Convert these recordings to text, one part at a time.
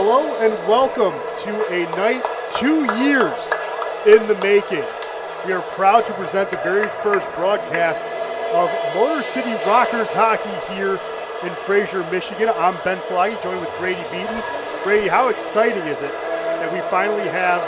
Hello and welcome to a night 2 years in the making. We are proud to present the very first broadcast of Motor City Rockers hockey here in Fraser, Michigan. I'm Ben Slaggy, joined with Brady Beaton. Brady, how exciting is it that we finally have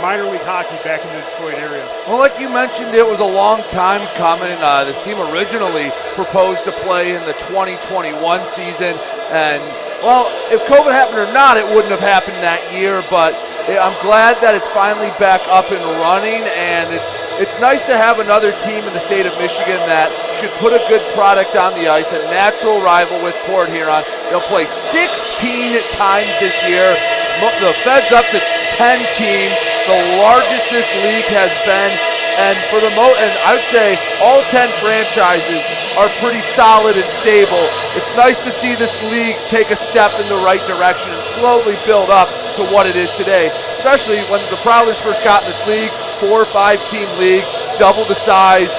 minor league hockey back in the Detroit area? Well, like you mentioned, it was a long time coming. This team originally proposed to play in the 2021 season, and well, if COVID happened or not, it wouldn't have happened that year, but I'm glad that it's finally back up and running, and it's nice to have another team in the state of Michigan that should put a good product on the ice, a natural rival with Port Huron. They'll play 16 times this year. The Fed's up to 10 teams, the largest this league has been, and and I would say all 10 franchises are pretty solid and stable. It's nice to see this league take a step in the right direction and slowly build up to what it is today, especially when the Prowlers first got in this league, 4 or 5 team league, double the size.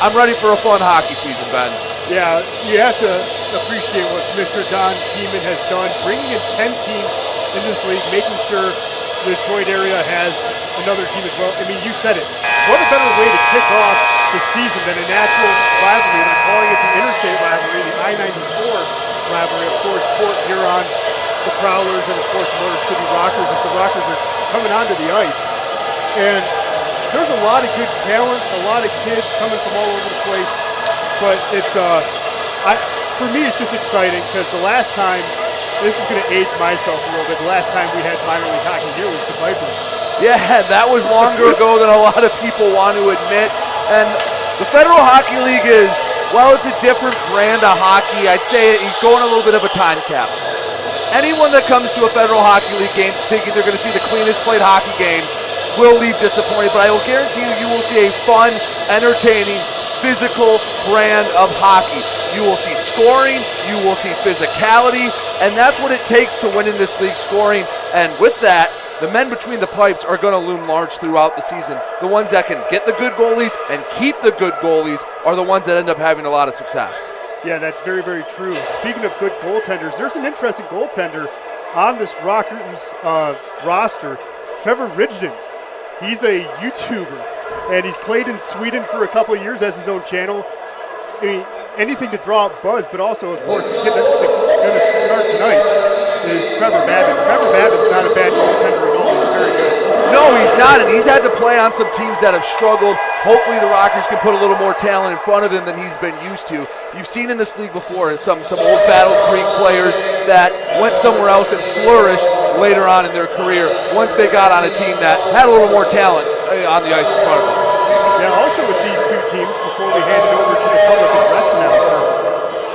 I'm ready for a fun hockey season, Ben. Yeah, you have to appreciate what Commissioner Don Keeman has done, bringing in 10 teams in this league, making sure the Detroit area has another team as well. I mean, you said it. What a better way to kick off the season than a natural rivalry. They're calling it the interstate rivalry, the I-94 rivalry. Of course, Port Huron, the Prowlers, and of course Motor City Rockers, as the Rockers are coming onto the ice. And there's a lot of good talent, a lot of kids coming from all over the place. But for me, it's just exciting because the last time, this is going to age myself a little bit, the last time we had minor league hockey here was the Vipers. Yeah, that was longer ago than a lot of people want to admit. And the Federal Hockey League is, well, it's a different brand of hockey. I'd say you go in a little bit of a time capsule. Anyone that comes to a Federal Hockey League game thinking they're going to see the cleanest played hockey game will leave disappointed. But I will guarantee you will see a fun, entertaining, physical brand of hockey. You will see scoring, you will see physicality, and that's what it takes to win in this league, scoring. And with that, the men between the pipes are going to loom large throughout the season. The ones that can get the good goalies and keep the good goalies are the ones that end up having a lot of success. Yeah, that's very, very true. Speaking of good goaltenders, there's an interesting goaltender on this Rockers roster, Trevor Ridgden. He's a YouTuber, and he's played in Sweden for a couple of years, has his own channel. I mean, anything to draw up buzz, but also, of course, the kid that's going to start tonight is Trevor Babin. Trevor Babin's not a bad goaltender at all. He's very good. No, he's not, and he's had to play on some teams that have struggled. Hopefully the Rockers can put a little more talent in front of him than he's been used to. You've seen in this league before some old Battle Creek players that went somewhere else and flourished later on in their career once they got on a team that had a little more talent on the ice in front of them. Yeah, also with these two teams, before we hand it over to the public address announcer,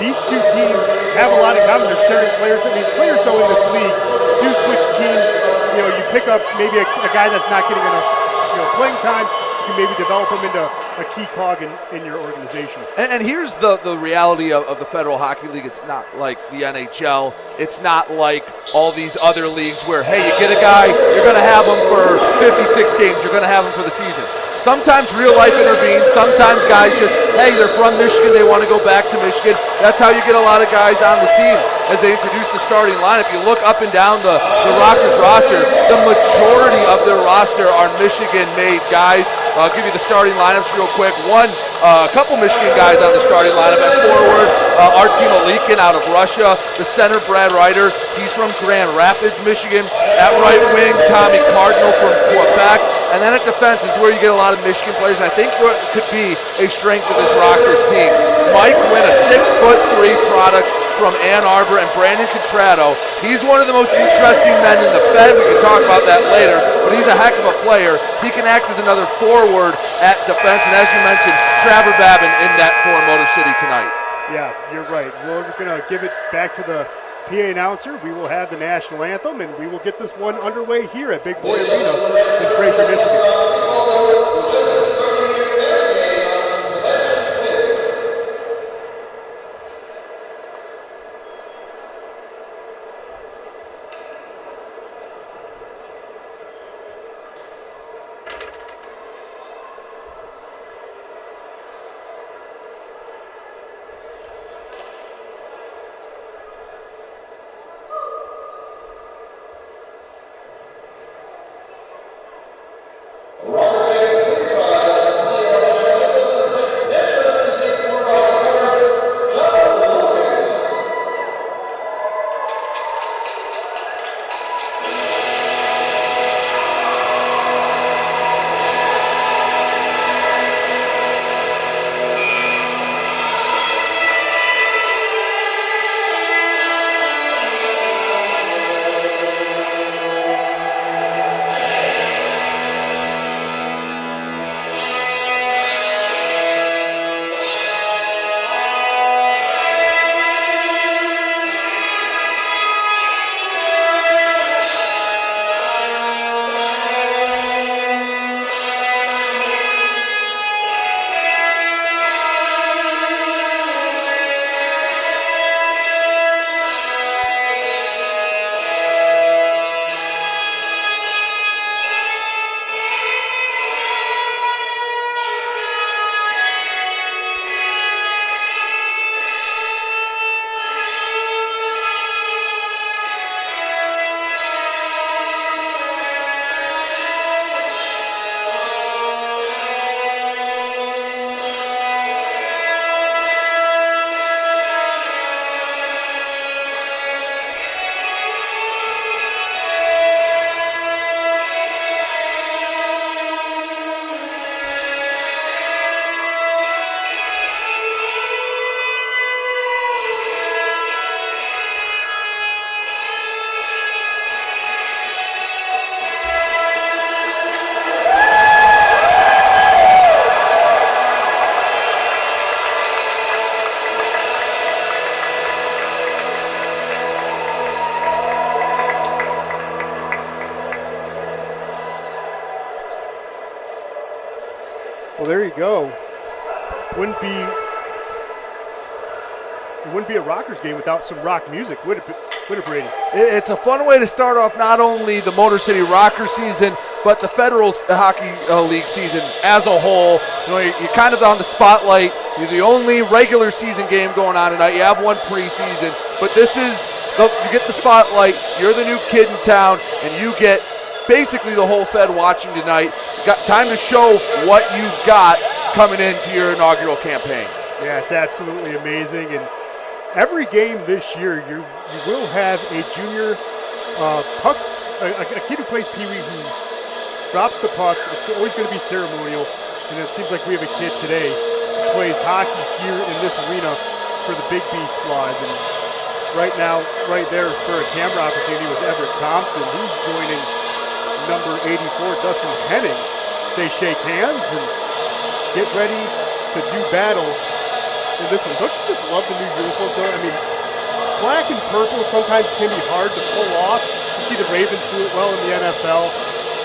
these two teams have a lot in common. They're sharing players. I mean, players, though, in this league do switch teams. You know, you pick up maybe a guy that's not getting enough playing time. You can maybe develop him into a key cog in your organization. And here's the reality of the Federal Hockey League. It's not like the NHL. It's not like all these other leagues where, hey, you get a guy, you're going to have him for 56 games, you're going to have him for the season. Sometimes real life intervenes. Sometimes guys just, hey, they're from Michigan, they want to go back to Michigan. That's how you get a lot of guys on this team as they introduce the starting line. If you look up and down the Rockers roster, the majority of their roster are Michigan-made guys. I'll give you the starting lineups real quick. A couple Michigan guys on the starting lineup. At forward, Artem Olikin out of Russia. The center, Brad Ryder. He's from Grand Rapids, Michigan. At right wing, Tommy Cardinal from Quebec. And then at defense is where you get a lot of Michigan players, and I think what could be a strength of this Rockers team. Mike Wynn, a 6'3" product from Ann Arbor, and Brandon Contrato. He's one of the most interesting men in the Fed. We can talk about that later, but he's a heck of a player. He can act as another forward at defense, and as you mentioned, Trevor Babin in that for Motor City tonight. Yeah, you're right. We're going to give it back to the PA announcer. We will have the national anthem, and we will get this one underway here at Big Boy Arena in Fraser, Michigan. Well, there you go. Wouldn't be a Rockers game without some rock music, would it, Brady? It's a fun way to start off not only the Motor City Rocker season, but the Federal Hockey League season as a whole. You know, you're kind of on the spotlight. You're the only regular season game going on tonight. You have one preseason, but this is you get the spotlight. You're the new kid in town, and you get basically the whole Fed watching tonight. You got time to show what you've got coming into your inaugural campaign. Yeah, it's absolutely amazing. And every game this year, you will have a junior puck, a kid who plays Pee Wee who drops the puck. It's always going to be ceremonial. And it seems like we have a kid today who plays hockey here in this arena for the Big B squad. And right now, right there for a camera opportunity was Everett Thompson. He's joining number 84, Dustin Henning. They shake hands and get ready to do battle in this one. Don't you just love the new uniforms though? I mean, black and purple sometimes can be hard to pull off. You see the Ravens do it well in the NFL.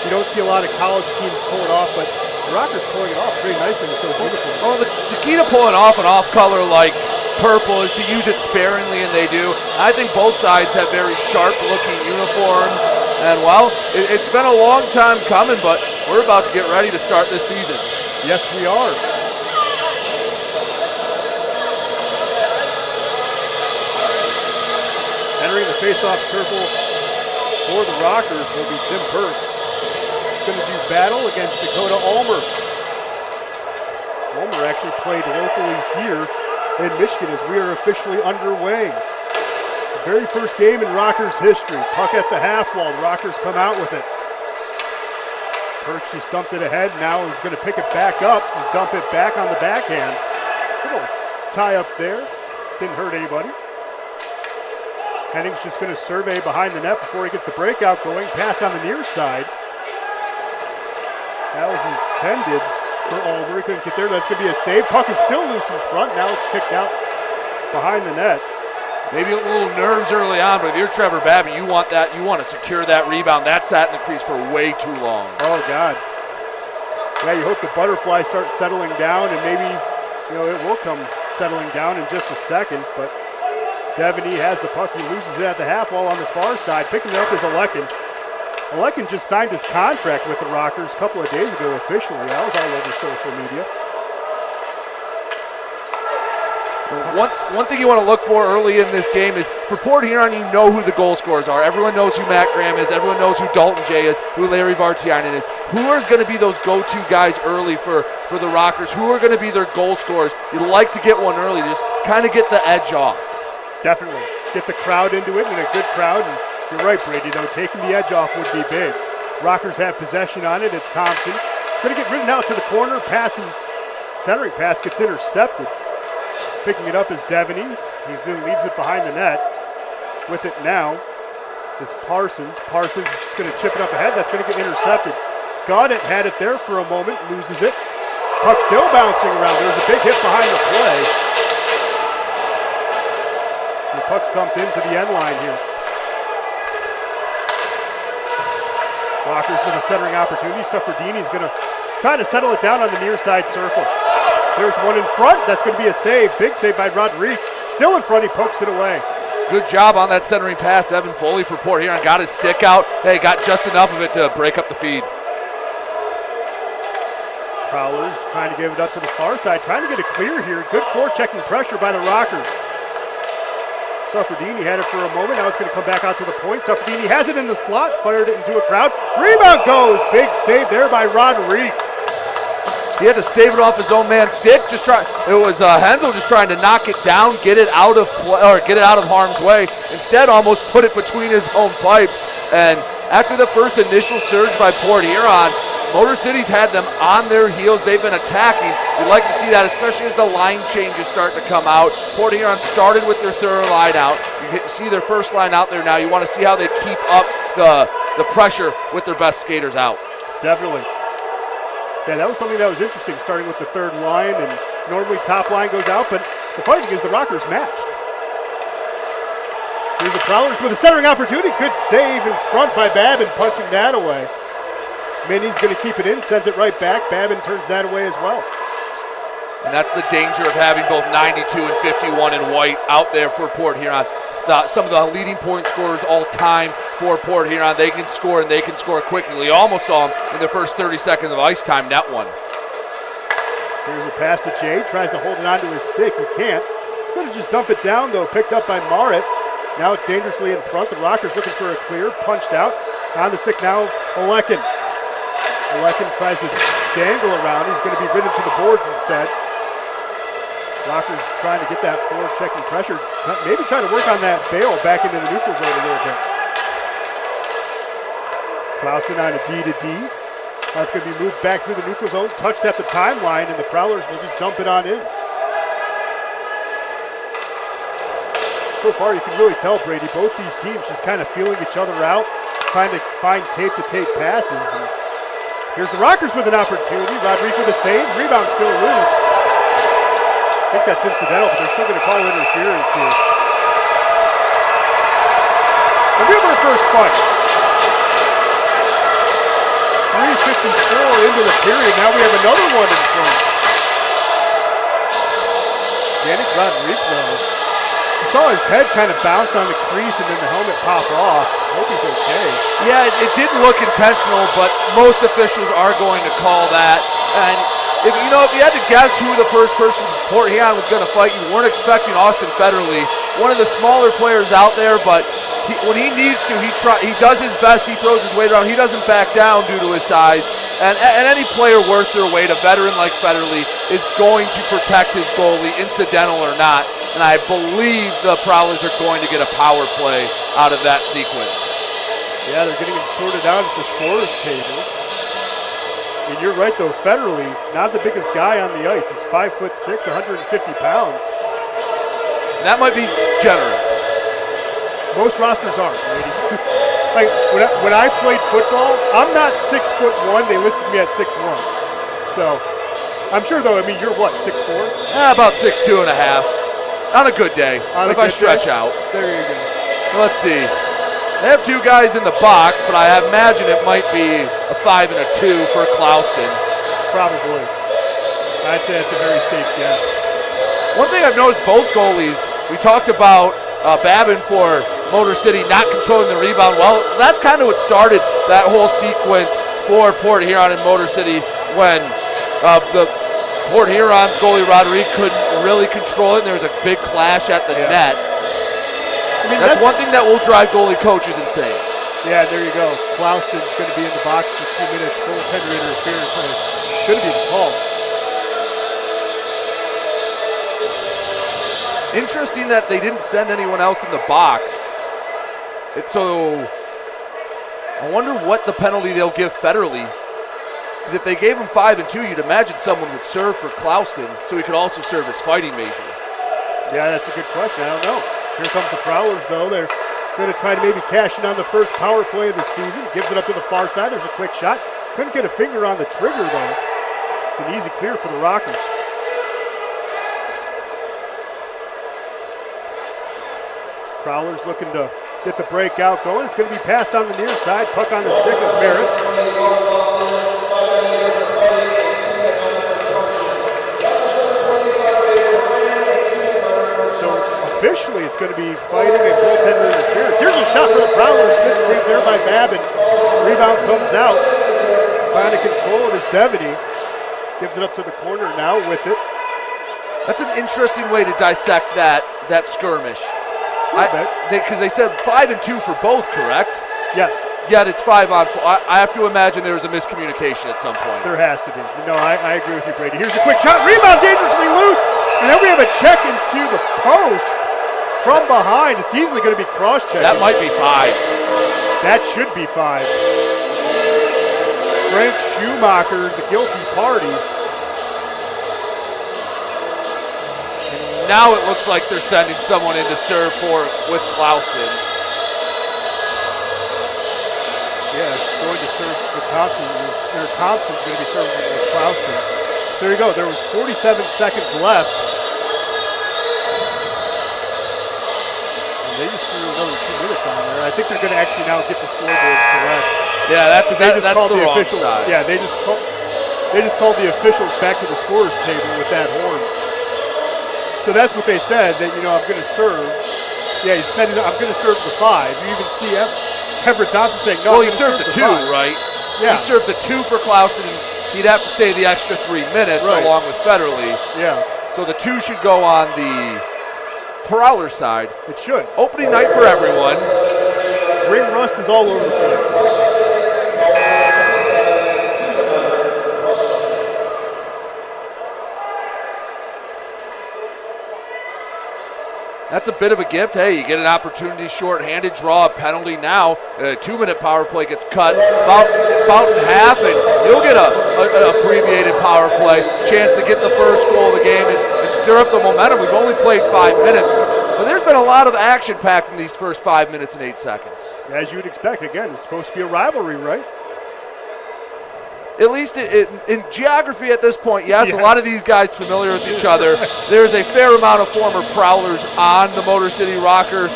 You don't see a lot of college teams pull it off, but the Rockers pulling it off pretty nicely with those uniforms. Well, the key to pulling off an off color like purple is to use it sparingly, and they do. I think both sides have very sharp looking uniforms, and well, it's been a long time coming, but we're about to get ready to start this season. Yes, we are. Entering the face-off circle for the Rockers will be Tim Perks. He's going to do battle against Dakota Ulmer. Ulmer actually played locally here in Michigan as we are officially underway. The very first game in Rockers history. Puck at the half wall. The Rockers come out with it. Perks just dumped it ahead. Now he's going to pick it back up and dump it back on the backhand. Little tie up there. Didn't hurt anybody. Henning's just going to survey behind the net before he gets the breakout going. Pass on the near side. That was intended for Ulmer. He couldn't get there. That's going to be a save. Puck is still loose in front. Now it's kicked out behind the net. Maybe a little nerves early on, but if you're Trevor Babin, you want that. You want to secure that rebound. That sat in the crease for way too long. Oh God. Yeah, you hope the butterfly starts settling down, and maybe it will come settling down in just a second. But Devaney has the puck. He loses it at the half wall on the far side. Picking it up is Alekin. Alekin just signed his contract with the Rockers a couple of days ago officially. That was all over social media. One thing you want to look for early in this game is for Port Huron, you know who the goal scorers are. Everyone knows who Matt Graham is. Everyone knows who Dalton Jay is, who Larry Vartiainen is. Who is going to be those go-to guys early for the Rockers? Who are going to be their goal scorers? You'd like to get one early, just kind of get the edge off. Definitely. Get the crowd into it, and a good crowd. And you're right, Brady, though. Taking the edge off would be big. Rockers have possession on it. It's Thompson. It's going to get ridden out to the corner. Centering pass gets intercepted. Picking it up is Devaney. He then leaves it behind the net. With it now is Parsons. Parsons is just going to chip it up ahead. That's going to get intercepted. Got it, had it there for a moment, loses it. Puck still bouncing around. There's a big hit behind the play. The puck's dumped into the end line here. Rockers with a centering opportunity. Suffredini's going to try to settle it down on the near side circle. There's one in front. That's going to be a save. Big save by Rodrigue. Still in front. He pokes it away. Good job on that centering pass. Evan Foley for Port Huron got his stick out. Hey, got just enough of it to break up the feed. Prowlers trying to give it up to the far side. Trying to get it clear here. Good forechecking pressure by the Rockers. Suffredini had it for a moment. Now it's going to come back out to the point. Suffredini has it in the slot. Fired it into a crowd. Rebound goes. Big save there by Rodrigue. He had to save it off his own man's stick. It was Hendel just trying to knock it down, get it out of harm's way. Instead, almost put it between his own pipes. And after the first initial surge by Port Huron, Motor City's had them on their heels. They've been attacking. We'd like to see that, especially as the line changes start to come out. Port Huron started with their third line out. You see their first line out there now. You want to see how they keep up the pressure with their best skaters out. Definitely. Yeah, that was something that was interesting, starting with the third line, and normally top line goes out, but the funny thing is the Rockers matched. Here's the Prowlers with a centering opportunity. Good save in front by Babin, punching that away. Minnie's going to keep it in, sends it right back. Babin turns that away as well. And that's the danger of having both 92 and 51 in white out there for Port Huron. Some of the leading point scorers all time for Port Huron. They can score, and they can score quickly. You almost saw them in the first 30 seconds of ice time, net one. Here's a pass to Jay. Tries to hold it onto his stick. He can't. He's going to just dump it down, though. Picked up by Marit. Now it's dangerously in front. The Rockers looking for a clear. Punched out. On the stick now, Alekin. Alekin tries to dangle around. He's going to be ridden to the boards instead. Rockers trying to get that forward checking pressure. Maybe try to work on that bail back into the neutral zone a little bit. Clausen on a D to D. That's going to be moved back through the neutral zone. Touched at the timeline, and the Prowlers will just dump it on in. So far, you can really tell, Brady, both these teams just kind of feeling each other out, trying to find tape-to-tape passes. And here's the Rockers with an opportunity. Rodriguez with a save. Rebound still loose. I think that's incidental, but they're still going to call interference here. We'll give her a first fight. 3:54 into the period. Now we have another one in front. Danik Rodriguez, though. You saw his head kind of bounce on the crease and then the helmet pop off. I hope he's okay. Yeah, it didn't look intentional, but most officials are going to call that. And if you had to guess who the first person from Port Huron was going to fight, you weren't expecting Austin Federle, one of the smaller players out there, but when he needs to, he does his best, he throws his weight around, he doesn't back down due to his size, and any player worth their weight, a veteran like Federle, is going to protect his goalie, incidental or not, and I believe the Prowlers are going to get a power play out of that sequence. Yeah, they're getting it sorted out at the scorer's table. And you're right, though, Federle, not the biggest guy on the ice. He's 5'6", 150 pounds. That might be generous. Most rosters aren't, Brady. Like, when I played football, I'm not 6'1". They listed me at 6'1". So, I'm sure, though, you're what, 6'4"? About 6'2" and a half. On a good day, if I stretch out. There you go. Let's see. They have two guys in the box, but I imagine it might be a 5 and a 2 for Clouston. Probably. I'd say that's a very safe guess. One thing I've noticed, both goalies, we talked about Babin for Motor City not controlling the rebound. Well, that's kind of what started that whole sequence for Port Huron and Motor City when the Port Huron's goalie Rodriguez couldn't really control it, and there was a big clash at the net. That's one thing that will drive goalie coaches insane. Yeah, there you go. Clouston's going to be in the box for 2 minutes. Goaltender interference. It's going to be the call. Interesting that they didn't send anyone else in the box. So I wonder what the penalty they'll give Federle. Because if they gave him 5 and 2, you'd imagine someone would serve for Clouston, so he could also serve as fighting major. Yeah, that's a good question. I don't know. Here comes the Prowlers, though. They're going to try to maybe cash in on the first power play of the season. Gives it up to the far side. There's a quick shot. Couldn't get a finger on the trigger, though. It's an easy clear for the Rockers. Prowlers looking to get the breakout going. It's going to be passed on the near side. Puck on the stick of Barrett. Officially, it's going to be fighting and goaltender interference. Here's a shot for the Prowlers. Good save there by Babin. Rebound comes out. Trying to control it is Devaney. Gives it up to the corner now with it. That's an interesting way to dissect that skirmish. Because they said 5 and 2 for both, correct? Yes. Yet it's 5 on 4. I have to imagine there was a miscommunication at some point. There has to be. No, I agree with you, Brady. Here's a quick shot. Rebound dangerously loose. And then we have a check into the post from behind. It's easily going to be cross-checked. That might be 5. That should be 5. Frank Schumacher, the guilty party. And now it looks like they're sending someone in to serve with Clouston. Yeah, it's going to serve with Thompson. Thompson's going to be serving with Clouston. So there you go. There was 47 seconds left. And they just threw another 2 minutes on there. I think they're going to actually now get the scoreboard correct. Yeah, that's the wrong officials, side. Yeah, they just called the officials back to the scorer's table with that horn. So that's what they said, that, I'm going to serve. Yeah, he said, I'm going to serve the 5. You even see Everett Thompson saying, no, well, he'd serve the 2, right? Yeah. He'd serve the 2 for Clausen, and he'd have to stay the extra 3 minutes along with Federle. Yeah. So the 2 should go on the Prowler side. It should. Opening night for everyone. Ring rust is all over the place. That's a bit of a gift. Hey, you get an opportunity shorthanded, draw a penalty now. A 2-minute power play gets cut about in half, and you'll get an abbreviated power play. Chance to get the first goal of the game and stir up the momentum. We've only played 5 minutes, but there's been a lot of action packed in these first 5 minutes and 8 seconds. As you would expect. Again, it's supposed to be a rivalry, right? At least in geography at this point, yes, a lot of these guys familiar with each other. There's a fair amount of former Prowlers on the Motor City Rocker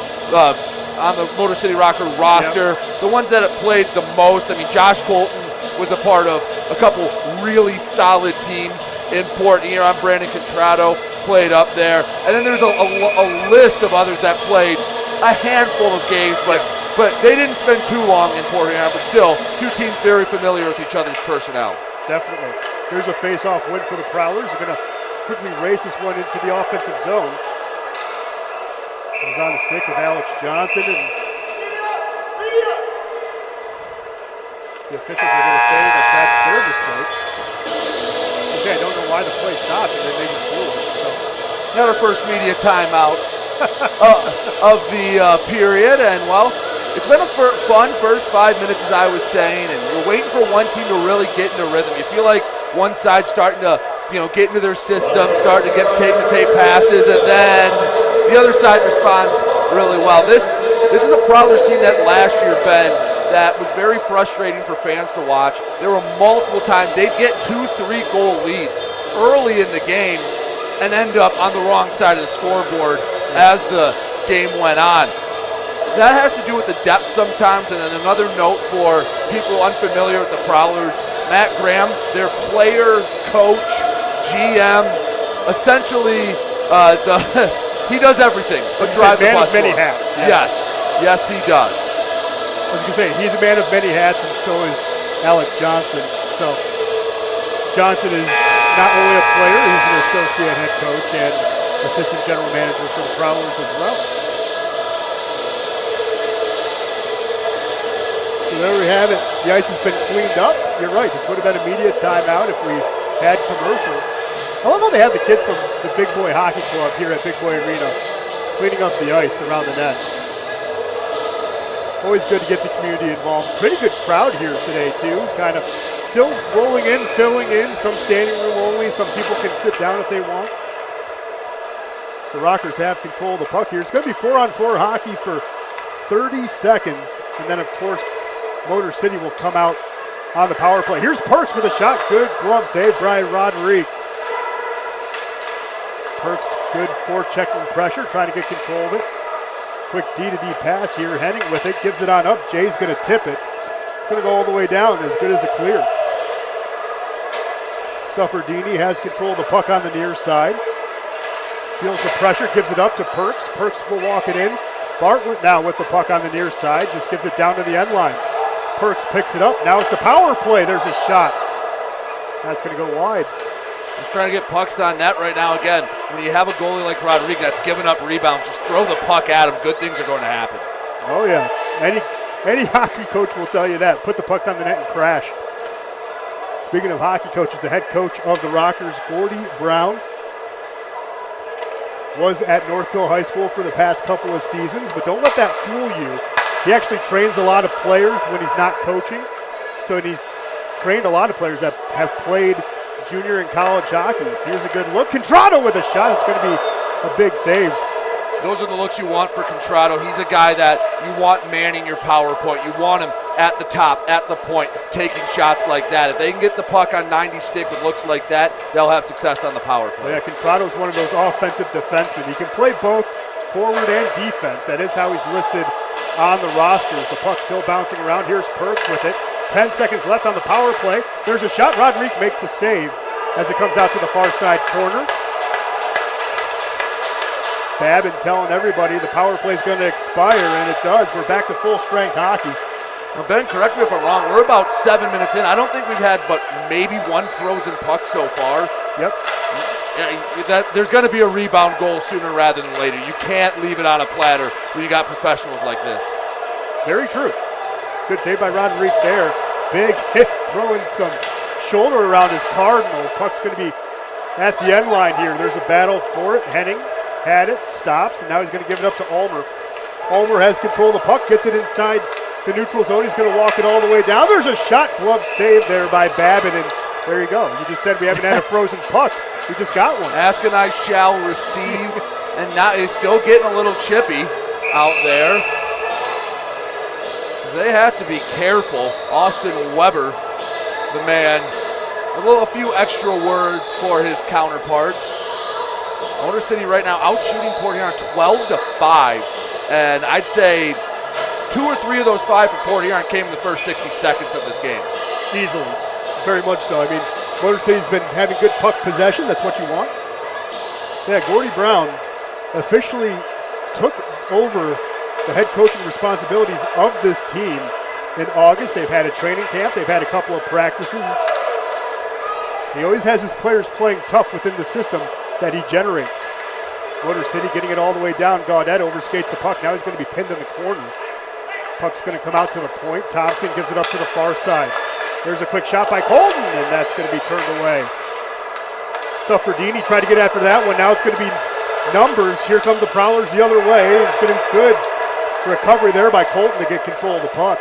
roster. Yep. The ones that have played the most, Josh Colton was a part of a couple really solid teams in Port Huron. Brandon Contrato played up there. And then there's a list of others that played a handful of games, but they didn't spend too long in Port Huron, but still, 2 teams very familiar with each other's personnel. Definitely. Here's a face-off win for the Prowlers. They're going to quickly race this one into the offensive zone. He's on the stick with Alex Johnson, and the officials are going to say that that's their mistake. I don't know why the play stopped, and then they just blew it. So. Got our first media timeout of the period, and well, it's been a fun first 5 minutes, as I was saying, and we're waiting for one team to really get into rhythm. You feel like one side's starting to, get into their system, starting to get tape-to-tape passes, and then the other side responds really well. This is a Prowlers team that last year, Ben, that was very frustrating for fans to watch. There were multiple times they'd get 2-3 goal leads early in the game and end up on the wrong side of the scoreboard as the game went on. That has to do with the depth sometimes, and then another note for people unfamiliar with the Prowlers, Matt Graham, their player, coach, GM, essentially he does everything but drive the bus. Many hats. Yes, he does. I was going to say, he's a man of many hats, and so is Alex Johnson. So Johnson is not only a player, he's an associate head coach and assistant general manager for the Prowlers as well. So there we have it. The ice has been cleaned up. You're right, this would have been a media timeout if we had commercials. I love how they have the kids from the Big Boy Hockey Club here at Big Boy Arena cleaning up the ice around the nets. Always good to get the community involved. Pretty good crowd here today, too. Kind of still rolling in, filling in. Some standing room only. Some people can sit down if they want. So Rockers have control of the puck here. It's going to be 4-on-4 hockey for 30 seconds. And then, of course, Motor City will come out on the power play. Here's Perks with a shot. Good glove save, Brian Roderick. Perks good forechecking pressure, trying to get control of it. Quick D-to-D pass here, Henning with it, gives it on up. Jay's going to tip it. It's going to go all the way down, as good as a clear. Sufferdini has control of the puck on the near side. Feels the pressure, gives it up to Perks. Perks will walk it in. Bartlett now with the puck on the near side, just gives it down to the end line. Perks picks it up. Now it's the power play. There's a shot. That's going to go wide. Just trying to get pucks on net right now. Again, when you have a goalie like Rodriguez that's giving up rebounds, just throw the puck at him. Good things are going to happen. Oh, yeah. Any hockey coach will tell you that. Put the pucks on the net and crash. Speaking of hockey coaches, the head coach of the Rockers, Gordy Brown, was at Northville High School for the past couple of seasons, but don't let that fool you. He actually trains a lot of players when he's not coaching. So he's trained a lot of players that have played junior and college hockey. Here's a good look. Contrato with a shot. It's going to be a big save. Those are the looks you want for Contrato. He's a guy that you want manning your power point. You want him at the top, at the point, taking shots like that. If they can get the puck on 90 stick with looks like that, they'll have success on the power play. Yeah, Contrato's one of those offensive defensemen. He can play both forward and defense. That is how he's listed on the rosters. The puck's still bouncing around. Here's Perks with it. 10 seconds left on the power play. There's a shot. Roderick makes the save as it comes out to the far side corner. Babin telling everybody the power play is going to expire, and it does. We're back to full strength hockey. Well, Ben, correct me if I'm wrong. We're about 7 minutes in. I don't think we've had but maybe one frozen puck so far. Yep. There's going to be a rebound goal sooner rather than later. You can't leave it on a platter when you got professionals like this. Very true. Good save by Roderick there. Big hit, throwing some shoulder around his Cardinal. Puck's going to be at the end line here. There's a battle for it. Henning had it, stops, and now he's going to give it up to Ulmer. Ulmer has control of the puck, gets it inside the neutral zone. He's going to walk it all the way down. There's a shot glove save there by Babin, and there you go. You just said we haven't had a frozen puck. We just got one. Ask and I shall receive, and now he's still getting a little chippy out there. They have to be careful. Austin Weber, the man, a few extra words for his counterparts. Motor City right now out shooting Port Huron 12-5, and I'd say 2 or 3 of those 5 for Port Huron came in the first 60 seconds of this game. Easily, very much so. I mean, Motor City's been having good puck possession. That's what you want. Yeah, Gordy Brown officially took over the head coaching responsibilities of this team in August. They've had a training camp. They've had a couple of practices. He always has his players playing tough within the system that he generates. Motor City getting it all the way down. Gaudette overskates the puck. Now he's going to be pinned in the corner. Puck's going to come out to the point. Thompson gives it up to the far side. There's a quick shot by Colton, and that's going to be turned away. Suffredini tried to get after that one. Now it's going to be numbers. Here come the Prowlers the other way. It's going to be good recovery there by Colton to get control of the puck.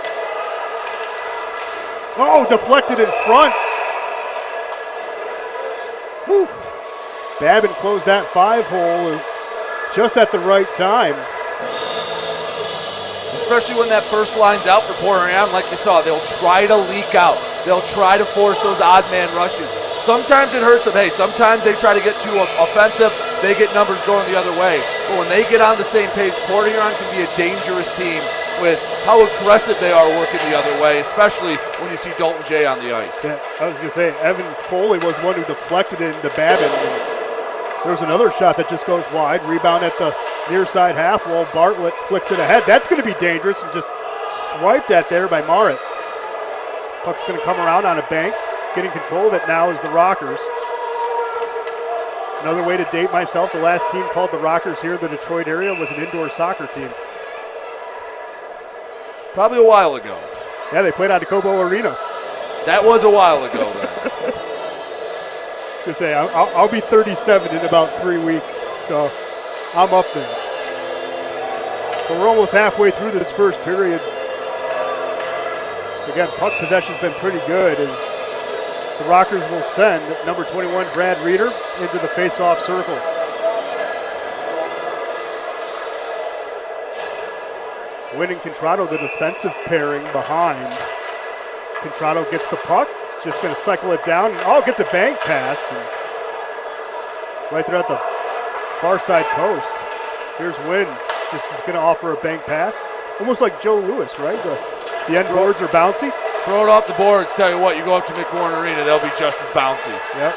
Oh, deflected in front. Whew. Babin closed that 5-hole just at the right time. Especially when that first line's out for Port Huron, like you saw, they'll try to leak out. They'll try to force those odd man rushes. Sometimes it hurts them. Hey, sometimes they try to get too offensive. They get numbers going the other way. But when they get on the same page, Port Huron can be a dangerous team with how aggressive they are working the other way, especially when you see Dalton Jay on the ice. Yeah, I was going to say, Evan Foley was one who deflected it into Babin. There's another shot that just goes wide. Rebound at the near side half wall. Bartlett flicks it ahead. That's going to be dangerous, and just swiped at there by Marit. Puck's going to come around on a bank. Getting control of it now is the Rockers. Another way to date myself, the last team called the Rockers here in the Detroit area was an indoor soccer team. Probably a while ago. Yeah, they played out of Cobo Arena. That was a while ago then. I was going to say, I'll be 37 in about 3 weeks, so I'm up there. But we're almost halfway through this first period. Again, puck possession's been pretty good as the Rockers will send number 21, Brad Reeder, into the face-off circle. Wynn and Contrado, the defensive pairing behind. Contrado gets the puck. It's just going to cycle it down. Oh, gets a bank pass. And right there at the far side post. Here's Wynn. Just is going to offer a bank pass. Almost like Joe Lewis, right? The end boards are bouncy. Throw it off the boards. Tell you what, you go up to McMorran Arena, they'll be just as bouncy. Yep.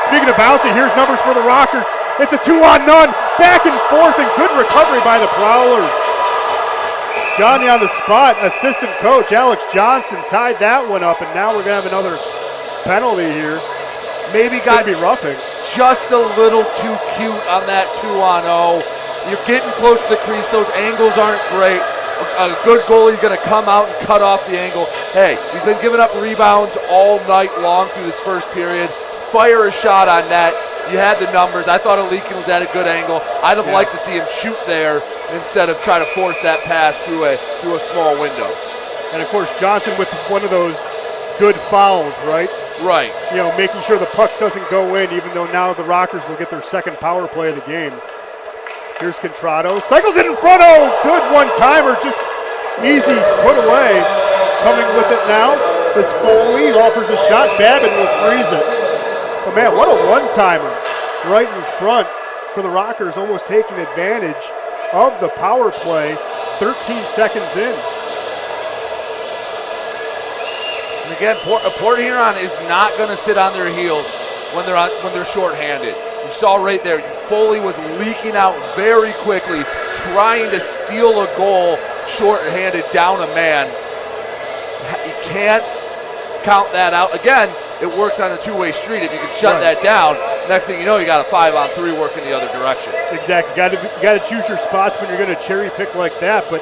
Speaking of bouncy, here's numbers for the Rockers. It's a 2-on-none. Back and forth, and good recovery by the Prowlers. Johnny on the spot. Assistant coach Alex Johnson tied that one up, and now we're going to have another penalty here. Maybe got be roughing. Just a little too cute on that 2-on-0. You're getting close to the crease. Those angles aren't great. A good goalie's going to come out and cut off the angle. Hey, he's been giving up rebounds all night long through this first period. Fire a shot on net. You had the numbers. I thought Alikin was at a good angle. I'd have liked to see him shoot there instead of trying to force that pass through a small window. And, of course, Johnson with one of those good fouls, right? Right. You know, making sure the puck doesn't go in, even though now the Rockers will get their second power play of the game. Here's Contrado. Cycles it in front. Oh, good one-timer. Just easy put away. Coming with it now is Foley. Offers a shot. Babin will freeze it. But, man, what a one-timer right in front for the Rockers, almost taking advantage of the power play 13 seconds in. And again, Port Huron is not going to sit on their heels when they're shorthanded. You saw right there, Foley was leaking out very quickly, trying to steal a goal shorthanded down a man. You can't count that out. Again, it works on a two-way street. If you can shut that down, next thing you know, you got a 5-on-3 working the other direction. Exactly. You got to choose your spots when you're going to cherry pick like that. But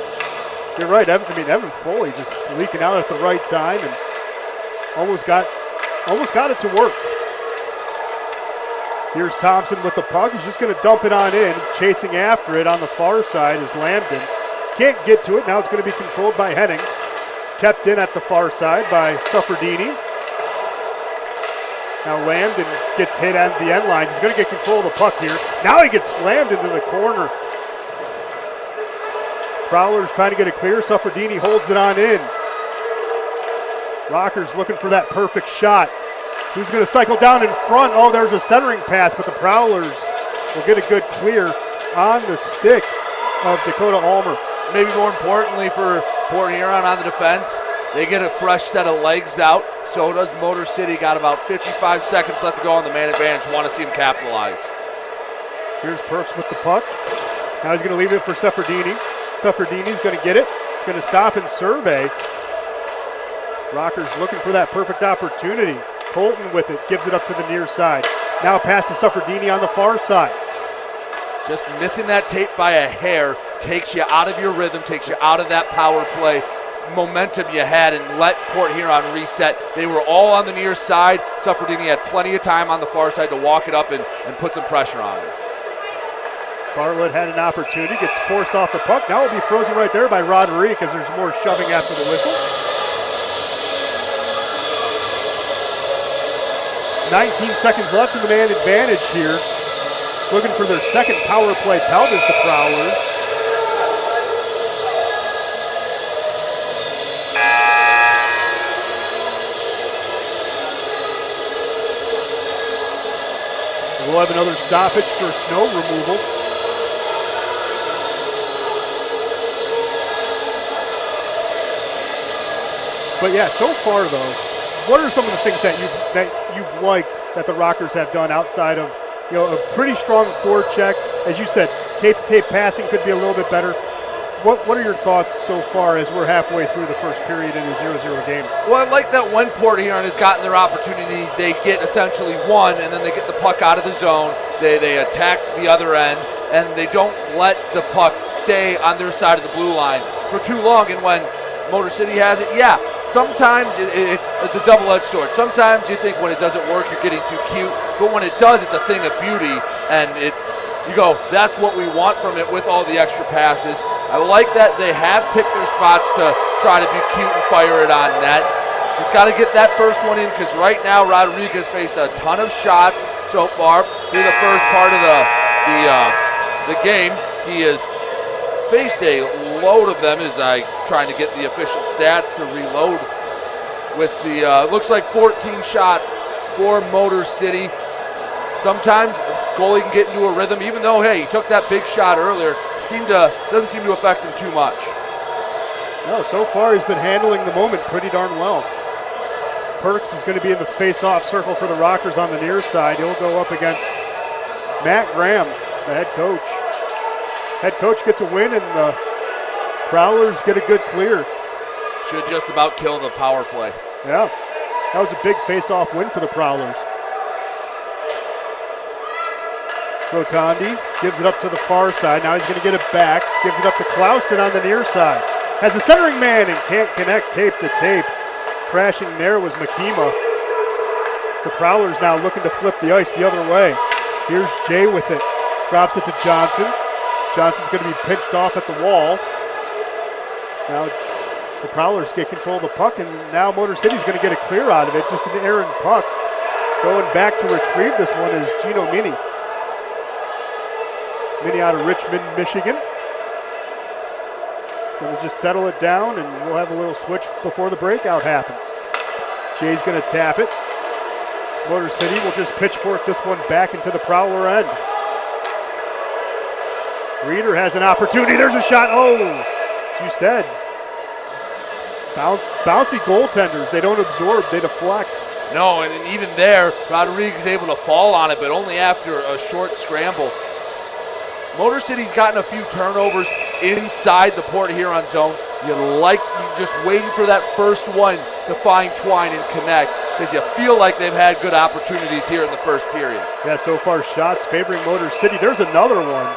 you're right. Evan Foley just leaking out at the right time and almost got it to work. Here's Thompson with the puck. He's just going to dump it on in. Chasing after it on the far side is Lambden. Can't get to it. Now it's going to be controlled by Henning. Kept in at the far side by Suffredini. Now Lambden gets hit at the end lines. He's going to get control of the puck here. Now he gets slammed into the corner. Prowlers trying to get it clear. Suffredini holds it on in. Rockers looking for that perfect shot. Who's going to cycle down in front? Oh, there's a centering pass, but the Prowlers will get a good clear on the stick of Dakota Ulmer. Maybe more importantly for Port Huron on the defense, they get a fresh set of legs out. So does Motor City. Got about 55 seconds left to go on the man advantage. Want to see him capitalize. Here's Perks with the puck. Now he's going to leave it for Suffredini. Suffredini's going to get it. He's going to stop and survey. Rockers looking for that perfect opportunity. Colton with it, gives it up to the near side. Now pass to Suffredini on the far side. Just missing that tape by a hair takes you out of your rhythm, takes you out of that power play momentum you had, and let Port Huron reset. They were all on the near side. Suffredini had plenty of time on the far side to walk it up and put some pressure on him. Bartlett had an opportunity, gets forced off the puck. Now it'll be frozen right there by Rodriguez because there's more shoving after the whistle. 19 seconds left in the man advantage here. Looking for their second power play pelvis, the Prowlers. We'll have another stoppage for snow removal. But yeah, so far though, what are some of the things that you've liked that the Rockers have done outside of, a pretty strong forecheck? As you said, tape-to-tape passing could be a little bit better. What are your thoughts so far as we're halfway through the first period in a 0-0 game? Well, I like that when Port Huron has gotten their opportunities, they get essentially one, and then they get the puck out of the zone. They attack the other end, and they don't let the puck stay on their side of the blue line for too long. And when Motor City has it, sometimes it's the double-edged sword. Sometimes you think when it doesn't work, you're getting too cute, but when it does, it's a thing of beauty, and you go, that's what we want from it with all the extra passes. I like that they have picked their spots to try to be cute and fire it on net. Just got to get that first one in, because right now Rodriguez faced a ton of shots so far through the first part of the game. He has faced a load of them as I trying to get the official stats to reload with the looks like 14 shots for Motor City. Sometimes goalie can get into a rhythm, even though, he took that big shot earlier. Doesn't seem to affect him too much. No, so far he's been handling the moment pretty darn well. Perks is going to be in the face-off circle for the Rockers on the near side. He'll go up against Matt Graham, the head coach. Head coach gets a win, and the Prowlers get a good clear. Should just about kill the power play. Yeah, that was a big face-off win for the Prowlers. Rotondi gives it up to the far side. Now he's going to get it back. Gives it up to Clouston on the near side. Has a centering man and can't connect tape to tape. Crashing there was Makima. It's the Prowlers now looking to flip the ice the other way. Here's Jay with it. Drops it to Johnson. Johnson's going to be pinched off at the wall. Now the Prowlers get control of the puck, and now Motor City's going to get a clear out of it. Just an errant puck. Going back to retrieve this one is Gino Mini. Mini out of Richmond, Michigan. He's going to just settle it down, and we'll have a little switch before the breakout happens. Jay's going to tap it. Motor City will just pitchfork this one back into the Prowler end. Reeder has an opportunity. There's a shot. Oh, as you said, Bouncy goaltenders, they don't absorb, they deflect. No, and even there, Rodriguez is able to fall on it, but only after a short scramble. Motor City's gotten a few turnovers inside the Port Huron zone. You're just waiting for that first one to find twine and connect, because you feel like they've had good opportunities here in the first period. Yeah, so far shots favoring Motor City. There's another one.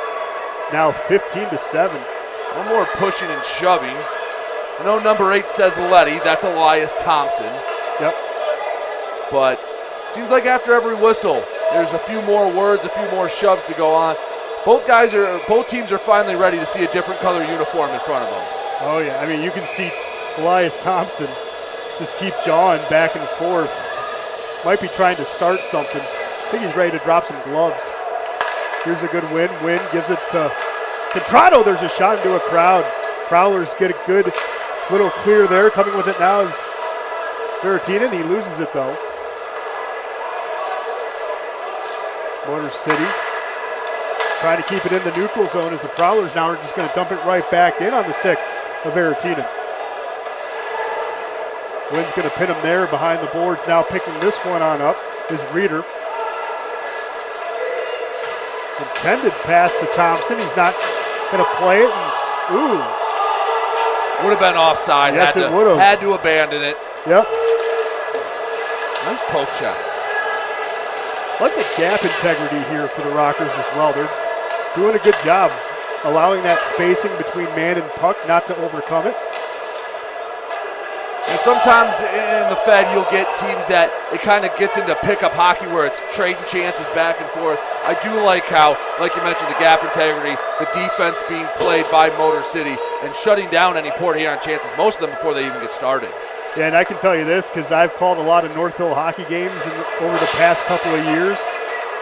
Now 15-7. One more pushing and shoving. I know number 8 says Letty. That's Elias Thompson. Yep. But it seems like after every whistle, there's a few more words, a few more shoves to go on. Both teams are finally ready to see a different color uniform in front of them. Oh yeah, I mean you can see Elias Thompson just keep jawing back and forth. Might be trying to start something. I think he's ready to drop some gloves. Here's a good win. Win gives it to Contrado. There's a shot into a crowd. Prowlers get a good little clear there. Coming with it now is Veratinen. He loses it though. Motor City trying to keep it in the neutral zone as the Prowlers now are just going to dump it right back in on the stick of Veratinen. Wynn's going to pin him there behind the boards. Now picking this one on up is Reeder. Intended pass to Thompson. He's not going to play it. And, ooh. Would have been offside. Yes, it would have. Had to abandon it. Yep. Nice poke check. I like the gap integrity here for the Rockers as well. They're doing a good job allowing that spacing between man and puck not to overcome it. And sometimes in the Fed, you'll get teams that it kind of gets into pickup hockey where it's trading chances back and forth. I do like how, like you mentioned, the gap integrity, the defense being played by Motor City and shutting down any Port Huron chances, most of them before they even get started. Yeah, and I can tell you this because I've called a lot of Northville hockey games over the past couple of years.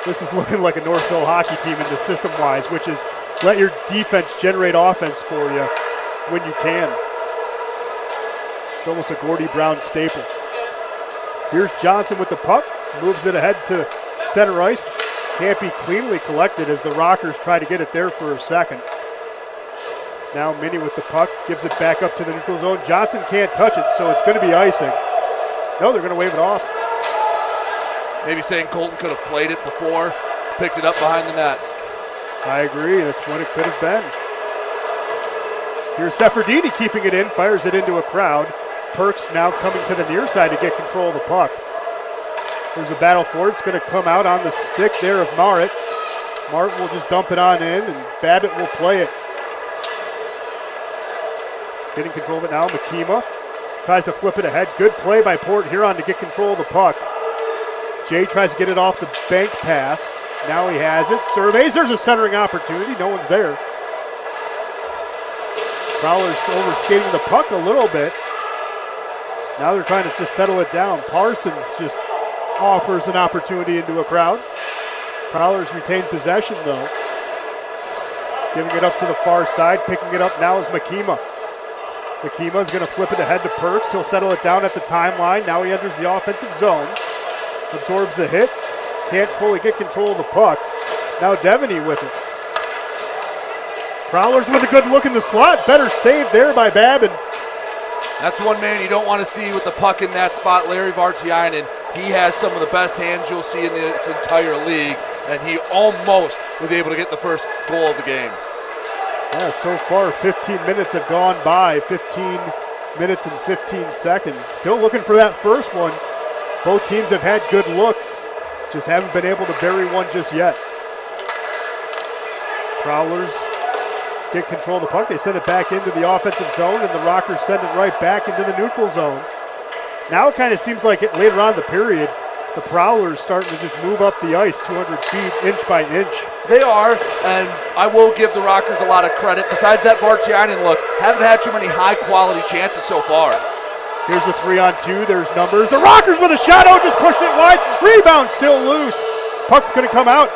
This is looking like a Northville hockey team in the system-wise, which is let your defense generate offense for you when you can. It's almost a Gordy Brown staple. Here's Johnson with the puck, moves it ahead to center ice. Can't be cleanly collected as the Rockers try to get it there for a second. Now Minnie with the puck, gives it back up to the neutral zone. Johnson can't touch it, so it's going to be icing. No, they're going to wave it off. Maybe saying Colton could have played it before, picked it up behind the net. I agree, that's what it could have been. Here's Seferdini keeping it in, fires it into a crowd. Perks now coming to the near side to get control of the puck. There's a battle for it. It's going to come out on the stick there of Martin. Martin will just dump it on in, and Babbitt will play it. Getting control of it now, Makima tries to flip it ahead. Good play by Port Huron to get control of the puck. Jay tries to get it off the bank pass. Now he has it. Surveys. There's a centering opportunity. No one's there. Prowlers overskating the puck a little bit. Now they're trying to just settle it down. Parsons just offers an opportunity into a crowd. Prowlers retain possession though. Giving it up to the far side. Picking it up now is Makima. Makima is going to flip it ahead to Perks. He'll settle it down at the timeline. Now he enters the offensive zone. Absorbs a hit. Can't fully get control of the puck. Now Devaney with it. Prowlers with a good look in the slot. Better save there by Babin. That's one man you don't want to see with the puck in that spot, Larry Vartiainen. He has some of the best hands you'll see in this entire league, and he almost was able to get the first goal of the game. Yeah, so far 15 minutes have gone by. 15 minutes and 15 seconds. Still looking for that first one. Both teams have had good looks, just haven't been able to bury one just yet. Prowlers get control of the puck. They send it back into the offensive zone, and the Rockers send it right back into the neutral zone. Now it kind of seems like later on in the period, the Prowlers starting to just move up the ice 200 feet, inch by inch. They are, and I will give the Rockers a lot of credit. Besides that Vartiainen look, haven't had too many high-quality chances so far. Here's the 3-on-2. There's numbers. The Rockers with a shot. Oh, just pushing it wide. Rebound still loose. Puck's going to come out.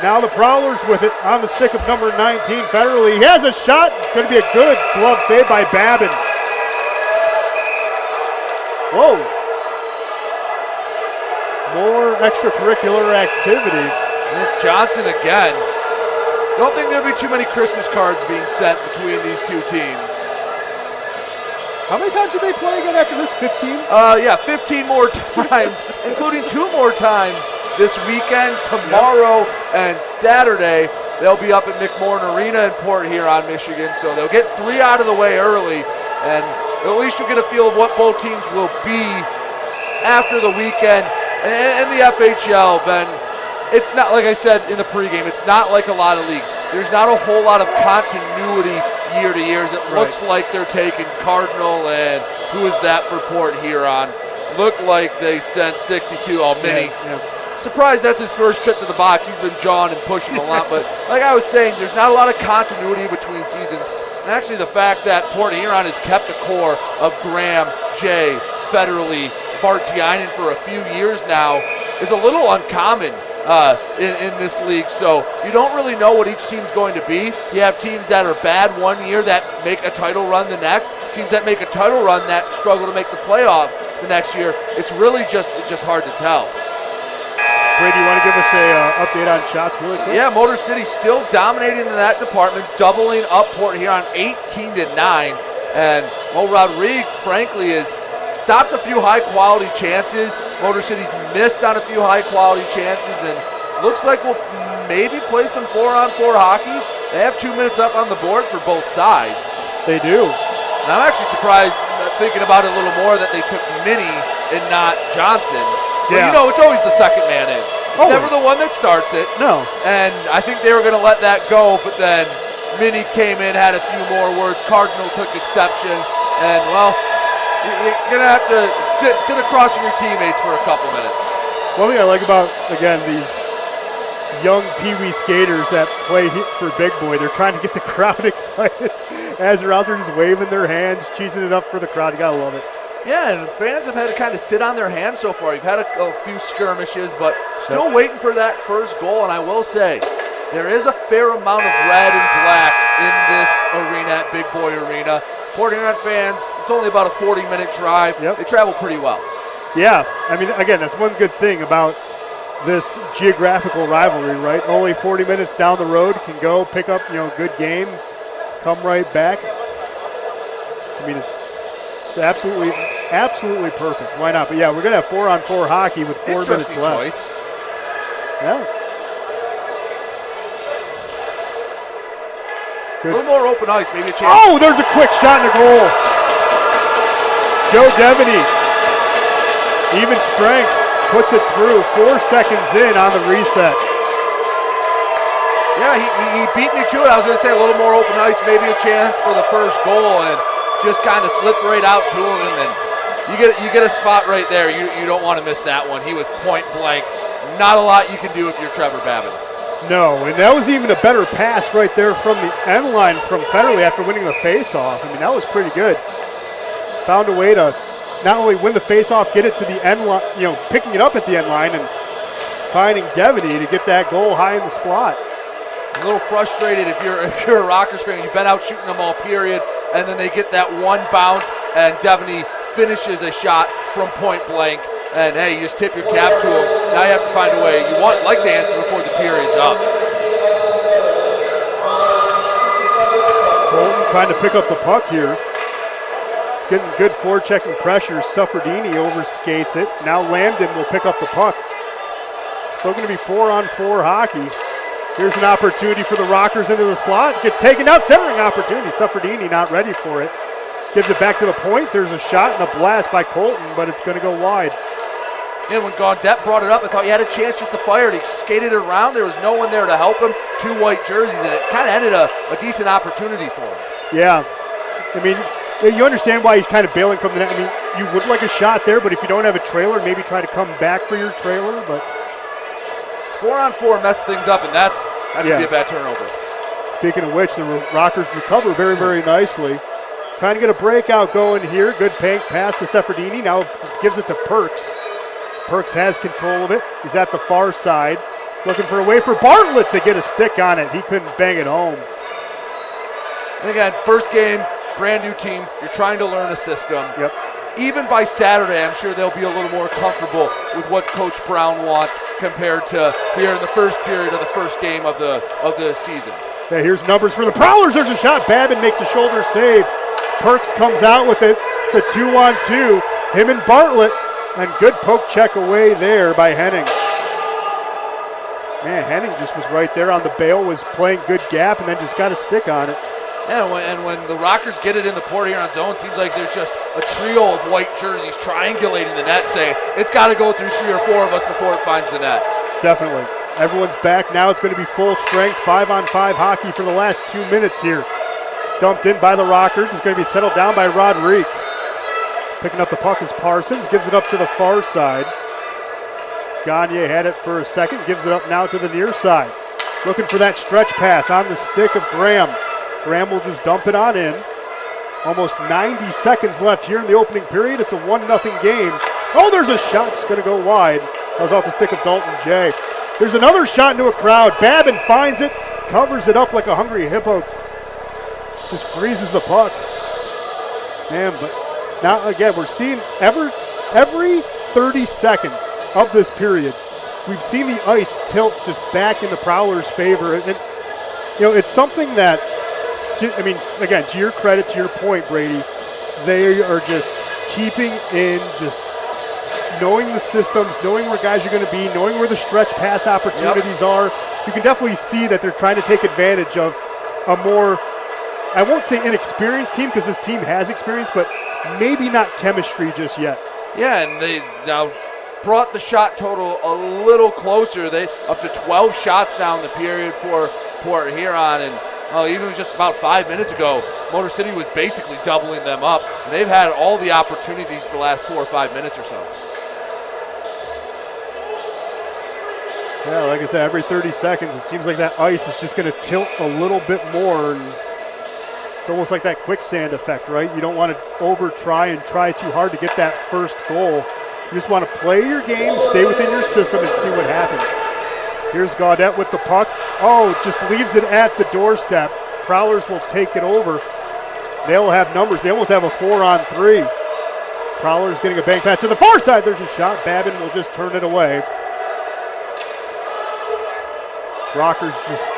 Now the Prowlers with it on the stick of number 19, Federley. He has a shot. It's going to be a good glove save by Babin. Whoa. More extracurricular activity. And it's Johnson again. Don't think there'll be too many Christmas cards being sent between these two teams. How many times did they play again after this? 15? Yeah, 15 more times, including 2 more times this weekend, tomorrow and Saturday. They'll be up at McMorran Arena in Port Huron, Michigan, so they'll get 3 out of the way early, and at least you'll get a feel of what both teams will be after the weekend. And the FHL, Ben, it's not, like I said in the pregame, it's not like a lot of leagues. There's not a whole lot of continuity year to year. It looks like they're taking Cardinal and who is that for Port Huron? Looked like they sent 62. Oh, Minnie. Yeah. Surprised that's his first trip to the box. He's been jawing and pushing a lot. But like I was saying, there's not a lot of continuity between seasons. And actually the fact that Port Huron has kept the core of Graham, Jay, Federally, Vartiainen for a few years now is a little uncommon in this league. So you don't really know what each team's going to be. You have teams that are bad one year that make a title run the next. Teams that make a title run that struggle to make the playoffs the next year. It's really just hard to tell. Brady, you want to give us an update on shots really quick? Yeah, Motor City still dominating in that department, doubling up Port Huron 18-9. And well, Rodrigue, frankly, is stopped a few high-quality chances. Motor City's missed on a few high-quality chances, and looks like we'll maybe play some 4-on-4 hockey. They have 2 minutes up on the board for both sides. They do. And I'm actually surprised, thinking about it a little more, that they took Minnie and not Johnson. But you know, it's always the second man in. It's never the one that starts it. No. And I think they were going to let that go, but then Minnie came in, had a few more words. Cardinal took exception, and, well, you're going to have to sit across from your teammates for a couple minutes. One thing I like about, again, these young peewee skaters that play for Big Boy, they're trying to get the crowd excited as they're out there just waving their hands, cheesing it up for the crowd. You got to love it. Yeah, and fans have had to kind of sit on their hands so far. You've had a few skirmishes, but still waiting for that first goal. And I will say, there is a fair amount of red and black in this arena at Big Boy Arena. Port Huron fans, it's only about a 40-minute drive. They travel pretty well. Yeah, I mean, again, that's one good thing about this geographical rivalry, right? Only 40 minutes down the road, can go pick up, good game, come right back. I mean, it's absolutely perfect. Why not? But yeah, we're going to have 4-on-4 hockey with 4 minutes left. Choice. Yeah. Good. A little more open ice, maybe a chance. Oh, there's a quick shot and a goal. Joe Devaney, even strength, puts it through 4 seconds in on the reset. Yeah, he beat me to it. I was going to say a little more open ice, maybe a chance for the first goal, and just kind of slipped right out to him, and then you get a spot right there. You don't want to miss that one. He was point blank. Not a lot you can do if you're Trevor Babin. No, and that was even a better pass right there from the end line from Federally after winning the faceoff. I mean, that was pretty good. Found a way to not only win the faceoff, get it to the end line, picking it up at the end line and finding Devaney to get that goal high in the slot. A little frustrated if you're a Rockers fan. You've been out shooting them all period, and then they get that one bounce, and Devaney finishes a shot from point blank. And hey, you just tip your cap to him. Now you have to find a way. You like to answer before the period's up. Colton trying to pick up the puck here. He's getting good forechecking pressure. Suffredini overskates it. Now Lambden will pick up the puck. Still going to be 4-on-4 hockey. Here's an opportunity for the Rockers into the slot. Gets taken out, centering opportunity. Suffredini not ready for it. Gives it back to the point. There's a shot and a blast by Colton, but it's going to go wide. And when Gaudette brought it up, I thought he had a chance just to fire it. He skated it around. There was no one there to help him. 2 white jerseys, and it kind of ended a decent opportunity for him. Yeah. I mean, you understand why he's kind of bailing from the net. I mean, you would like a shot there, but if you don't have a trailer, maybe try to come back for your trailer. But 4-on-4 messed things up, and that could be a bad turnover. Speaking of which, the Rockers recover very, very nicely. Trying to get a breakout going here. Good pass to Suffredini. Now gives it to Perks. Perks has control of it. He's at the far side. Looking for a way for Bartlett to get a stick on it. He couldn't bang it home. And again, first game, brand new team. You're trying to learn a system. Yep. Even by Saturday, I'm sure they'll be a little more comfortable with what Coach Brown wants compared to here in the first period of the first game of the season. Yeah, here's numbers for the Prowlers. There's a shot. Babin makes a shoulder save. Perks comes out with it. It's a 2-on-2. Him and Bartlett. And good poke check away there by Henning. Man, Henning just was right there on the bail, was playing good gap, and then just got a stick on it. And when the Rockers get it in the Port Huron zone, it seems like there's just a trio of white jerseys triangulating the net, saying it's got to go through 3 or 4 of us before it finds the net. Definitely. Everyone's back now. It's going to be full strength, 5-on-5 hockey for the last 2 minutes here. Dumped in by the Rockers. It's going to be settled down by Roderick. Picking up the puck is Parsons, gives it up to the far side. Gagne had it for a second, gives it up now to the near side. Looking for that stretch pass on the stick of Graham. Graham will just dump it on in. Almost 90 seconds left here in the opening period. It's a 1-0 game. Oh, there's a shot. It's going to go wide. That was off the stick of Dalton Jay. There's another shot into a crowd. Babin finds it, covers it up like a hungry hippo. Just freezes the puck. Man, but now again, we're seeing every 30 seconds of this period, we've seen the ice tilt just back in the Prowlers' favor. And, it's something that, again, to your credit, to your point, Brady, they are just keeping in, just knowing the systems, knowing where guys are going to be, knowing where the stretch pass opportunities are. You can definitely see that they're trying to take advantage of a more, I won't say inexperienced team because this team has experience, but maybe not chemistry just yet. Yeah, and they now brought the shot total a little closer. They up to 12 shots now in the period for Port Huron, and even just about 5 minutes ago, Motor City was basically doubling them up, and they've had all the opportunities the last 4 or 5 minutes or so. Yeah, like I said, every 30 seconds, it seems like that ice is just going to tilt a little bit more, and it's almost like that quicksand effect, right? You don't want to over-try and try too hard to get that first goal. You just want to play your game, stay within your system, and see what happens. Here's Gaudette with the puck. Oh, just leaves it at the doorstep. Prowlers will take it over. They'll have numbers. They almost have a 4-on-3. Prowlers getting a bank pass to the far side. There's a shot. Babin will just turn it away. Rockers just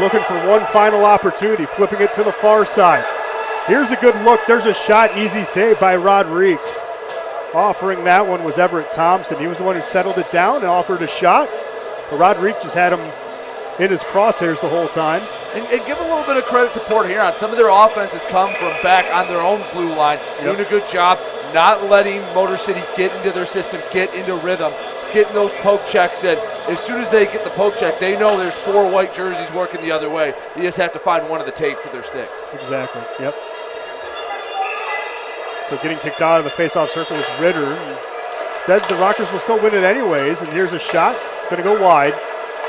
looking for one final opportunity, flipping it to the far side. Here's a good look. There's a shot. Easy save by Roderick. Offering that one was Everett Thompson. He was the one who settled it down and offered a shot. But Roderick just had him in his crosshairs the whole time. And give a little bit of credit to Port Huron. Some of their offense has come from back on their own blue line, doing a good job, not letting Motor City get into their system, get into rhythm, getting those poke checks in. As soon as they get the poke check, they know there's 4 white jerseys working the other way. You just have to find one of the tapes of their sticks. Exactly, yep. So getting kicked out of the face-off circle is Ritter. Instead, the Rockers will still win it anyways, and here's a shot. It's going to go wide.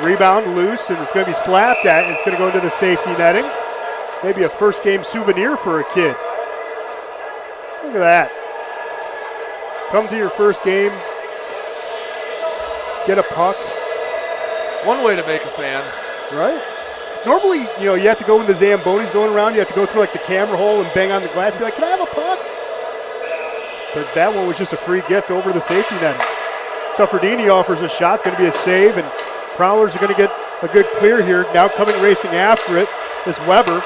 Rebound loose, and it's going to be slapped at, and it's going to go into the safety netting. Maybe a first-game souvenir for a kid. Look at that. Come to your first game, get a puck. One way to make a fan. Right? Normally, you have to go when the Zamboni's going around. You have to go through like the camera hole and bang on the glass and be like, can I have a puck? But that one was just a free gift over the safety net. Suffredini offers a shot. It's going to be a save, and Prowlers are going to get a good clear here. Now coming racing after it is Weber.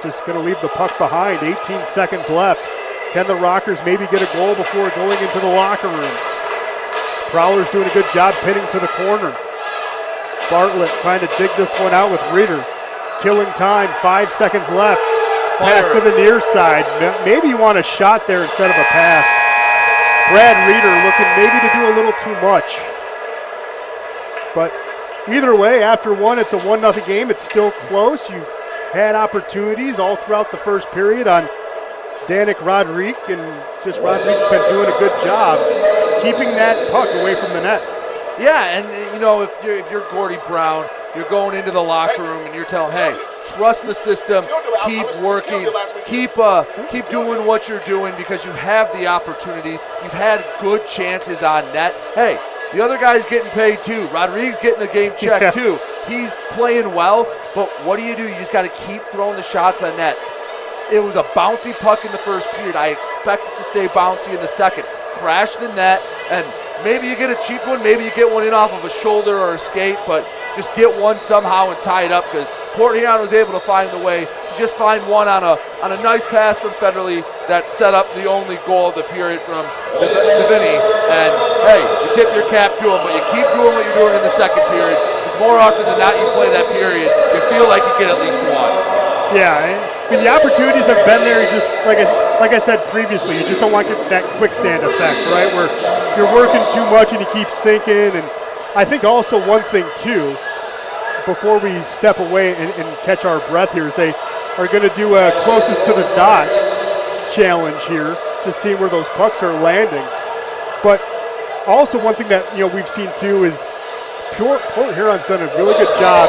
Just going to leave the puck behind. 18 seconds left. Can the Rockers maybe get a goal before going into the locker room? Prowlers doing a good job pinning to the corner. Bartlett trying to dig this one out with Reeder. Killing time, 5 seconds left. Pass to the near side. Maybe you want a shot there instead of a pass. Brad Reeder looking maybe to do a little too much. But either way, after one, it's a 1-0 game. It's still close. You've had opportunities all throughout the first period on Danik Roderick, and just Roderick's been doing a good job keeping that puck away from the net. Yeah, and if you're Gordy Brown, you're going into the locker room and you're telling, hey, trust the system, keep working, keep doing what you're doing because you have the opportunities. You've had good chances on net. Hey, the other guy's getting paid too. Rodriguez getting a game check too. He's playing well, but what do? You just got to keep throwing the shots on net. It was a bouncy puck in the first period. I expect it to stay bouncy in the second. Crash the net, and maybe you get a cheap one, maybe you get one in off of a shoulder or a skate, but just get one somehow and tie it up because Port Huron was able to find the way to just find one on a nice pass from Federley that set up the only goal of the period from Davini. And hey, you tip your cap to him, but you keep doing what you're doing in the second period, because more often than not you play that period, you feel like you get at least one. Yeah, I mean the opportunities have been there. Just like I said previously, you just don't want that quicksand effect, right? Where you're working too much and you keep sinking. And I think also one thing too, before we step away and catch our breath here, is they are going to do a closest to the dot challenge here to see where those pucks are landing. But also one thing that we've seen too is Port Huron's done a really good job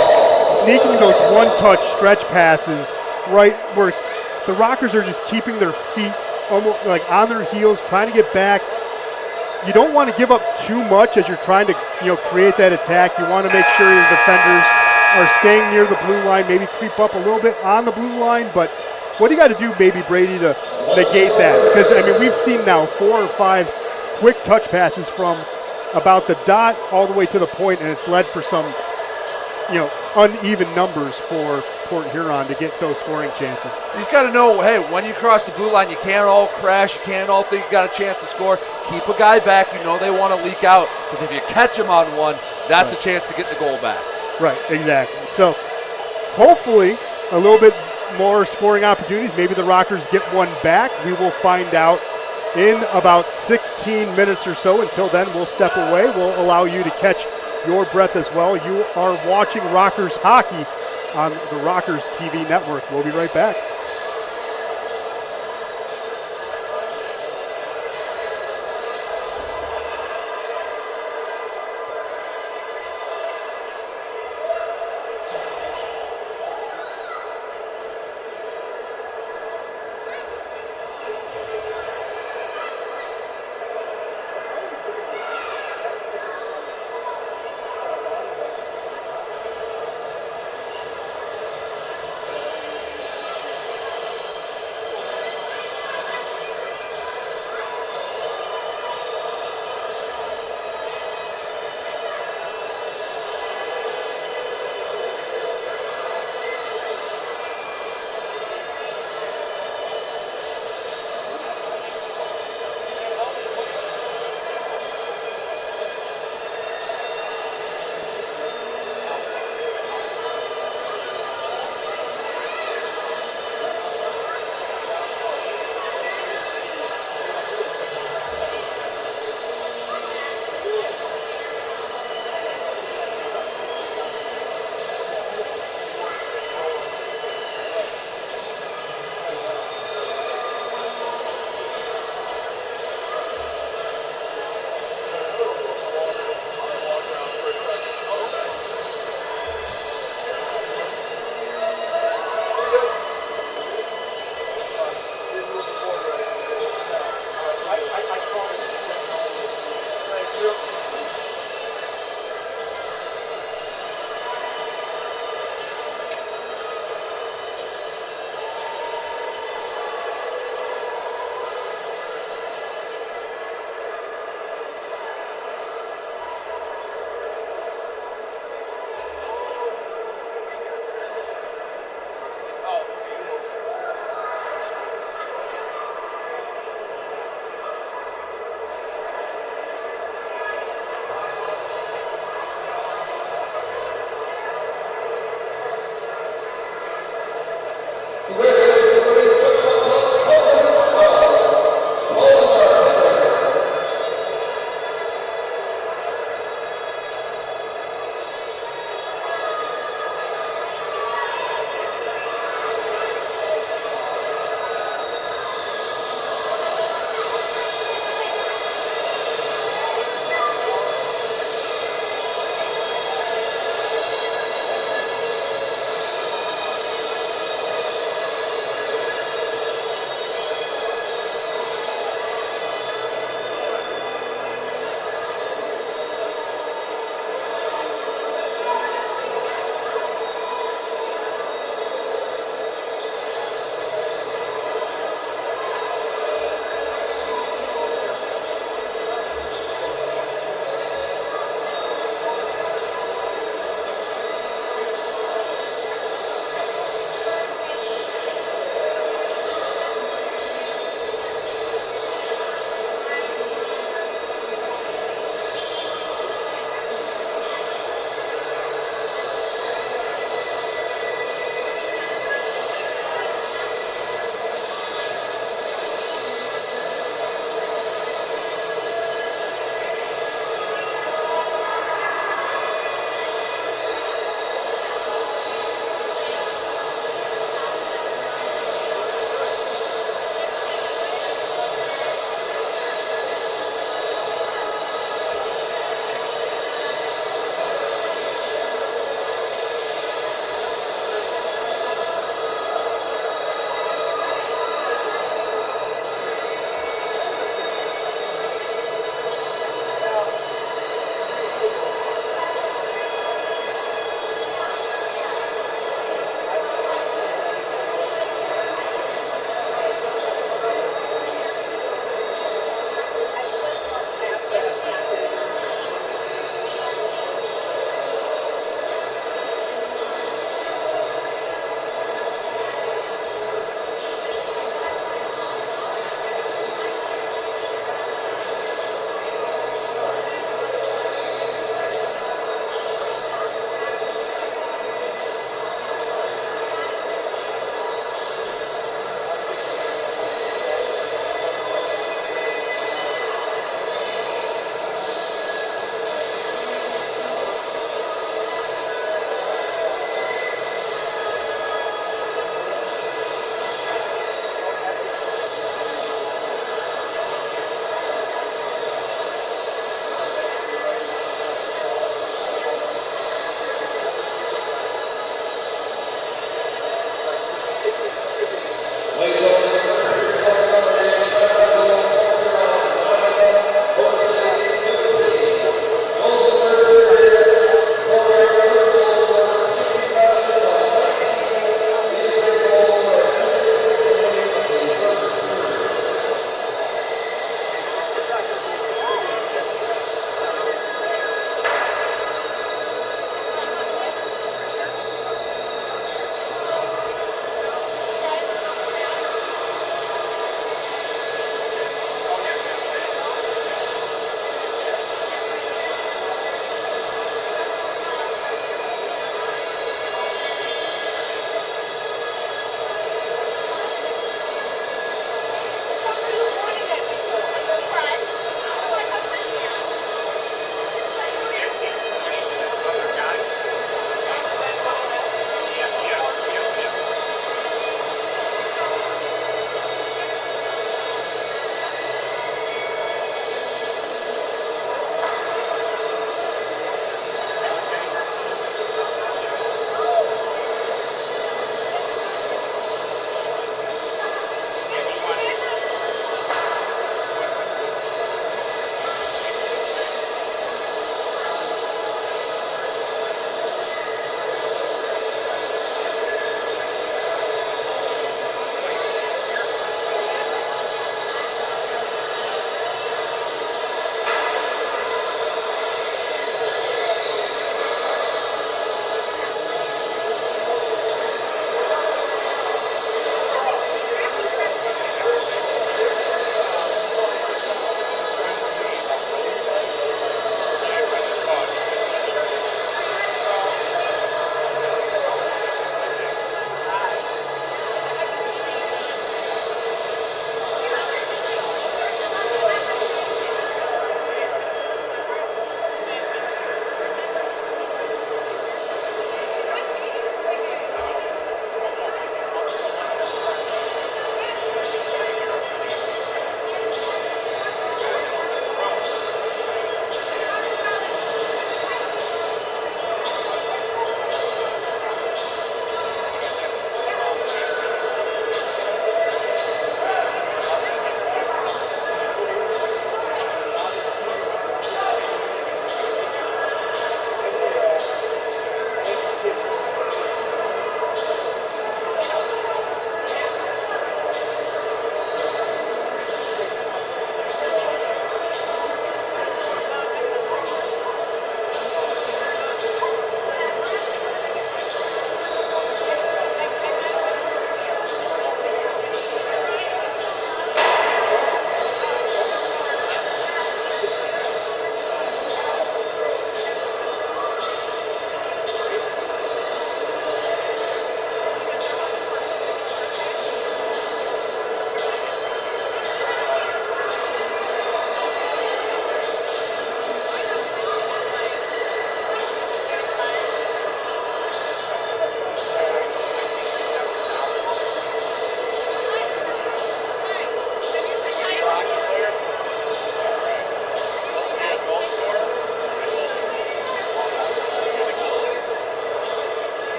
sneaking those one-touch stretch passes right where the Rockers are just keeping their feet almost like on their heels, trying to get back. You don't want to give up too much as you're trying to create that attack. You want to make sure your defenders are staying near the blue line, maybe creep up a little bit on the blue line. But what do you got to do, maybe, Brady, to negate that? Because, I mean, we've seen now 4 or 5 quick touch passes from about the dot all the way to the point, and it's led for some, uneven numbers for Port Huron to get those scoring chances. You just got to know, hey, when you cross the blue line, you can't all crash. You can't all think you got a chance to score. Keep a guy back. They want to leak out, because if you catch him on one, that's a chance to get the goal back. Right, exactly. So hopefully a little bit more scoring opportunities. Maybe the Rockers get one back. We will find out in about 16 minutes or so. Until then, we'll step away. We'll allow you to catch your breath as well. You are watching Rockers hockey on the Rockers TV network. We'll be right back.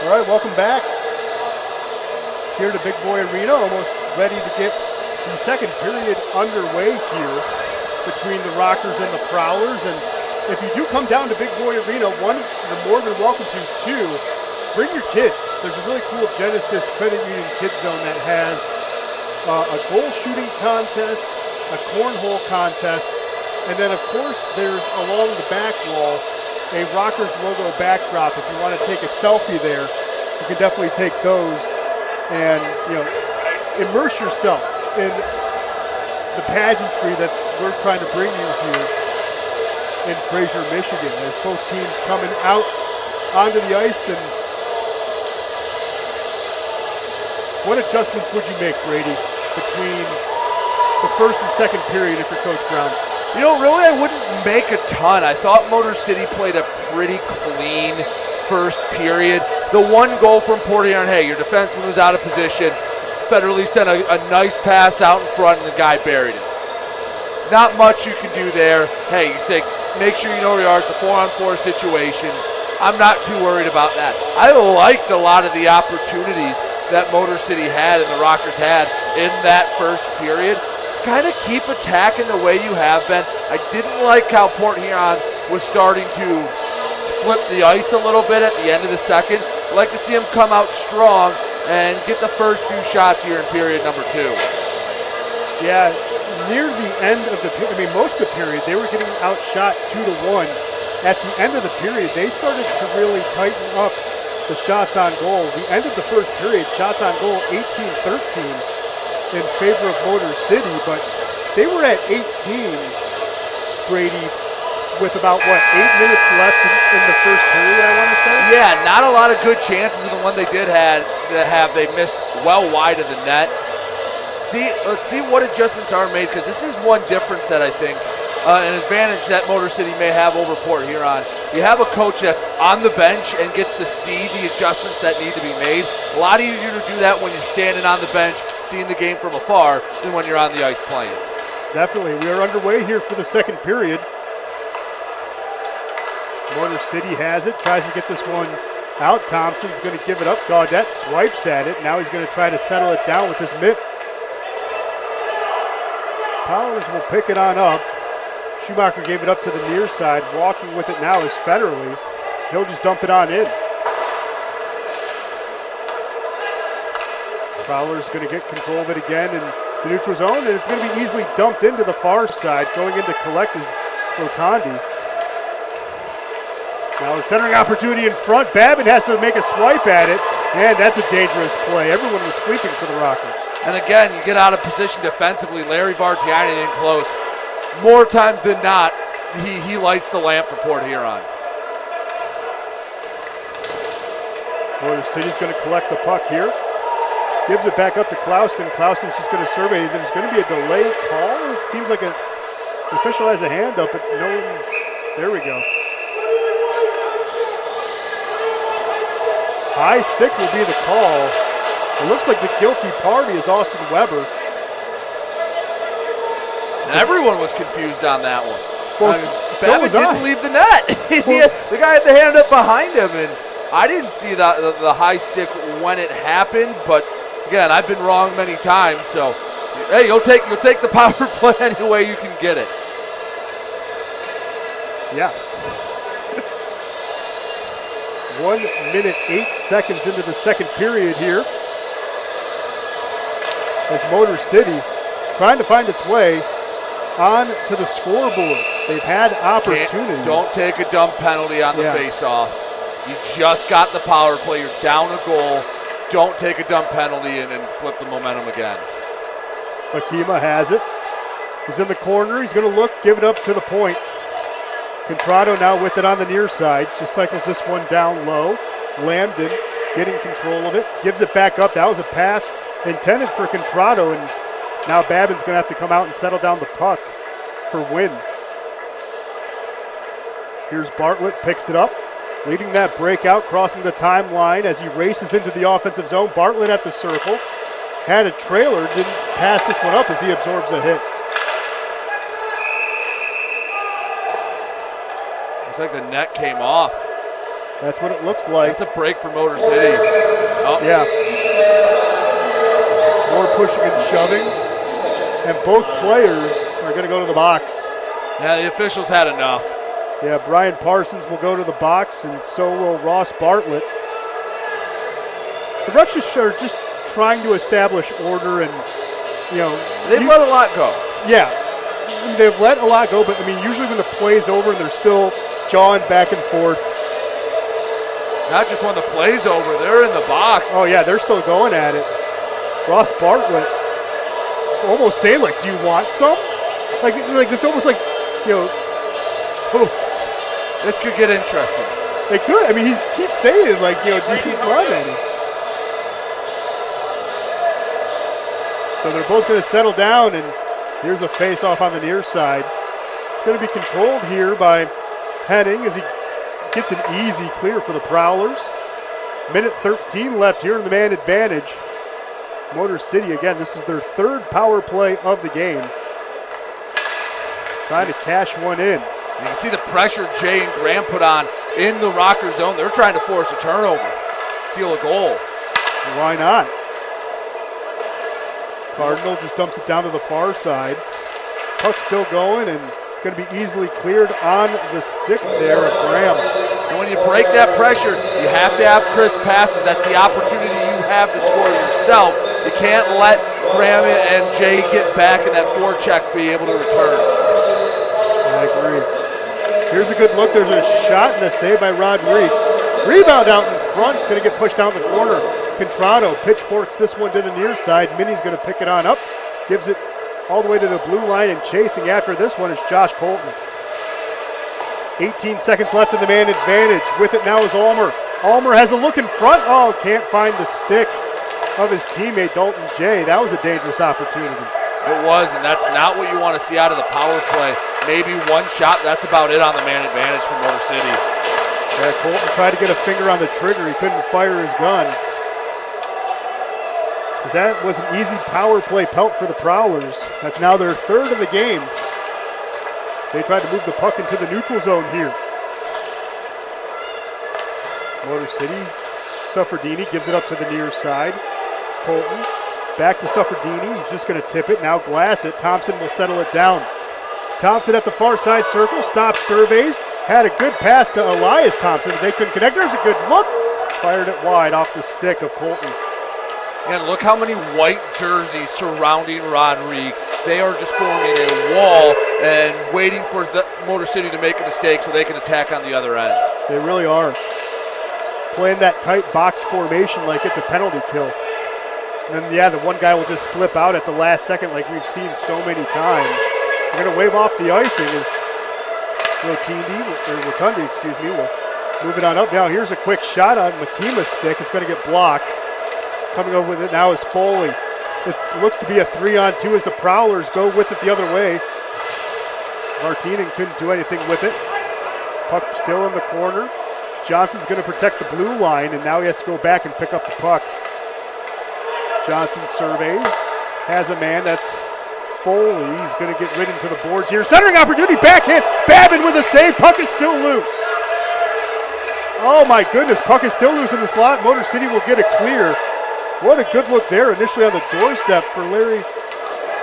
All right, welcome back here to Big Boy Arena. Almost ready to get the second period underway here between the Rockers and the Prowlers. And if you do come down to Big Boy Arena, one, you're more than welcome to. Two, bring your kids. There's a really cool Genesis Credit Union Kids Zone that has a goal shooting contest, a cornhole contest, and then of course there's along the back wall a Rockers logo backdrop. If you want to take a selfie there, you can definitely take those and, you know, immerse yourself in the pageantry that we're trying to bring you here in Fraser, Michigan, as both teams coming out onto the ice. And what adjustments would you make, Brady, between the first and second period if you're Coach Brown? You know, really, I wouldn't make a ton. I thought Motor City played a pretty clean first period. The one goal from Port Huron, hey, your defenseman was out of position. Federally sent a nice pass out in front, and the guy buried it. Not much you can do there. Hey, you say, make sure you know where you are. It's a 4-on-4 situation. I'm not too worried about that. I liked a lot of the opportunities that Motor City had and the Rockers had in that first period. Just kind of keep attacking the way you have been. I didn't like how Port Huron was starting to flip the ice a little bit at the end of the second. I'd like to see them come out strong and get the first few shots here in period number 2. Yeah, near the end of the period, I mean, most of the period, they were getting outshot 2-1. At the end of the period, they started to really tighten up the shots on goal. The end of the first period, shots on goal 18-13 in favor of Motor City, but they were at 18, Brady, with about, 8 minutes left in the first period, I want to say? Yeah, not a lot of good chances, and the one they did have, they missed well wide of the net. Let's see what adjustments are made, because this is one difference that I think, an advantage that Motor City may have over Port Huron. You have a coach that's on the bench and gets to see the adjustments that need to be made. A lot easier to do that when you're standing on the bench, seeing the game from afar, than when you're on the ice playing. Definitely. We are underway here for the second period. Motor City has it, tries to get this one out. Thompson's going to give it up. Gaudette swipes at it. Now he's going to try to settle it down with his mitt. Powers will pick it on up. Schumacher gave it up to the near side. Walking with it now is Federally. He'll just dump it on in. Prowler's going to get control of it again in the neutral zone, and it's going to be easily dumped into the far side. Going in to collect is Rotondi. Now a centering opportunity in front. Babin has to make a swipe at it, and that's a dangerous play. Everyone was sleeping for the Rockers. And again, you get out of position defensively. Larry Vartiani in close. More times than not, he lights the lamp for Port Huron. Motor City's going to collect the puck here. Gives it back up to Clouston. Clouston's just going to survey. There's going to be a delay call. It seems like the official has a hand up, but no one's. There we go. High stick will be the call. It looks like the guilty party is Austin Weber. And everyone was confused on that one. Well, Babbitt didn't leave the net. The guy had the hand up behind him, and I didn't see the high stick when it happened. But again, I've been wrong many times. So, hey, you'll take the power play any way you can get it. Yeah. 1 minute, 8 seconds into the second period here, as Motor City trying to find its way on to the scoreboard. They've had opportunities. Don't take a dumb penalty on the face-off. You just got the power play. You're down a goal. Don't take a dumb penalty and flip the momentum again. Akima has it. He's in the corner. He's going to look, give it up to the point. Contrado now with it on the near side. Just cycles this one down low. Lambden getting control of it. Gives it back up. That was a pass intended for Contrado, and now Babin's going to have to come out and settle down the puck for Wynn. Here's Bartlett, picks it up, leading that breakout, crossing the timeline as he races into the offensive zone. Bartlett at the circle. Had a trailer, didn't pass this one up as he absorbs a hit. Looks like the net came off. That's what it looks like. That's a break for Motor City. Oh. Yeah. More pushing and shoving. And both players are going to go to the box. Yeah, the officials had enough. Yeah, Brian Parsons will go to the box, and so will Ross Bartlett. The refs are just trying to establish order, and, They've let a lot go. Yeah, they've let a lot go, but, usually when the play's over and they're still jawing back and forth. Not just when the play's over, they're in the box. Oh, yeah, they're still going at it. Ross Bartlett is almost saying, do you want some? Like it's almost like, this could get interesting. They could. He keeps saying, do you want any? So they're both going to settle down, and here's a face-off on the near side. It's going to be controlled here by Henning as he gets an easy clear for the Prowlers. Minute 13 left here in the man advantage. Motor City, again, this is their third power play of the game. Trying to cash one in. You can see the pressure Jay and Graham put on in the Rocker zone. They're trying to force a turnover, steal a goal. Why not? Cardinal just dumps it down to the far side. Puck's still going, and it's going to be easily cleared on the stick there of Graham. And when you break that pressure, you have to have crisp passes. That's the opportunity you have to score yourself. You can't let Graham and Jay get back and that forecheck be able to return. I agree. Here's a good look. There's a shot and a save by Rodriguez. Rebound out in front. It's going to get pushed down the corner. Contrado pitchforks this one to the near side. Minnie's going to pick it on up. Gives it all the way to the blue line, and chasing after this one is Josh Colton. 18 seconds left in the man advantage. With it now is Ulmer. Ulmer has a look in front. Oh, can't find the stick of his teammate Dalton Jay. That was a dangerous opportunity. It was, and that's not what you want to see out of the power play. Maybe one shot, that's about it on the man advantage for Motor City. Yeah, Colton tried to get a finger on the trigger. He couldn't fire his gun. Because that was an easy power play pelt for the Prowlers. That's now their third of the game. So they tried to move the puck into the neutral zone here. Motor City, Suffredini gives it up to the near side. Colton back to Suffredini. He's just going to tip it, now glass it. Thompson will settle it down. Thompson at the far side circle, stops, surveys. Had a good pass to Elias Thompson, but they couldn't connect. There's a good look. Fired it wide off the stick of Colton. And look how many white jerseys surrounding Rodriguez. They are just forming a wall and waiting for the Motor City to make a mistake so they can attack on the other end. They really are. Playing that tight box formation like it's a penalty kill. And then, yeah, the one guy will just slip out at the last second like we've seen so many times. They're going to wave off the icing as Rotundi, will move it on up. Now here's a quick shot on Makima's stick. It's going to get blocked. Coming up with it now is Foley. It looks to be a 3-on-2 as the Prowlers go with it the other way. Martinen couldn't do anything with it. Puck still in the corner. Johnson's going to protect the blue line, and now he has to go back and pick up the puck. Johnson surveys, has a man, that's Foley. He's going to get rid into the boards here. Centering opportunity, backhand. Babin with a save. Puck is still loose. Oh my goodness, puck is still loose in the slot. Motor City will get a clear. What a good look there initially on the doorstep for Larry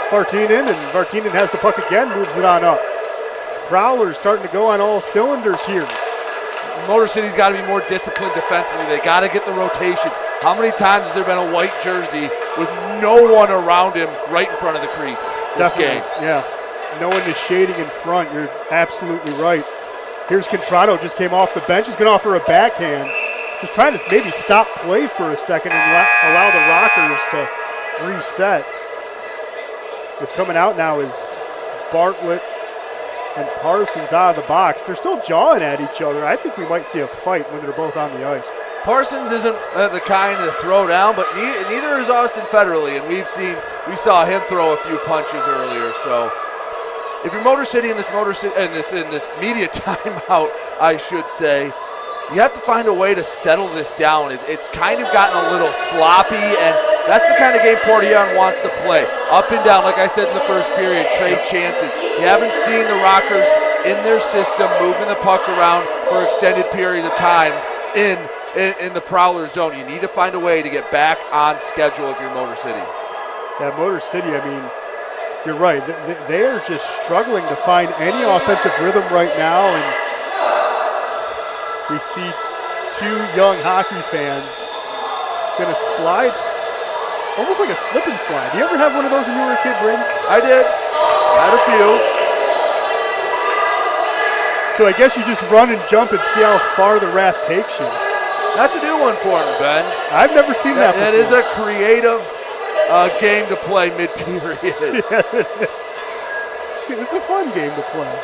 Vartinen, and Vartinen has the puck again, moves it on up. Prowlers starting to go on all cylinders here. Motor City's got to be more disciplined defensively. They got to get the rotations. How many times has there been a white jersey with no one around him right in front of the crease this game? Yeah, no one is shading in front. You're absolutely right. Here's Contrado, just came off the bench. He's going to offer a backhand. Just trying to maybe stop play for a second and allow the Rockers to reset. What's coming out now is Bartlett and Parsons out of the box. They're still jawing at each other. I think we might see a fight when they're both on the ice. Parsons isn't the kind to throw down, but neither is Austin Federley, and we saw him throw a few punches earlier. So if you're Motor City in this media timeout, I should say, you have to find a way to settle this down. It's kind of gotten a little sloppy, and that's the kind of game Portillono wants to play. Up and down, like I said in the first period, trade chances. You haven't seen the Rockers in their system moving the puck around for extended periods of times in the Prowler zone. You need to find a way to get back on schedule if you're Motor City. Yeah, Motor City, I mean, you're right. They are just struggling to find any offensive rhythm right now, and we see two young hockey fans going to slide, almost like a slip and slide. Do you ever have one of those when you were a kid, Brady? I did. I had a few. So I guess you just run and jump and see how far the raft takes you. That's a new one for me, Ben. I've never seen that before. It is a creative game to play mid-period. It's a fun game to play.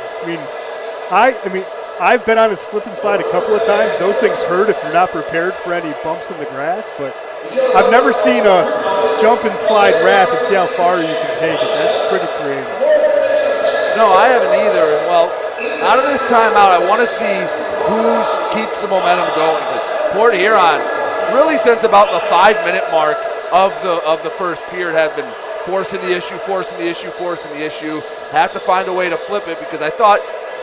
I mean, I've been on a slip and slide a couple of times. Those things hurt if you're not prepared for any bumps in the grass, but I've never seen a jump and slide raft and see how far you can take it. That's pretty creative. No, I haven't either. And well, out of this timeout, I want to see who keeps the momentum going, because Port Huron, really since about the 5-minute mark of the first period, have been forcing the issue. Have to find a way to flip it, because I thought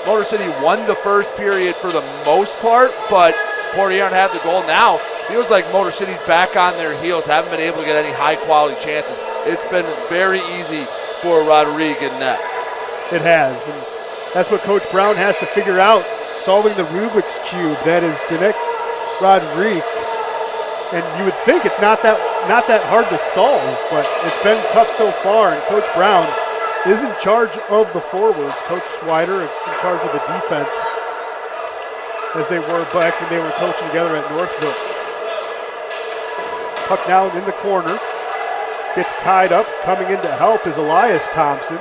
Motor City won the first period for the most part, but Port Huron had the goal. Now feels like Motor City's back on their heels, haven't been able to get any high-quality chances. It's been very easy for Rodrigue in net. It has, and that's what Coach Brown has to figure out, solving the Rubik's Cube. That is Danek Rodrigue. And you would think it's not that hard to solve, but it's been tough so far, and Coach Brown is in charge of the forwards. Coach Swider in charge of the defense, as they were back when they were coaching together at Northbrook. Puck down in the corner. Gets tied up. Coming in to help is Elias Thompson.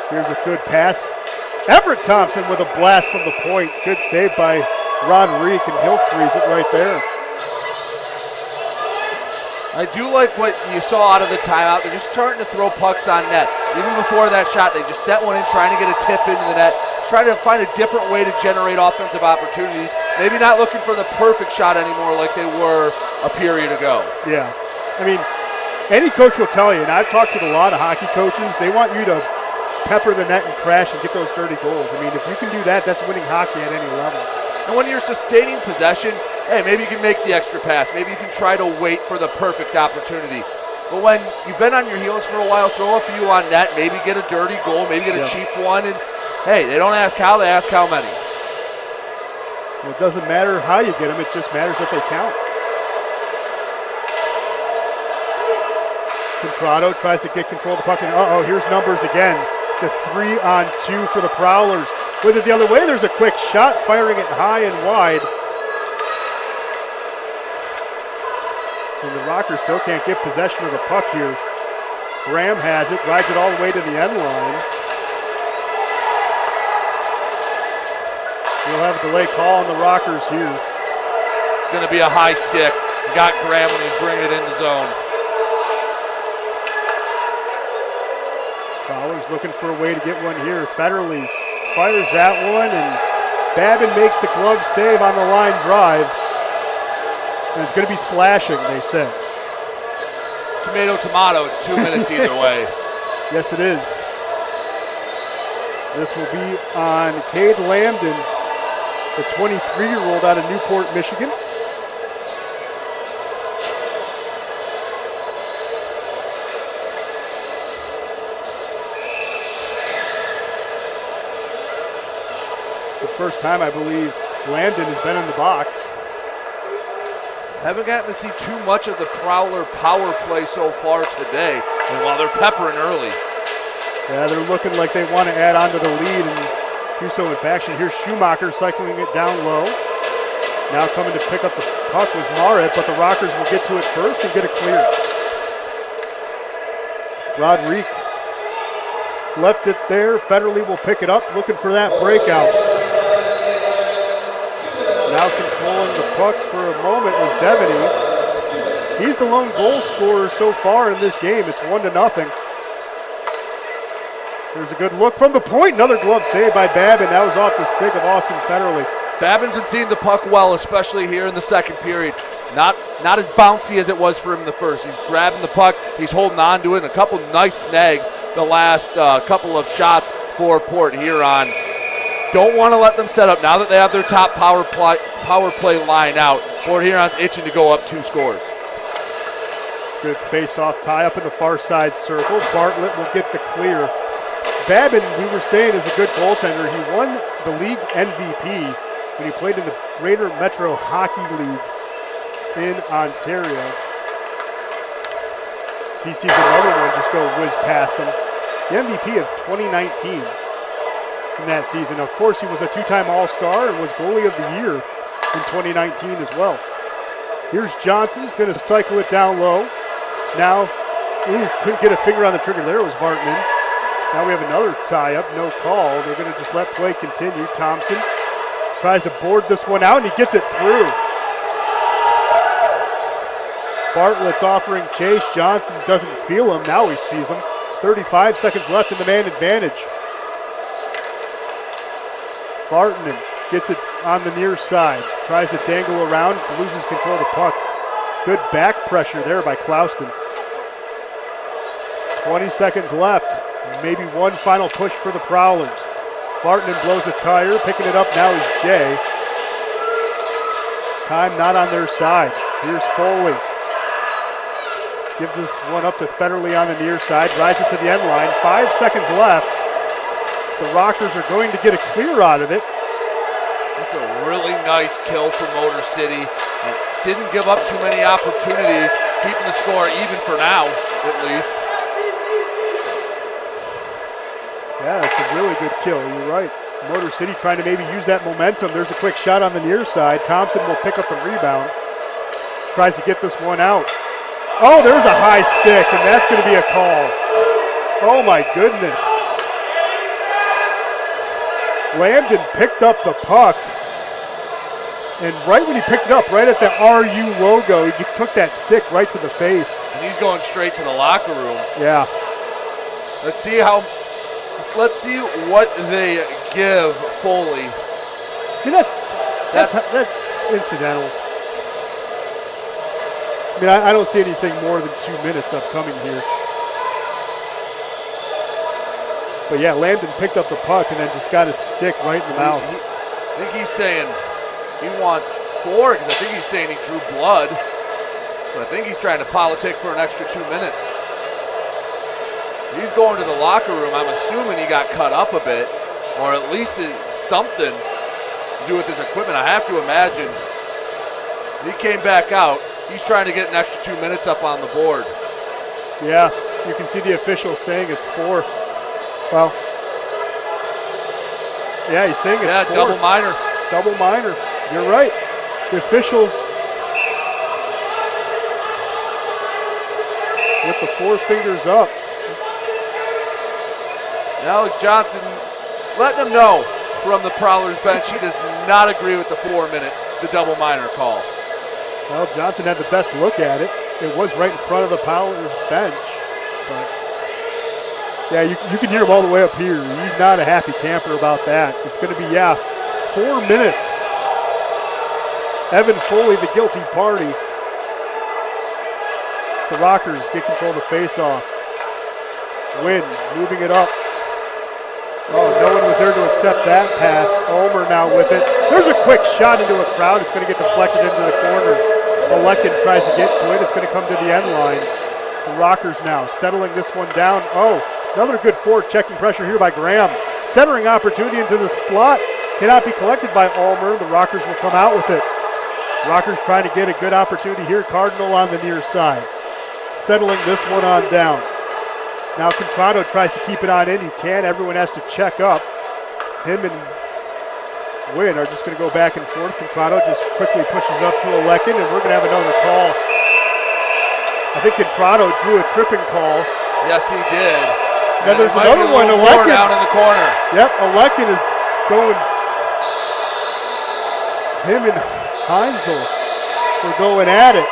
Here's a good pass. Everett Thompson with a blast from the point. Good save by Rodrigue, and he'll freeze it right there. I do like what you saw out of the timeout. They're just starting to throw pucks on net. Even before that shot, they just set one in, trying to get a tip into the net, trying to find a different way to generate offensive opportunities. Maybe not looking for the perfect shot anymore like they were a period ago. Yeah. I mean, any coach will tell you, and I've talked with a lot of hockey coaches, they want you to pepper the net and crash and get those dirty goals. I mean, if you can do that, that's winning hockey at any level. And when you're sustaining possession, hey, maybe you can make the extra pass. Maybe you can try to wait for the perfect opportunity. But when you've been on your heels for a while, throw a few on net, maybe get a dirty goal, maybe get a cheap one. And, hey, they don't ask how, they ask how many. It doesn't matter how you get them. It just matters that they count. Contrado tries to get control of the puck, and here's numbers again. It's a 3-on-2 for the Prowlers. With it the other way, there's a quick shot, firing it high and wide. And the Rockers still can't get possession of the puck here. Graham has it, rides it all the way to the end line. We'll have a delay call on the Rockers here. It's going to be a high stick. He got Graham when he was bringing it in the zone. Prowlers looking for a way to get one here. Federley fires that one, and Babin makes a glove save on the line drive. And it's going to be slashing, they say. Tomato, it's 2 minutes either way. Yes, it is. This will be on Cade Lambden, the 23-year-old out of Newport, Michigan. It's the first time, I believe, Lambden has been in the box. Haven't gotten to see too much of the Prowler power play so far today, and while they're peppering early. Yeah, they're looking like they want to add on to the lead and do so in faction. Here's Schumacher cycling it down low. Now coming to pick up the puck was Marit, but the Rockers will get to it first and get it clear. Rodrigue left it there. Federley will pick it up, looking for that breakout. Now controlling the puck for a moment was Devaney. He's the lone goal scorer so far in this game. It's 1-0. There's a good look from the point. Another glove save by Babin. That was off the stick of Austin Federley. Babin's been seeing the puck well, especially here in the second period. Not as bouncy as it was for him in the first. He's grabbing the puck. He's holding on to it. And a couple nice snags the last couple of shots for Port Huron. don't want to let them set up. Now that they have their top power play line out, Port Huron's itching to go up 2 scores. Good face-off tie up in the far side circle. Bartlett will get the clear. Babin, we were saying, is a good goaltender. He won the league MVP when he played in the Greater Metro Hockey League in Ontario. He sees another one just go whiz past him. The MVP of 2019 in that season. Of course, he was a 2-time All-Star and was goalie of the year in 2019 as well. Here's Johnson's going to cycle it down low. Now, couldn't get a finger on the trigger there. It was Vartman. Now we have another tie-up, no call. They're going to just let play continue. Thompson tries to board this one out, and he gets it through. Bartlett's offering chase. Johnson doesn't feel him. Now he sees him. 35 seconds left in the man advantage. Vartman gets it on the near side. Tries to dangle around, loses control of the puck. Good back pressure there by Clouston. 20 seconds left. Maybe one final push for the Prowlers. Vartman blows a tire, picking it up now is Jay. Time not on their side. Here's Foley. Gives this one up to Federley on the near side, drives it to the end line. 5 seconds left. The Rockers are going to get a clear out of it. That's a really nice kill for Motor City. And didn't give up too many opportunities, keeping the score even for now, at least. Yeah, that's a really good kill. You're right. Motor City trying to maybe use that momentum. There's a quick shot on the near side. Thompson will pick up the rebound. Tries to get this one out. Oh, there's a high stick, and that's going to be a call. Oh, my goodness. Lambden picked up the puck. And right when he picked it up, right at the RU logo, he took that stick right to the face. And he's going straight to the locker room. Yeah. Let's see what they give Foley. I mean, that's incidental. I mean, I don't see anything more than 2 minutes upcoming here. But yeah, Lambden picked up the puck and then just got his stick right in the mouth. I think he's saying he wants 4 because I think he's saying he drew blood. So I think he's trying to politic for an extra 2 minutes. He's going to the locker room. I'm assuming he got cut up a bit, or at least something to do with his equipment. I have to imagine he came back out. He's trying to get an extra 2 minutes up on the board. Yeah, you can see the official saying it's 4. Well, yeah, he's saying it's 4. Double minor. Double minor. You're right. The officials with the 4 fingers up. Alex Johnson letting him know from the Prowlers bench he does not agree with the 4-minute, the double minor call. Well, Johnson had the best look at it. It was right in front of the Prowlers bench. But yeah, you can hear him all the way up here. He's not a happy camper about that. It's going to be, 4 minutes. Evan Foley, the guilty party. It's the Rockers get control of the faceoff. Wynn moving it up. Oh, no one was there to accept that pass. Ulmer now with it. There's a quick shot into a crowd. It's going to get deflected into the corner. Alekin tries to get to it. It's going to come to the end line. The Rockers now settling this one down. Oh, another good forward checking pressure here by Graham. Centering opportunity into the slot. Cannot be collected by Ulmer. The Rockers will come out with it. Rockers trying to get a good opportunity here. Cardinal on the near side. Settling this one on down. Now Contrado tries to keep it on in. He can. Everyone has to check up. Him and Wynn are just going to go back and forth. Contrado just quickly pushes up to Alekin, and we're going to have another call. I think Contrado drew a tripping call. Yes, he did. Now there's another one. Alekin down in the corner. Yep, Alekin is going. Him and Heinzel were going at it.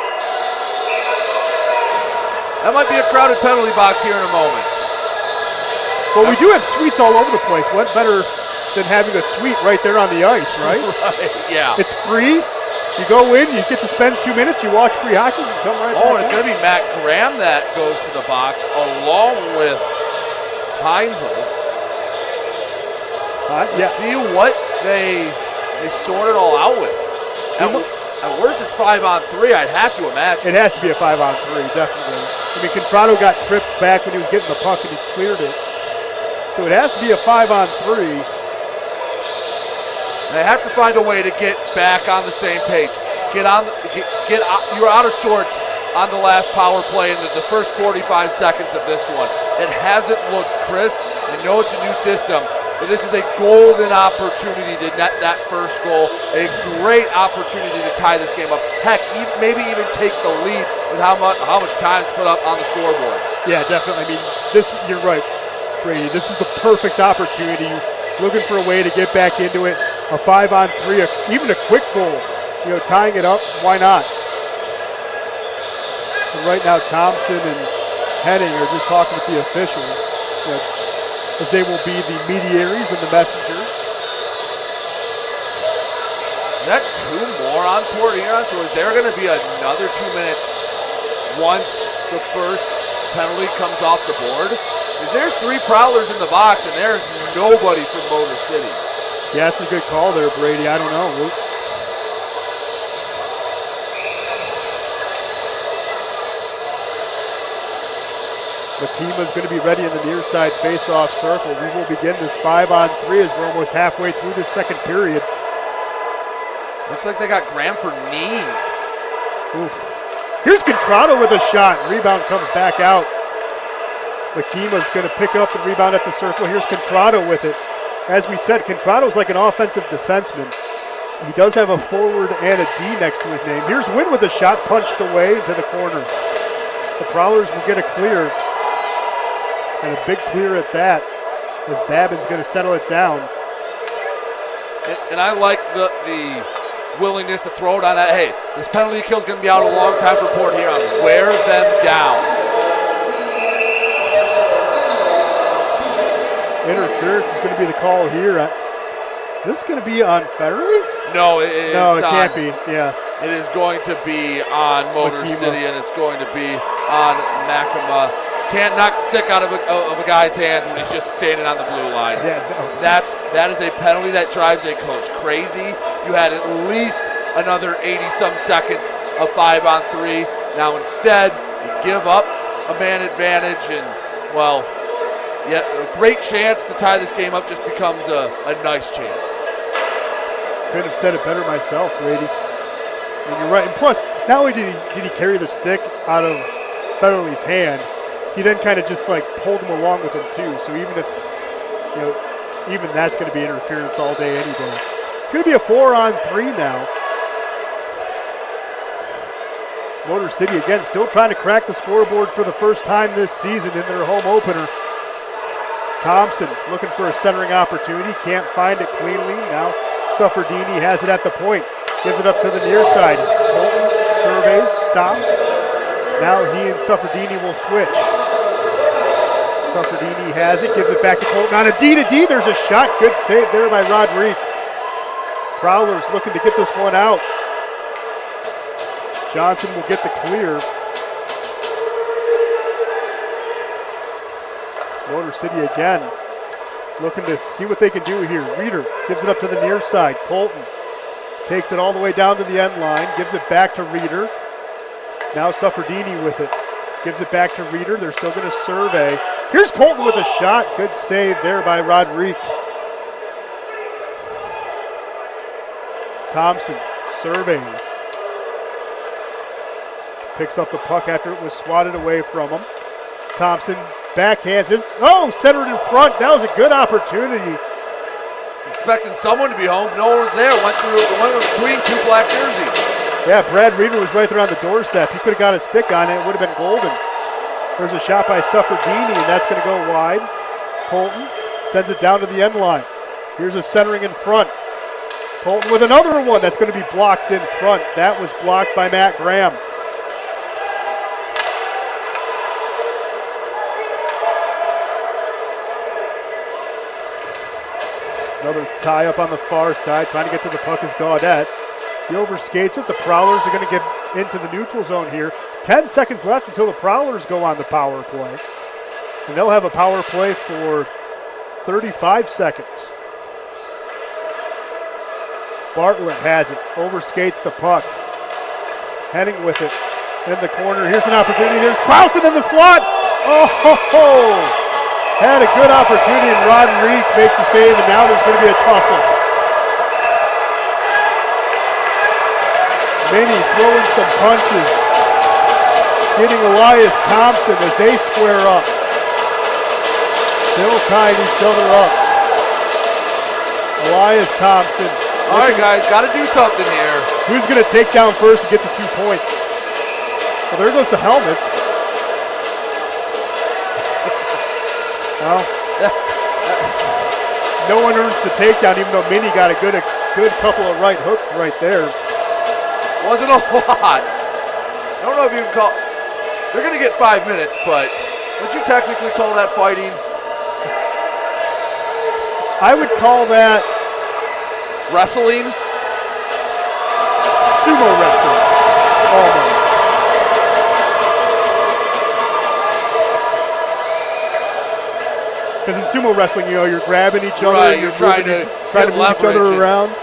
That might be a crowded penalty box here in a moment. Well, we do have suites all over the place. What better than having a suite right there on the ice, right? Right, yeah. It's free. You go in, you get to spend 2 minutes, you watch free hockey, you come right back. Oh, and it's going to be Matt Graham that goes to the box along with Heinzel. Let's see what they sort it all out with. At worst, it's 5-on-3, I'd have to imagine. It has to be a 5-on-3, definitely. I mean, Contrado got tripped back when he was getting the puck and he cleared it. So it has to be a 5-on-3. They have to find a way to get back on the same page. You're out of sorts on the last power play in the first 45 seconds of this one. It hasn't looked crisp. I know it's a new system, but this is a golden opportunity to net that first goal. A great opportunity to tie this game up. Heck, maybe even take the lead with how much time's put up on the scoreboard. Yeah, definitely. I mean, you're right, Brady. This is the perfect opportunity. Looking for a way to get back into it. A 5-on-3, even a quick goal. Tying it up, why not? And right now, Thompson and Henning are just talking with the officials, as they will be the mediaries and the messengers. Is that 2 more on Port Huron? So is there going to be another 2 minutes once the first penalty comes off the board? Because there's 3 Prowlers in the box, and there's nobody from Motor City. Yeah, that's a good call there, Brady. I don't know. Makima's going to be ready in the near side face-off circle. We will begin this 5-on-3 as we're almost halfway through this second period. Looks like they got Graham for knee. Oof. Here's Contrado with a shot. Rebound comes back out. Makima's going to pick up the rebound at the circle. Here's Contrado with it. As we said, Contrado's like an offensive defenseman. He does have a forward and a D next to his name. Here's Wynn with a shot punched away into the corner. The Prowlers will get a clear. And a big clear at that, as Babin's going to settle it down. And I like the willingness to throw it on that. Hey, this penalty kill is going to be out a long time for Port Huron. Wear them down. Interference is going to be the call here. Is this going to be on Federally? No, it can't be. Yeah. It is going to be on Motor City, and it's going to be on Makima. Can't knock the stick out of a guy's hands when he's just standing on the blue line. Yeah, no. That is a penalty that drives a coach crazy. You had at least another 80-some seconds of 5-on-3. Now instead, you give up a man advantage, and, well, yeah, a great chance to tie this game up just becomes a nice chance. Couldn't have said it better myself, Brady. And you're right. And plus, not only did he carry the stick out of Federley's hand, he then kind of just pulled him along with him too. So even if, even that's going to be interference all day, any day. It's going to be a 4-on-3 now. It's Motor City again, still trying to crack the scoreboard for the first time this season in their home opener. Thompson looking for a centering opportunity, can't find it cleanly. Now Suffredini has it at the point, gives it up to the near side. Colton surveys, stops. Now he and Suffredini will switch. Suffredini has it, gives it back to Colton on a D-to-D. There's a shot. Good save there by Rodrigue. Prowlers looking to get this one out. Johnson will get the clear. It's Motor City again, looking to see what they can do here. Reeder gives it up to the near side. Colton takes it all the way down to the end line, gives it back to Reeder. Now Suffredini with it. Gives it back to Reeder. They're still going to survey. Here's Colton with a shot. Good save there by Rodrigue. Thompson surveys. Picks up the puck after it was swatted away from him. Thompson backhands it. Oh, centered in front. That was a good opportunity. Expecting someone to be home. No one was there. Went between 2 black jerseys. Yeah, Brad Reeder was right there on the doorstep. He could have got a stick on it. It would have been golden. There's a shot by Suffredini, and that's going to go wide. Colton sends it down to the end line. Here's a centering in front. Colton with another one that's going to be blocked in front. That was blocked by Matt Graham. Another tie up on the far side, trying to get to the puck is Gaudette. He overskates it. The Prowlers are going to get into the neutral zone here. 10 seconds left until the Prowlers go on the power play. And they'll have a power play for 35 seconds. Bartlett has it, overskates the puck. Henning with it in the corner. Here's an opportunity. There's Clausen in the slot. Oh, ho, ho. Had a good opportunity, and Roderick makes the save, and now there's going to be a tussle. Minnie throwing some punches, getting Elias Thompson as they square up. Still tying each other up. Elias Thompson. All right, guys, got to do something here. Who's going to take down first and get the 2 points? Well, there goes the helmets. Well, no one earns the takedown, even though Minnie got a good couple of right hooks right there. Wasn't a lot. I don't know if you can call. They're going to get 5 minutes, but would you technically call that fighting? I would call that wrestling. Sumo wrestling, almost. Because in sumo wrestling, you know, you're grabbing each other, right, and you're trying to move each other around,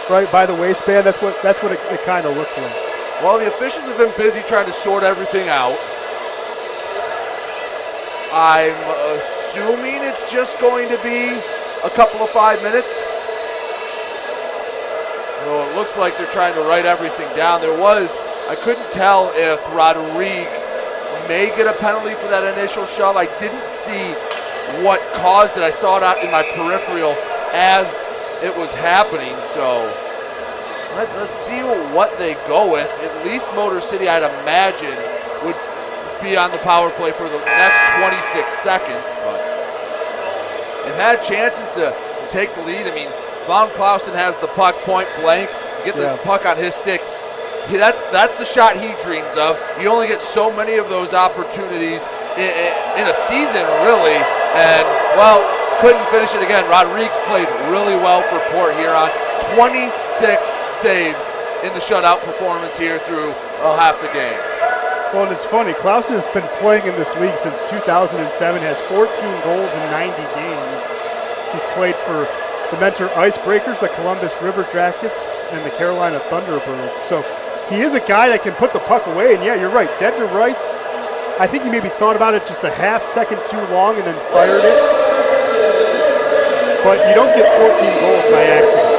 right by the waistband. That's what it kind of looked like. Well, the officials have been busy trying to sort everything out. I'm assuming it's just going to be a couple of 5 minutes. Well, it looks like they're trying to write everything down. I couldn't tell if Roderick may get a penalty for that initial shove. I didn't see what caused it. I saw it out in my peripheral as it was happening. So let's see what they go with. At least Motor City, I'd imagine, would be on the power play for the next 26 seconds. But they've had chances to take the lead. I mean, Von Clausen has the puck point blank. You get the puck on his stick. That's the shot he dreams of. You only get so many of those opportunities in a season, really. And, well, couldn't finish it again. Rodriguez played really well for Port Huron. 26 saves in the shutout performance here through half the game. Well, and it's funny. Clausen has been playing in this league since 2007, has 14 goals in 90 games. He's played for the Mentor Icebreakers, the Columbus River Jackets, and the Carolina Thunderbirds. So he is a guy that can put the puck away. And, yeah, you're right. Dead to rights. I think he maybe thought about it just a half second too long and then fired it. But you don't get 14 goals by accident.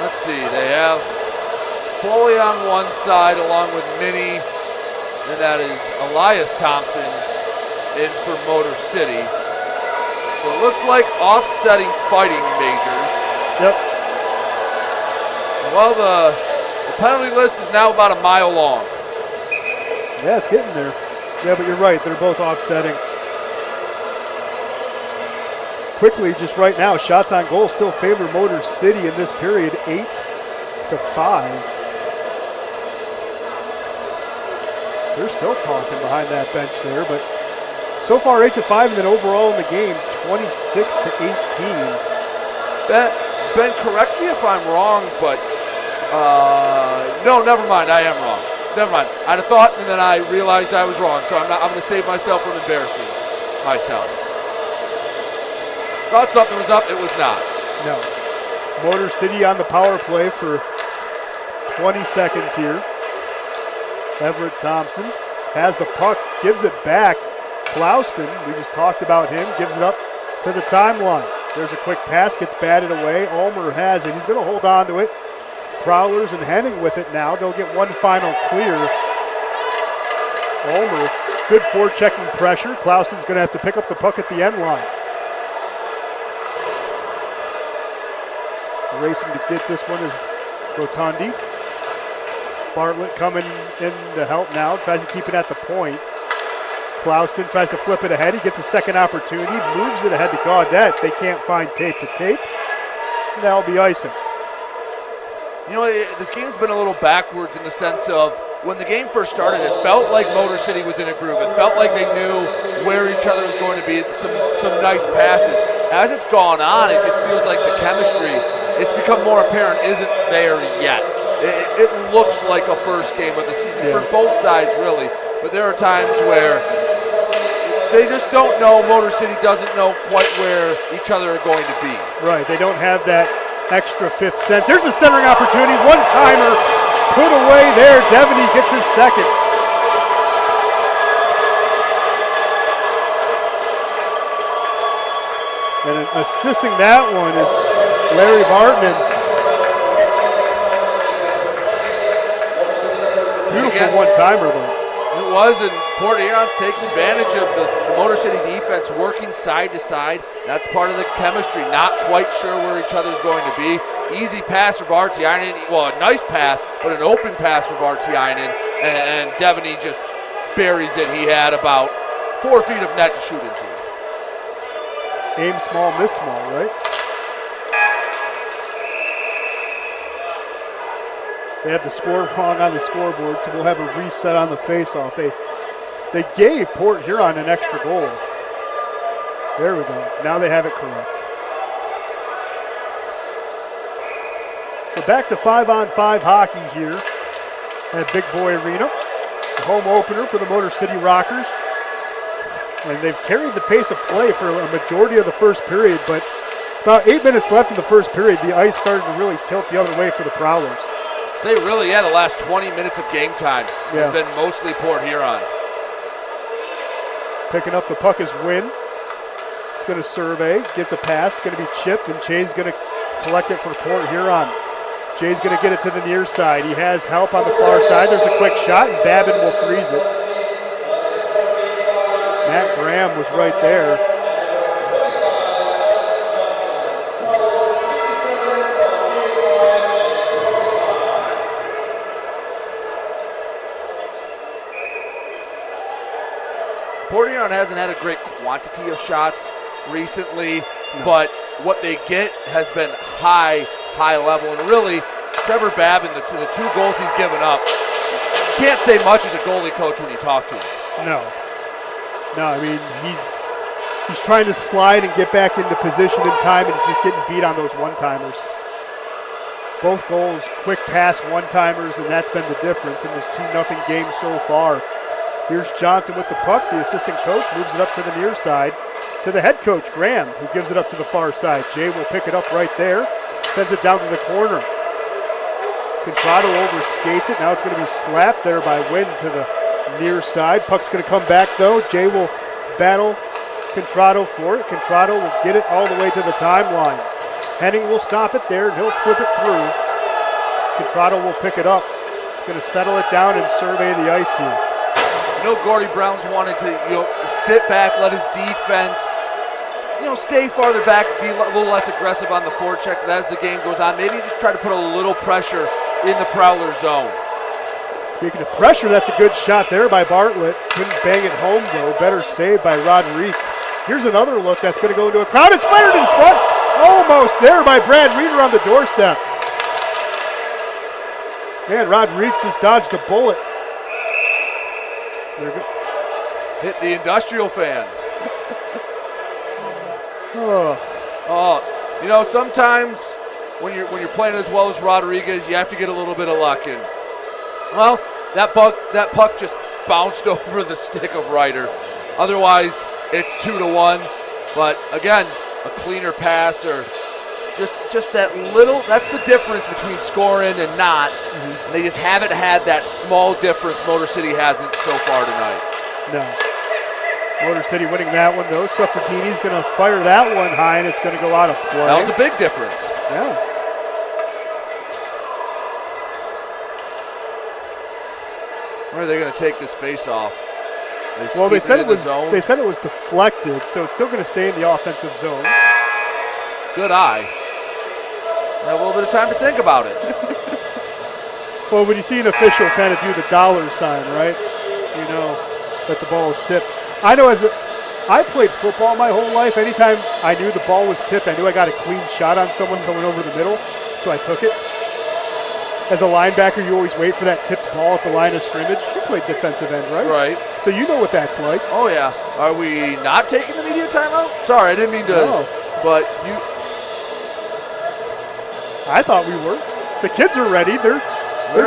Let's see. They have Foley on one side along with Minnie, and that is Elias Thompson in for Motor City. So it looks like offsetting fighting majors. Yep. Well, the penalty list is now about a mile long. Yeah, it's getting there. Yeah, but you're right. They're both offsetting. Quickly, just right now, shots on goal still favor Motor City in this period, 8-5. They're still talking behind that bench there, but so far 8-5, and then overall in the game, 26-18. Ben, correct me if I'm wrong, but no, never mind. I am wrong. Never mind. I'd have thought, and then I realized I was wrong. So I'm going to save myself from embarrassing myself. Thought something was up. It was not. No. Motor City on the power play for 20 seconds here. Everett Thompson has the puck, gives it back. Clauston, we just talked about him, gives it up to the timeline. There's a quick pass, gets batted away. Ulmer has it. He's going to hold on to it. Prowlers and Henning with it now. They'll get one final clear. Ulmer, good forechecking pressure. Clauston's going to have to pick up the puck at the end line. Racing to get this one is Rotundi. Bartlett coming in to help now. Tries to keep it at the point. Clauston tries to flip it ahead. He gets a second opportunity. Moves it ahead to Gaudette. They can't find tape to tape. And that'll be icing. You know, this game's been a little backwards in the sense of when the game first started, it felt like Motor City was in a groove. It felt like they knew where each other was going to be. Some nice passes. As it's gone on, it just feels like the chemistry, it's become more apparent, isn't there yet. It looks like a first game of the season for both sides, really. But there are times where they just don't know. Motor City doesn't know quite where each other are going to be. Right, they don't have that extra fifth sense. There's a centering opportunity, one-timer put away there. Devaney gets his second. And assisting that one is Larry Bartman. Beautiful one-timer, though. It was, and Port Huron's taking advantage of the Motor City defense, working side to side. That's part of the chemistry. Not quite sure where each other's going to be. Easy pass for Vartiainen. Well, a nice pass, but an open pass for Vartiainen. And Devaney just buries it. He had about 4 feet of net to shoot into. Aim small, miss small, right? They had the score wrong on the scoreboard, so we'll have a reset on the face-off. They gave Port Huron an extra goal. There we go. Now they have it correct. So back to 5-on-5 hockey here at Big Boy Arena. The home opener for the Motor City Rockers. And they've carried the pace of play for a majority of the first period, but about 8 minutes left in the first period, the ice started to really tilt the other way for the Prowlers. I'd say really, the last 20 minutes of game time has been mostly Port Huron. Picking up the puck is Wynn. He's going to survey, gets a pass, going to be chipped, and Jay's going to collect it for Port Huron. Jay's going to get it to the near side. He has help on the far side. There's a quick shot, and Babin will freeze it. Matt Graham was right there. Port Huron hasn't had a great quantity of shots recently, but what they get has been high level. And really, Trevor Babin, the two goals he's given up, can't say much as a goalie coach when you talk to him. No, I mean, he's trying to slide and get back into position in time, and he's just getting beat on those one-timers. Both goals, quick pass one-timers, and that's been the difference in this 2-0 game so far. Here's Johnson with the puck. The assistant coach moves it up to the near side to the head coach, Graham, who gives it up to the far side. Jay will pick it up right there, sends it down to the corner. Contrado overskates it. Now it's going to be slapped there by Wynn to the near side. Puck's going to come back, though. Jay will battle Contrado for it. Contrado will get it all the way to the timeline. Henning will stop it there, and he'll flip it through. Contrado will pick it up. He's going to settle it down and survey the ice here. I know Gordy Brown's wanted to sit back, let his defense stay farther back, be a little less aggressive on the forecheck, but as the game goes on, maybe just try to put a little pressure in the Prowler zone. Speaking of pressure, that's a good shot there by Bartlett. Couldn't bang it home, though. Better save by Roderick. Here's another look that's going to go into a crowd. It's fired in front. Almost there by Brad Reeder on the doorstep. Man, Roderick just dodged a bullet. Hit the industrial fan. Sometimes when you're playing as well as Rodriguez, you have to get a little bit of luck in. Well, that puck just bounced over the stick of Ryder. Otherwise, it's 2-1. But again, a cleaner pass or just that little. That's the difference between scoring and not. Mm-hmm. And they just haven't had that small difference. Motor City hasn't so far tonight. No. Motor City winning that one, though. Suffredini's going to fire that one high, and it's going to go out of play. That was a big difference. Yeah. Where are they going to take this face off? They said it was deflected, so it's still going to stay in the offensive zone. Good eye. I have a little bit of time to think about it. Well, when you see an official kind of do the dollar sign, right, you know that the ball is tipped. I know I played football my whole life. Anytime I knew the ball was tipped, I knew I got a clean shot on someone coming over the middle, so I took it. As a linebacker, you always wait for that tipped ball at the line of scrimmage. You played defensive end, right? Right. So you know what that's like. Oh, yeah. Are we not taking the media timeout? Sorry, I didn't mean to. No. But you. I thought we were. The kids are ready. They're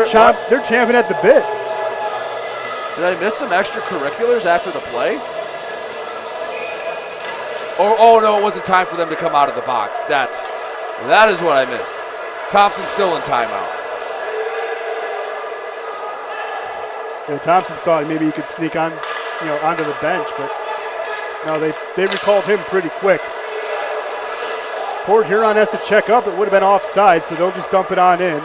champing at the bit. Did I miss some extracurriculars after the play? oh no, it wasn't time for them to come out of the box. That is what I missed. Thompson's still in timeout. Yeah, Thompson thought maybe he could sneak on, onto the bench, but no, they recalled him pretty quick. Port Huron has to check up. It would have been offside, so they'll just dump it on in.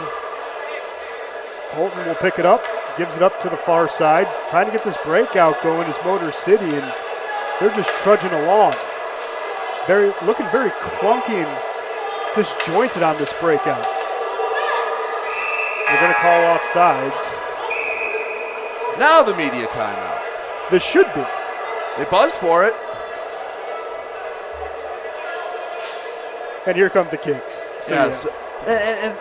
Colton will pick it up, gives it up to the far side. Trying to get this breakout going is Motor City, and they're just trudging along. Looking very clunky and disjointed on this breakout. They're going to call offsides. Now the media timeout. This should be. They buzzed for it. And here come the kids. So, yes. Yeah. And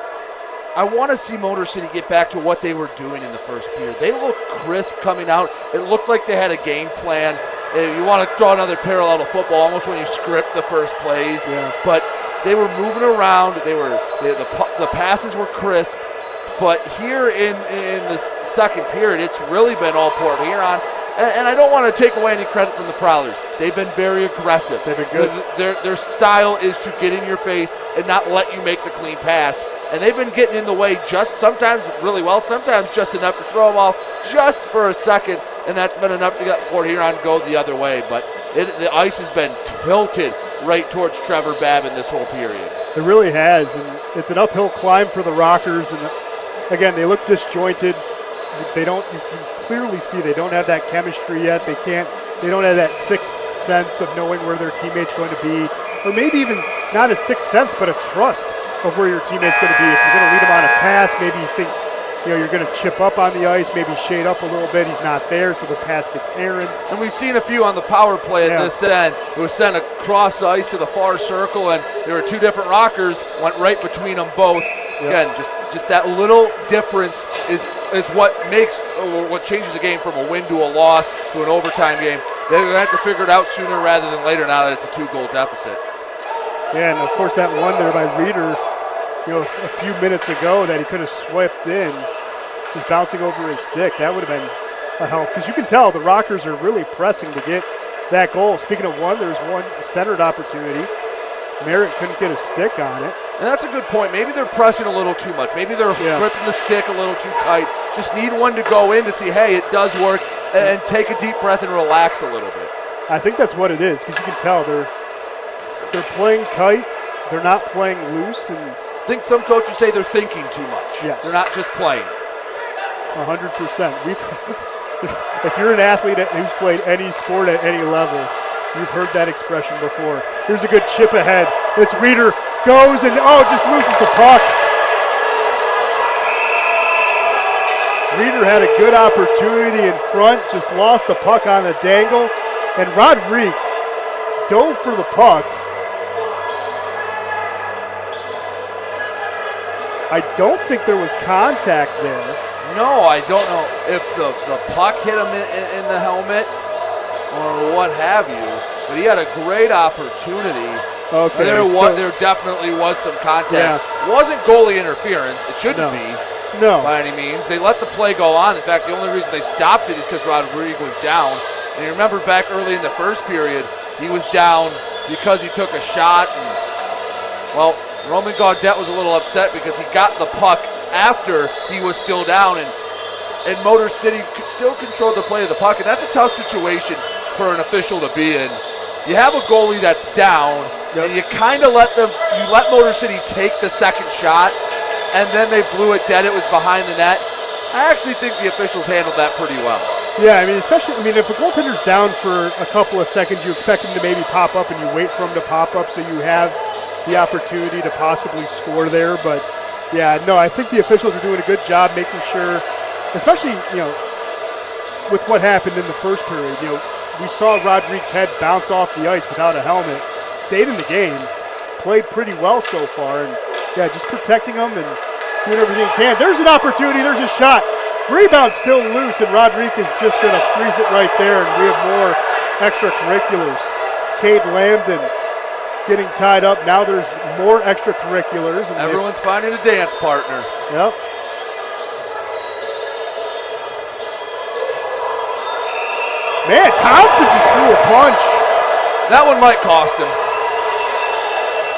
I want to see Motor City get back to what they were doing in the first period. They looked crisp coming out. It looked like they had a game plan. You want to draw another parallel to football, almost when you script the first plays. Yeah. But they were moving around. The passes were crisp. But here in the second period, it's really been all Port Huron. And I don't want to take away any credit from the Prowlers. They've been very aggressive. They've been good. Their style is to get in your face and not let you make the clean pass. And they've been getting in the way just sometimes really well, sometimes just enough to throw them off just for a second. And that's been enough to get Port Huron go the other way. But the ice has been tilted right towards Trevor Babin this whole period. It really has. And it's an uphill climb for the Rockers. And again, they look disjointed. You can clearly see they don't have that chemistry yet. They don't have that sixth sense of knowing where their teammate's going to be. Or maybe even not a sixth sense, but a trust of where your teammate's going to be. If you're going to lead him on a pass, maybe he thinks, you're going to chip up on the ice, maybe shade up a little bit. He's not there, so the pass gets errant. And we've seen a few on the power play at this end. It was sent across the ice to the far circle, and there were two different Rockers, went right between them both. Yep. Again, just that little difference is what changes a game from a win to a loss to an overtime game. They're going to have to figure it out sooner rather than later now that it's a 2-goal deficit. Yeah, and of course that one there by Reeder, a few minutes ago that he could have swept in, just bouncing over his stick. That would have been a help because you can tell the Rockers are really pressing to get that goal. Speaking of one, there's one centered opportunity. Merritt couldn't get a stick on it. And that's a good point. Maybe they're pressing a little too much. Maybe they're gripping the stick a little too tight. Just need one to go in to see, hey, it does work, and take a deep breath and relax a little bit. I think that's what it is because you can tell they're playing tight. They're not playing loose. And I think some coaches say they're thinking too much. Yes. They're not just playing. 100%. If you're an athlete who's played any sport at any level, you've heard that expression before. Here's a good chip ahead. It's Reeder, goes and just loses the puck. Reeder had a good opportunity in front, just lost the puck on a dangle, and Rodrigue dove for the puck. I don't think there was contact there. No, I don't know if the puck hit him in the helmet or what have you, but he had a great opportunity. Okay. There definitely was some contact. Yeah. Wasn't goalie interference. It shouldn't be. No. By any means. They let the play go on. In fact, the only reason they stopped it is because Rodrigue was down. And you remember back early in the first period, he was down because he took a shot. And, Roman Gaudette was a little upset because he got the puck after he was still down. And Motor City still controlled the play of the puck. And that's a tough situation for an official to be in. You have a goalie that's down, and you kind of let Motor City take the second shot, and then they blew it dead. It was behind the net. I actually think the officials handled that pretty well. Yeah, especially if a goaltender's down for a couple of seconds, you expect him to maybe pop up, and you wait for him to pop up so you have the opportunity to possibly score there. But, I think the officials are doing a good job making sure, especially, with what happened in the first period. We saw Rodrigue's head bounce off the ice without a helmet, stayed in the game, played pretty well so far, and just protecting them and doing everything he can. There's an opportunity, there's a shot. Rebound still loose, and Rodrigue is just going to freeze it right there, and we have more extracurriculars. Cade Lambden getting tied up. Now there's more extracurriculars. And everyone's finding a dance partner. Yep. Man, Thompson just threw a punch. That one might cost him.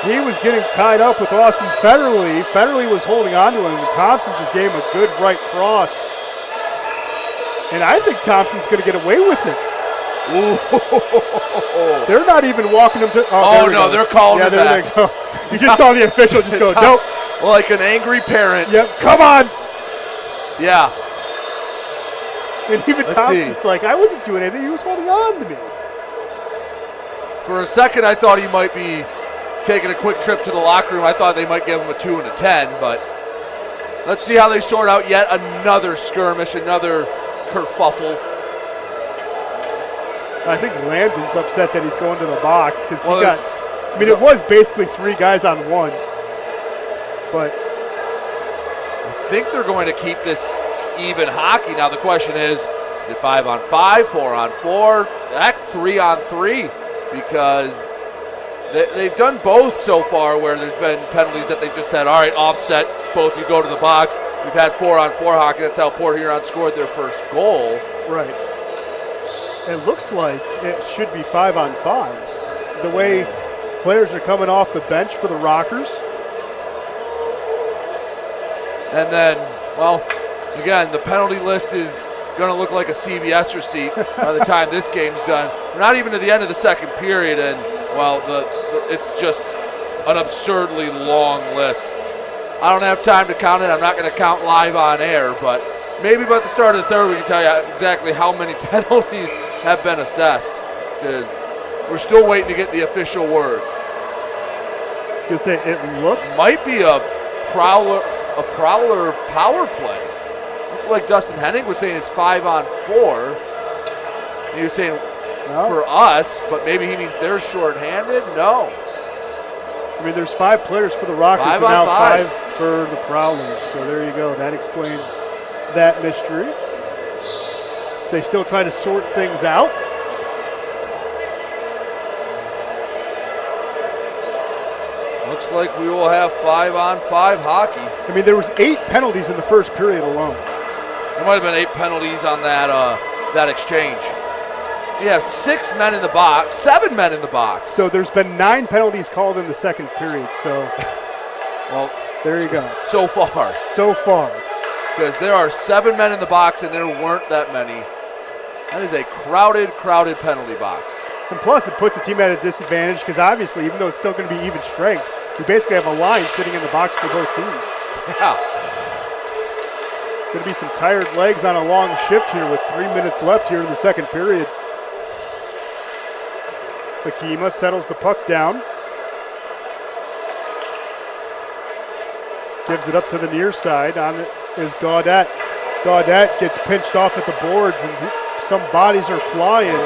He was getting tied up with Austin Federley. Federley was holding on to him, and Thompson just gave him a good right cross. And I think Thompson's going to get away with it. Ooh. They're not even walking him to. Oh no, they're calling him there back. They go. You just saw the official just go, nope. Like an angry parent. Yep, come on. Yeah. And even Thompson's like, I wasn't doing anything. He was holding on to me. For a second, I thought he might be taking a quick trip to the locker room. I thought they might give him a 2 and a 10, but let's see how they sort out yet another skirmish, another kerfuffle. I think Landon's upset that he's going to the box because it was basically 3 guys on 1. But I think they're going to keep this even hockey. Now the question is it 5 on 5, 4 on 4, heck, 3 on 3? Because they've done both so far where there's been penalties that they've just said, all right, offset, both you go to the box. We've had 4 on 4 hockey. That's how Port Huron scored their first goal. Right. It looks like it should be 5 on 5. The way players are coming off the bench for the Rockers. And then, well, again, the penalty list is going to look like a CVS receipt by the time this game's done. We're not even to the end of the second period, and, well, it's just an absurdly long list. I don't have time to count it. I'm not going to count live on air, but maybe by the start of the third we can tell you exactly how many penalties have been assessed, because we're still waiting to get the official word. I was going to say, it looks... Might be a Prowler power play. Looked like Dustin Hennig was saying it's 5 on 4. And he was saying for us, but maybe he means they're shorthanded? No. I mean, there's 5 players for the Rockers and now 5 for the Prowlers. So there you go. That explains that mystery. So they still try to sort things out. Looks like we will have 5 on 5 hockey. I mean, there was 8 penalties in the first period alone. There might have been 8 penalties on that exchange. You have 6 men in the box, 7 men in the box. So there's been 9 penalties called in the second period. So, well, there you go. So far. So far. Because there are 7 men in the box and there weren't that many. That is a crowded penalty box. And plus, it puts the team at a disadvantage because obviously, even though it's still going to be even strength, we basically have a line sitting in the box for both teams. Yeah. Going to be some tired legs on a long shift here with 3 minutes left here in the second period. Akima settles the puck down. Gives it up to the near side. On it is Gaudette. Gaudette gets pinched off at the boards and some bodies are flying.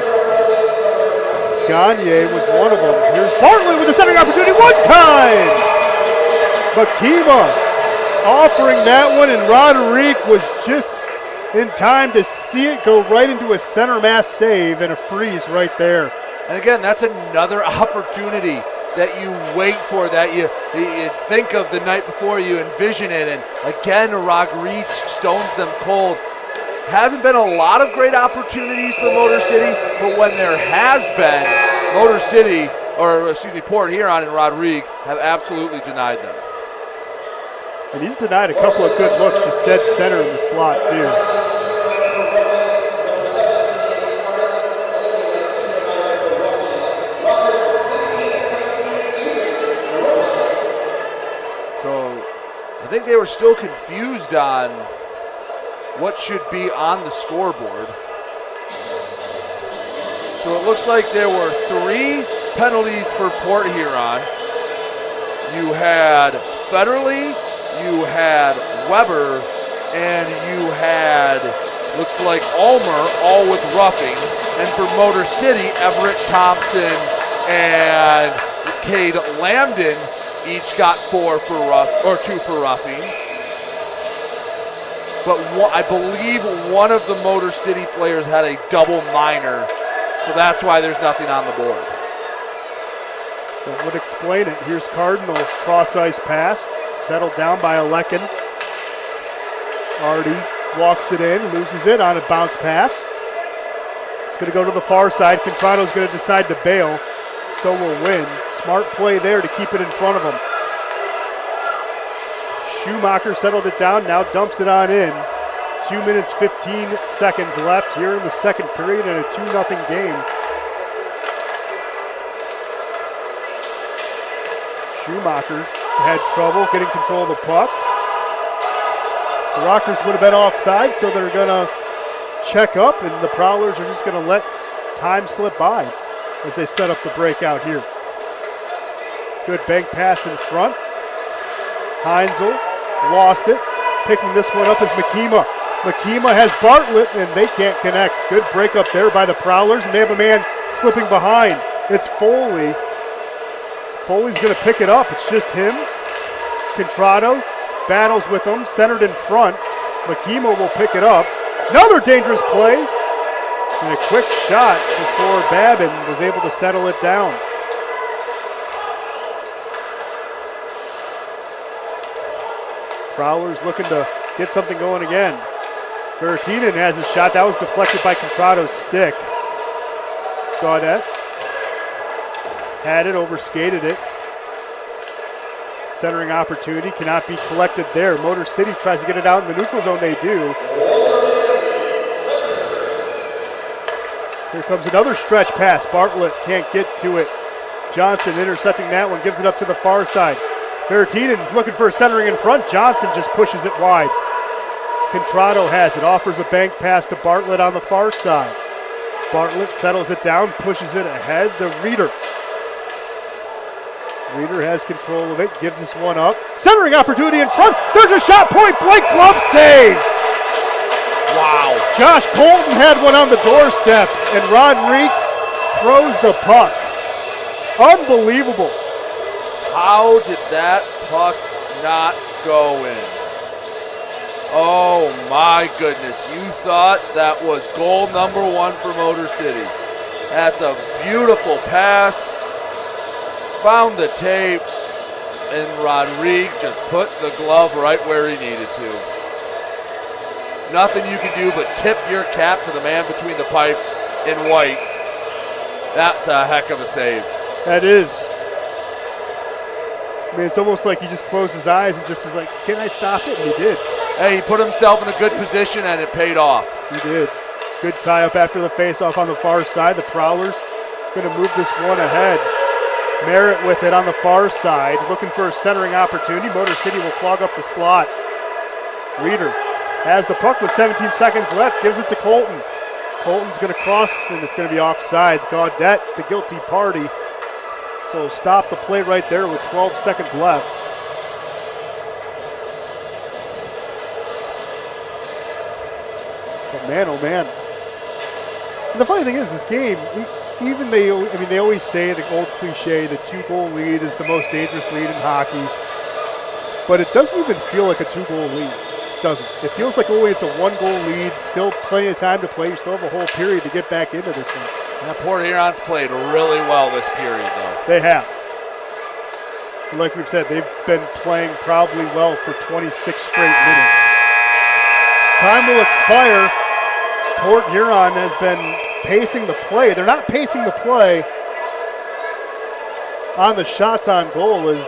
Gagne was one of them. Here's Bartlett with a centering opportunity one time. Makima offering that one, and Roderick was just in time to see it go right into a center mass save and a freeze right there. And again, that's another opportunity that you wait for, that you think of the night before, you envision it, and again, Roderick stones them cold. Haven't been a lot of great opportunities for Motor City, but when there has been, Motor City, Port Huron and Rodrigue have absolutely denied them. And he's denied a couple of good looks, just dead center in the slot, too. So I think they were still confused on what should be on the scoreboard. So it looks like there were 3 penalties for Port Huron. You had Federley, you had Weber, and you had, looks like Ulmer, all with roughing. And for Motor City, Everett Thompson and Cade Lambden each got 2 for roughing. But I believe one of the Motor City players had a double minor, so that's why there's nothing on the board. That would explain it. Here's Cardinal, cross-ice pass, settled down by Alekin. Artie walks it in, loses it on a bounce pass. It's going to go to the far side. Contrano's going to decide to bail. so will win. Smart play there to keep it in front of them. Schumacher settled it down, now dumps it on in. 2 minutes, 15 seconds left here in the second period in a 2-0 game. Schumacher had trouble getting control of the puck. The Rockers would have been offside, so they're going to check up, and the Prowlers are just going to let time slip by as they set up the breakout here. Good bank pass in front. Heinzel lost it. Picking this one up is Makima. Makima has Bartlett, and they can't connect. Good break up there by the Prowlers, and they have a man slipping behind. It's Foley. Foley's going to pick it up. It's just him. Contrado battles with him, centered in front. Makima will pick it up. Another dangerous play. And a quick shot before Babin was able to settle it down. Prowlers looking to get something going again. Veretinen has his shot. That was deflected by Contrado's stick. Gaudette had it, overskated it. Centering opportunity cannot be collected there. Motor City tries to get it out in the neutral zone. They do. Here comes another stretch pass. Bartlett can't get to it. Johnson intercepting that one, gives it up to the far side. Veretinen looking for a centering in front. Johnson just pushes it wide. Contrado has it, offers a bank pass to Bartlett on the far side. Bartlett settles it down, pushes it ahead to Reeder. Reeder has control of it, gives this one up. Centering opportunity in front. There's a shot, point blank, glove save. Wow. Josh Colton had one on the doorstep, and Rodrigue throws the puck. Unbelievable. How did that puck not go in? Oh my goodness, you thought that was goal number 1 for Motor City. That's a beautiful pass. Found the tape, and Rodrigue just put the glove right where he needed to. Nothing you can do but tip your cap to the man between the pipes in white. That's a heck of a save. That is. I mean, it's almost like he just closed his eyes and just was like, can I stop it? And he did. Hey, he put himself in a good position, and it paid off. He did. Good tie-up after the face-off on the far side. The Prowlers going to move this one ahead. Merritt with it on the far side, looking for a centering opportunity. Motor City will clog up the slot. Reeder has the puck with 17 seconds left, gives it to Colton. Colton's going to cross, and it's going to be offsides. Gaudette, the guilty party. So stop the play right there with 12 seconds left. But man, oh man. And the funny thing is, this game, even they always say the old cliche, the 2-goal lead is the most dangerous lead in hockey. But it doesn't even feel like a 2-goal lead. It doesn't. It feels like only it's a 1-goal lead. Still plenty of time to play. You still have a whole period to get back into this one. Yeah, Port Huron's played really well this period, though. They have. Like we've said, they've been playing probably well for 26 straight minutes. Time will expire. Port Huron has been pacing the play. They're not pacing the play on the shots on goal as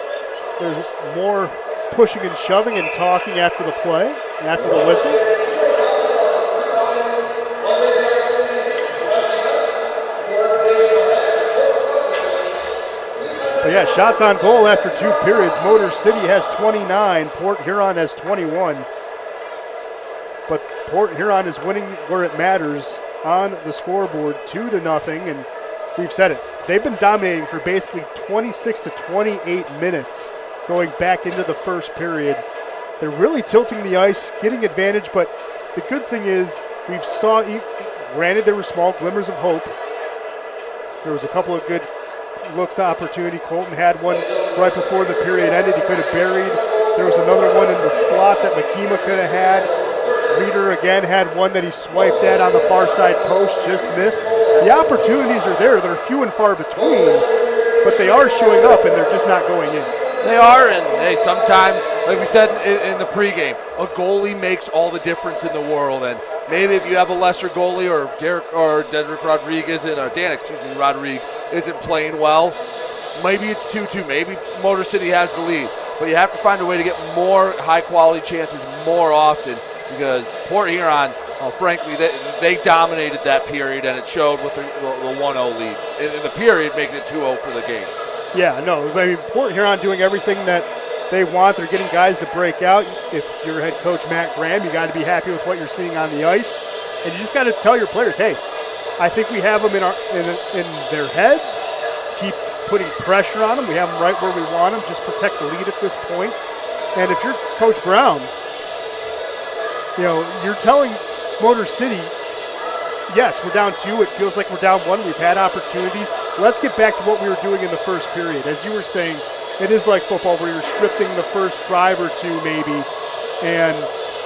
there's more pushing and shoving and talking after the play, after the whistle. But yeah, shots on goal after 2 periods. Motor City has 29. Port Huron has 21. But Port Huron is winning where it matters on the scoreboard, 2-0. And we've said it. They've been dominating for basically 26 to 28 minutes going back into the first period. They're really tilting the ice, getting advantage. But the good thing is we've saw, granted there were small glimmers of hope. There was a couple of good looks opportunity. Colton had one right before the period ended. He could have buried. There was another one in the slot that Makima could have had. Reeder again had one that he swiped at on the far side post, just missed. The opportunities are there. They're few and far between, but they are showing up and they're just not going in. They are, and hey, sometimes, like we said in the pregame, a goalie makes all the difference in the world. And maybe if you have a lesser goalie or Dedrick Rodriguez and Rodriguez isn't playing well, maybe it's 2-2. Maybe Motor City has the lead. But you have to find a way to get more high-quality chances more often because Port Huron, frankly, they dominated that period, and it showed with the 1-0 lead. In the period, making it 2-0 for the game. Yeah, no, I mean, Port Huron doing everything that they want. They're getting guys to break out. If you're head coach Matt Graham, you got to be happy with what you're seeing on the ice. And you just got to tell your players, hey, I think we have them in their heads. Keep putting pressure on them. We have them right where we want them. Just protect the lead at this point. And if you're Coach Brown, you know, you're telling Motor City, yes, we're down 2. It feels like we're down 1. We've had opportunities. Let's get back to what we were doing in the first period. As you were saying, it is like football where you're scripting the first drive or two maybe and,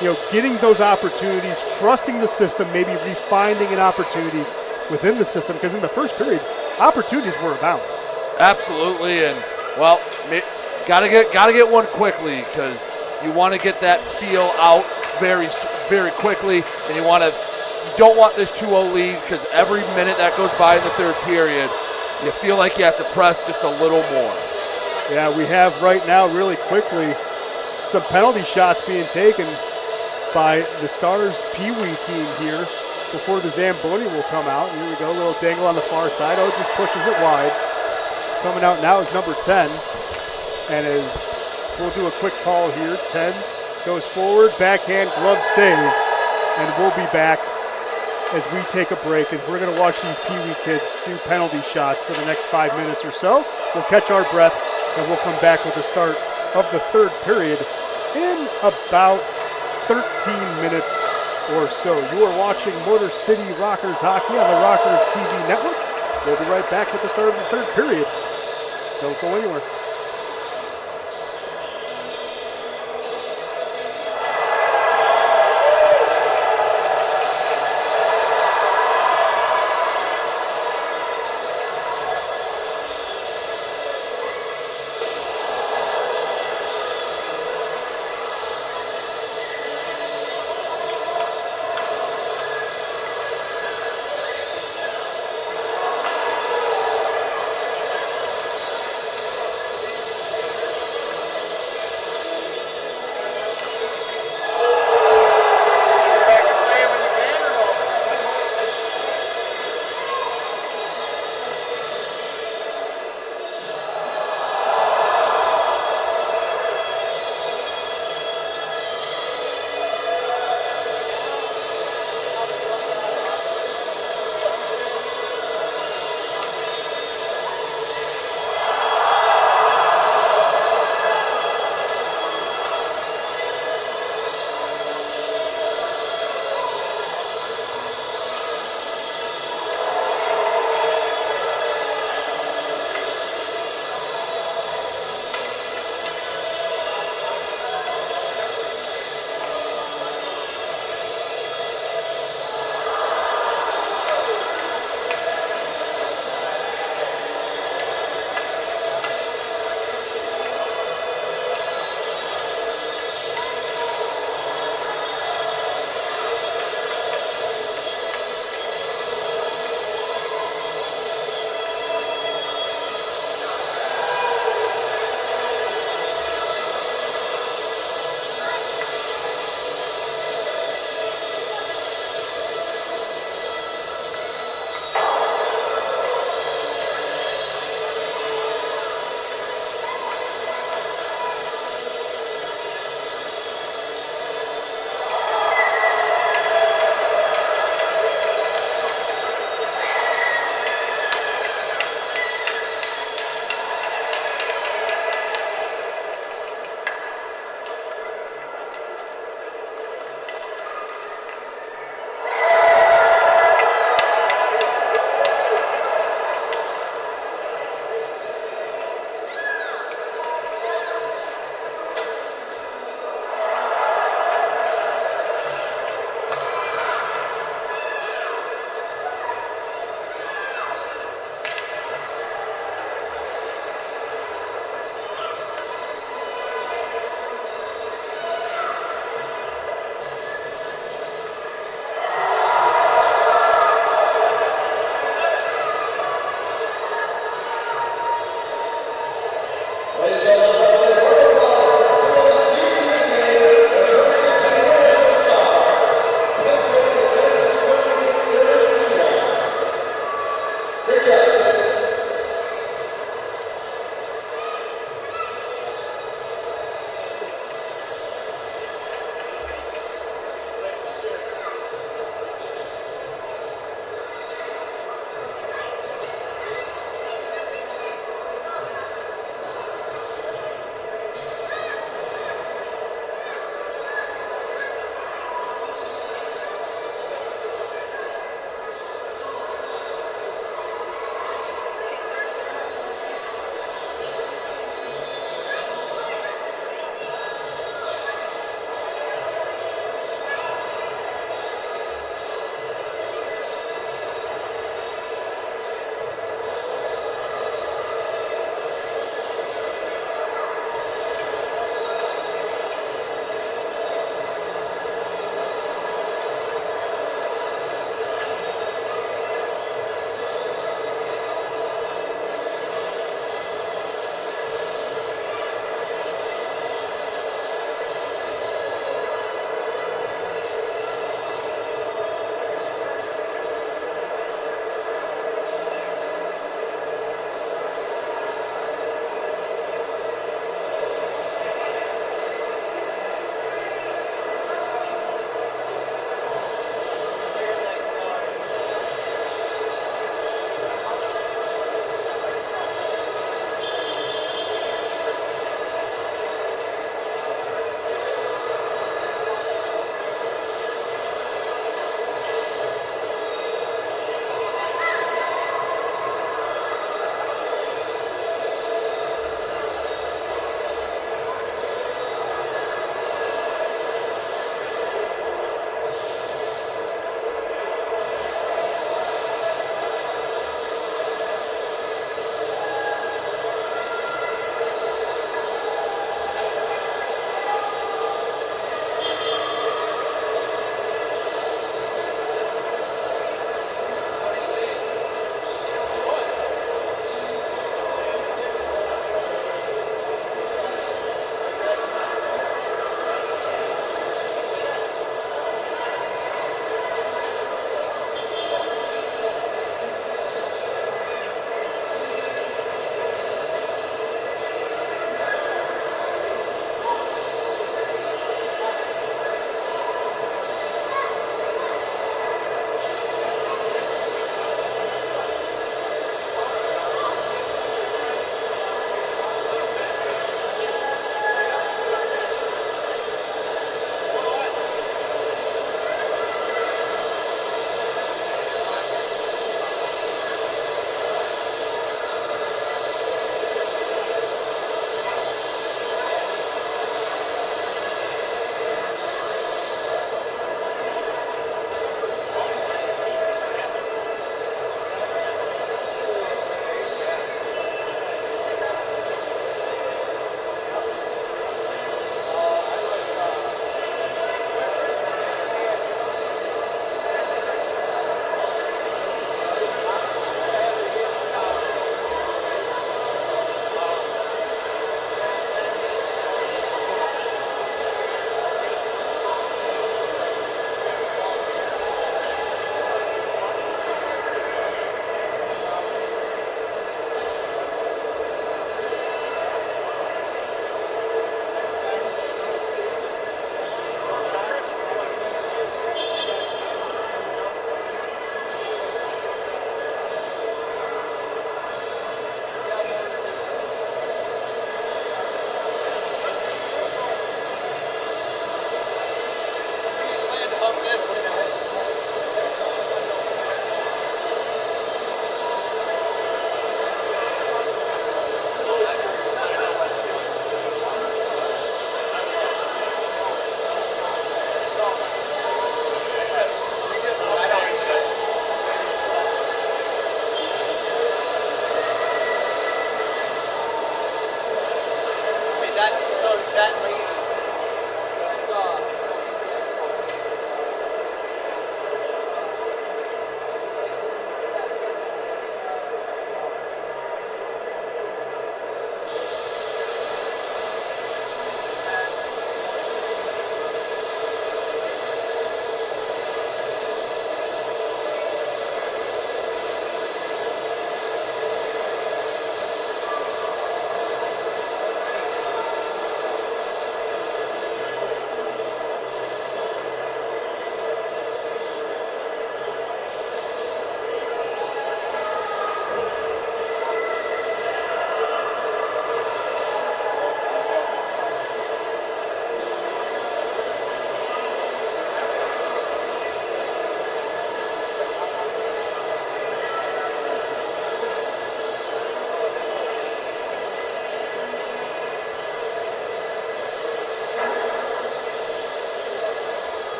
you know, getting those opportunities, trusting the system, maybe refining an opportunity within the system because in the first period, opportunities were abound. Absolutely, and well, gotta get one quickly because you want to get that feel out very, very quickly, and you don't want this 2-0 lead because every minute that goes by in the third period, you feel like you have to press just a little more. Yeah, we have right now really quickly some penalty shots being taken by the Stars Pee Wee team here before the Zamboni will come out. Here we go, a little dangle on the far side. Oh, just pushes it wide. Coming out now is number 10. And as we'll do a quick call here, 10 goes forward, backhand glove save. And we'll be back as we take a break as we're going to watch these Pee Wee kids do penalty shots for the next 5 minutes or so. We'll catch our breath and we'll come back with the start of the third period in about 13 minutes or so. You are watching Motor City Rockers hockey on the Rockers TV network. We'll be right back with the start of the third period. Don't go anywhere.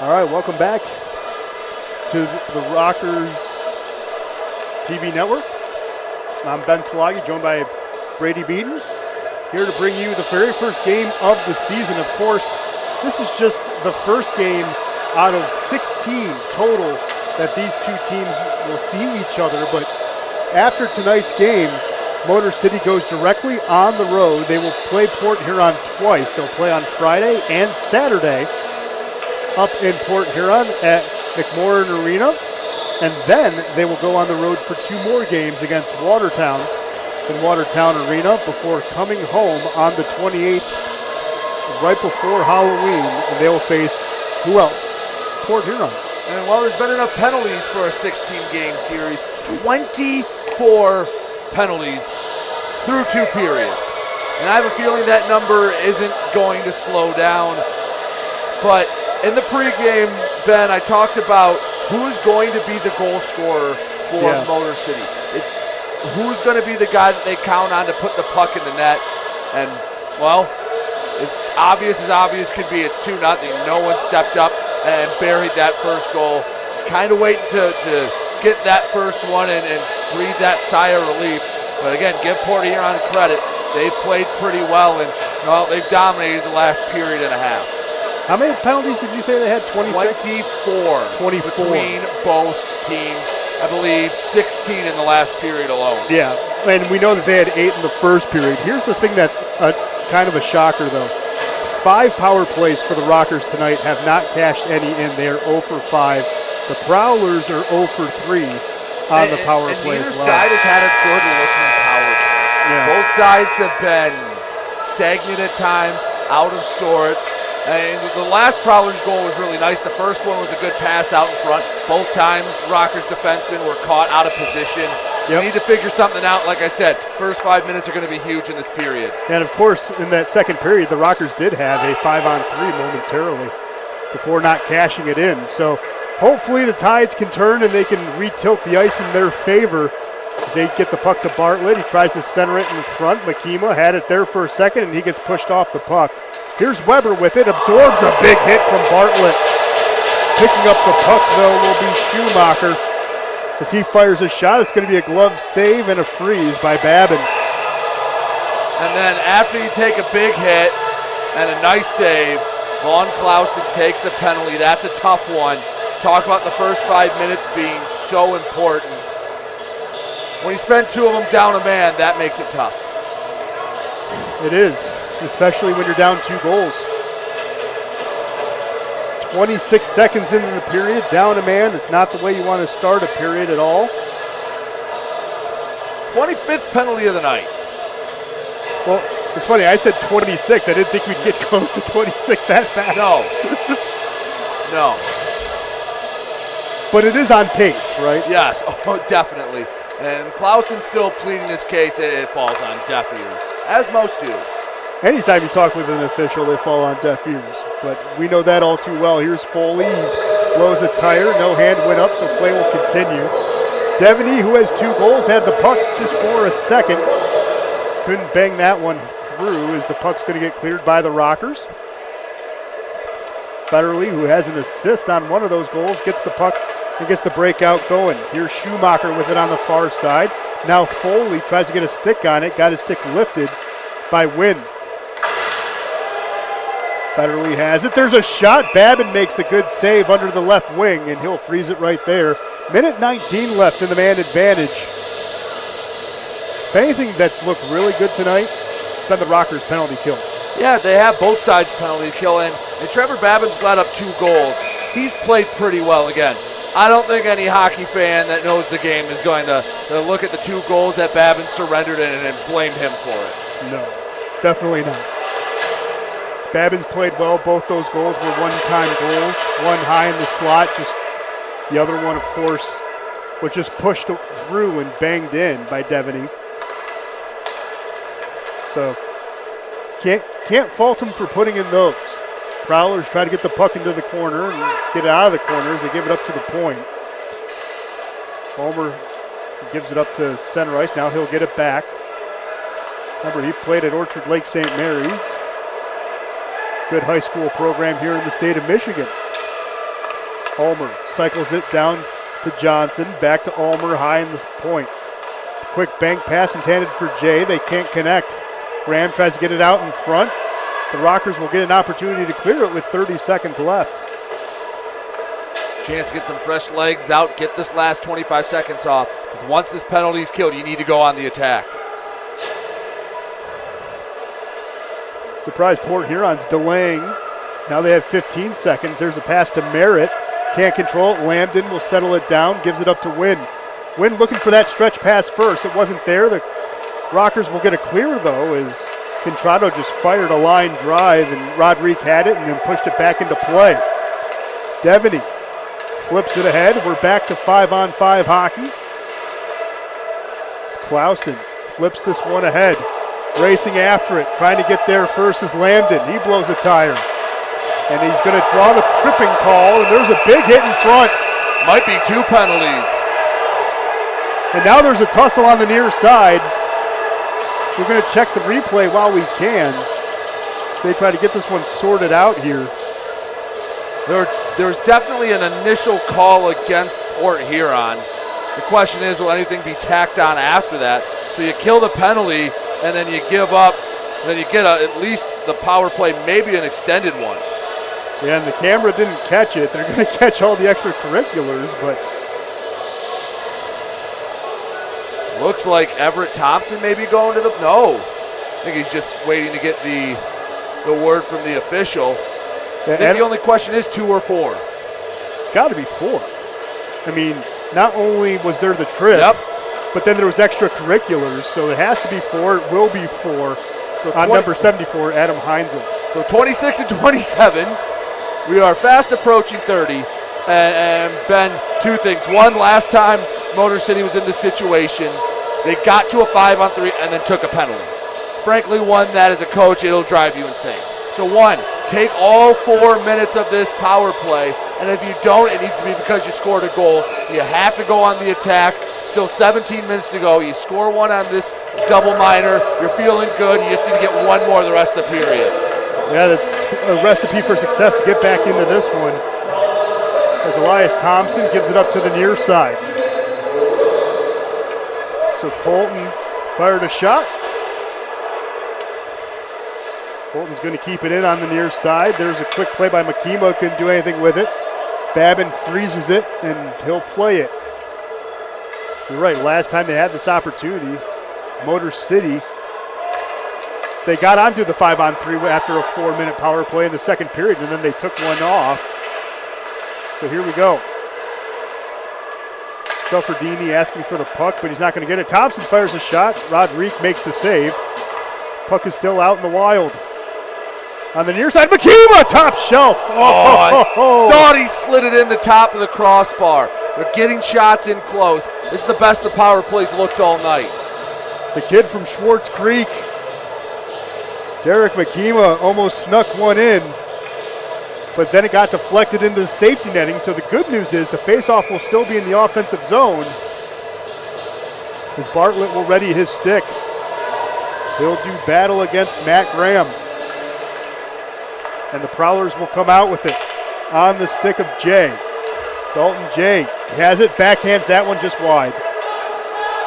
All right, welcome back to the Rockers TV network. I'm Ben Sloggy, joined by Brady Beaton, here to bring you the very first game of the season. Of course, this is just the first game out of 16 total that these two teams will see each other. But after tonight's game, Motor City goes directly on the road. They will play Port Huron twice. They'll play on Friday and Saturday up in Port Huron at McMorran Arena. And then they will go on the road for 2 more games against Watertown in Watertown Arena before coming home on the 28th, right before Halloween. And they will face, who else? Port Huron. And while there's been enough penalties for a 16-game series, 24 penalties through 2 periods. And I have a feeling that number isn't going to slow down. But in the pregame, Ben, I talked about who's going to be the goal scorer for Motor City. Who's going to be the guy that they count on to put the puck in the net. And, well, it's obvious as obvious could be. It's 2-0. No one stepped up and buried that first goal. Kind of waiting to get that first one and breathe that sigh of relief. But again, give Port Huron credit. They've played pretty well, and they've dominated the last period and a half. How many penalties did you say they had? 26? 24 between both teams. I believe 16 in the last period alone. Yeah, and we know that they had 8 in the first period. Here's the thing that's kind of a shocker, though. 5 power plays for the Rockers tonight have not cashed any in. They are 0 for 5. The Prowlers are 0 for 3 on the power play neither as well. side has had a good-looking power play. Yeah. Both sides have been stagnant at times, out of sorts. And the last Prowlers goal was really nice. The first one was a good pass out in front. Both times, Rockers defensemen were caught out of position. You need to figure something out. Like I said, first 5 minutes are going to be huge in this period. And, of course, in that second period, the Rockers did have a 5-on-3 momentarily before not cashing it in. So hopefully the tides can turn and they can retilt the ice in their favor as they get the puck to Bartlett. He tries to center it in front. Makima had it there for a second, and he gets pushed off the puck. Here's Weber with it, absorbs a big hit from Bartlett. Picking up the puck, though, will be Schumacher. As he fires a shot, it's going to be a glove save and a freeze by Babin. And then after you take a big hit and a nice save, Vaughn Clouston takes a penalty. That's a tough one. Talk about the first 5 minutes being so important. When you spend 2 of them down a man, that makes it tough. It is, especially when you're down 2 goals. 26 seconds into the period, down a man. It's not the way you want to start a period at all. 25th penalty of the night. Well, it's funny, I said 26. I didn't think we'd get close to 26 that fast. No. No. But it is on pace, right? Yes, definitely. And Clouston's still pleading this case. It falls on deaf ears, as most do. Anytime you talk with an official, they fall on deaf ears. But we know that all too well. Here's Foley. He blows a tire. No hand went up, so play will continue. Devaney, who has 2 goals, had the puck just for a second. Couldn't bang that one through as the puck's going to get cleared by the Rockers. Federley, who has an assist on one of those goals, gets the puck and gets the breakout going. Here's Schumacher with it on the far side. Now Foley tries to get a stick on it. Got his stick lifted by Wynn. Federley has it. There's a shot. Babin makes a good save under the left wing, and he'll freeze it right there. Minute 19 left in the man advantage. If anything that's looked really good tonight, it's been the Rockers' penalty kill. Yeah, they have both sides penalty kill, and Trevor Babin's let up 2 goals. He's played pretty well again. I don't think any hockey fan that knows the game is going to look at the 2 goals that Babin surrendered in and blame him for it. No, definitely not. Babin's played well. Both those goals were one-time goals. One high in the slot, just the other one, of course, was just pushed through and banged in by Devaney. So can't fault him for putting in those. Prowlers try to get the puck into the corner and get it out of the corner as they give it up to the point. Homer gives it up to center ice. Now he'll get it back. Remember, he played at Orchard Lake St. Mary's. Good high school program here in the state of Michigan. Ulmer cycles it down to Johnson. Back to Ulmer, high in the point. Quick bank pass intended for Jay. They can't connect. Graham tries to get it out in front. The Rockers will get an opportunity to clear it with 30 seconds left. Chance to get some fresh legs out, get this last 25 seconds off. Because once this penalty is killed, you need to go on the attack. Surprise, Port Huron's delaying. Now they have 15 seconds. There's a pass to Merritt. Can't control it. Lambden will settle it down, gives it up to Wynn. Wynn looking for that stretch pass first. It wasn't there. The Rockers will get a clear, though, as Contrado just fired a line drive, and Rodriguez had it and then pushed it back into play. Devaney flips it ahead. We're back to 5-on-5 hockey. Clouston flips this one ahead. Racing after it, trying to get there first is Lambden. He blows a tire. And he's going to draw the tripping call, and there's a big hit in front. Might be 2 penalties. And now there's a tussle on the near side. We're going to check the replay while we can. So they try to get this one sorted out here. There's definitely an initial call against Port Huron. The question is, will anything be tacked on after that? So you kill the penalty, and then you give up, and then you get at least the power play, maybe an extended one. Yeah, and the camera didn't catch it. They're going to catch all the extracurriculars, but looks like Everett Thompson may be going to the, no. I think he's just waiting to get the word from the official. Yeah, I think the only question is 2 or 4. It's got to be 4. I mean, not only was there the trip, yep, but then there was extracurriculars, so it has to be 4. It will be 4. So on number 74, Adam Heinzel. So 26 and 27. We are fast approaching 30. And Ben, 2 things. One, last time Motor City was in this situation, they got to a 5-on-3 and then took a penalty. Frankly, one, that as a coach, it'll drive you insane. So one, take all 4 minutes of this power play, and if you don't, it needs to be because you scored a goal. You have to go on the attack. Still 17 minutes to go. You score 1 on this double minor. You're feeling good. You just need to get 1 more the rest of the period. Yeah, that's a recipe for success to get back into this one. As Elias Thompson gives it up to the near side. So Colton fired a shot. Colton's going to keep it in on the near side. There's a quick play by Makima, couldn't do anything with it. Babin freezes it, and he'll play it. You're right, last time they had this opportunity, Motor City, they got onto the 5-on-3 after a 4-minute power play in the second period, and then they took one off. So here we go. Selferdini asking for the puck, but he's not going to get it. Thompson fires a shot. Rodriguez makes the save. Puck is still out in the wild. On the near side, Makima, top shelf. Thought he slid it in the top of the crossbar. They're getting shots in close. This is the best the power plays looked all night. The kid from Schwartz Creek, Derek Makima, almost snuck one in, but then it got deflected into the safety netting. So the good news is the faceoff will still be in the offensive zone, as Bartlett will ready his stick. He'll do battle against Matt Graham. And the Prowlers will come out with it on the stick of Jay. Dalton Jay has it, backhands that one just wide.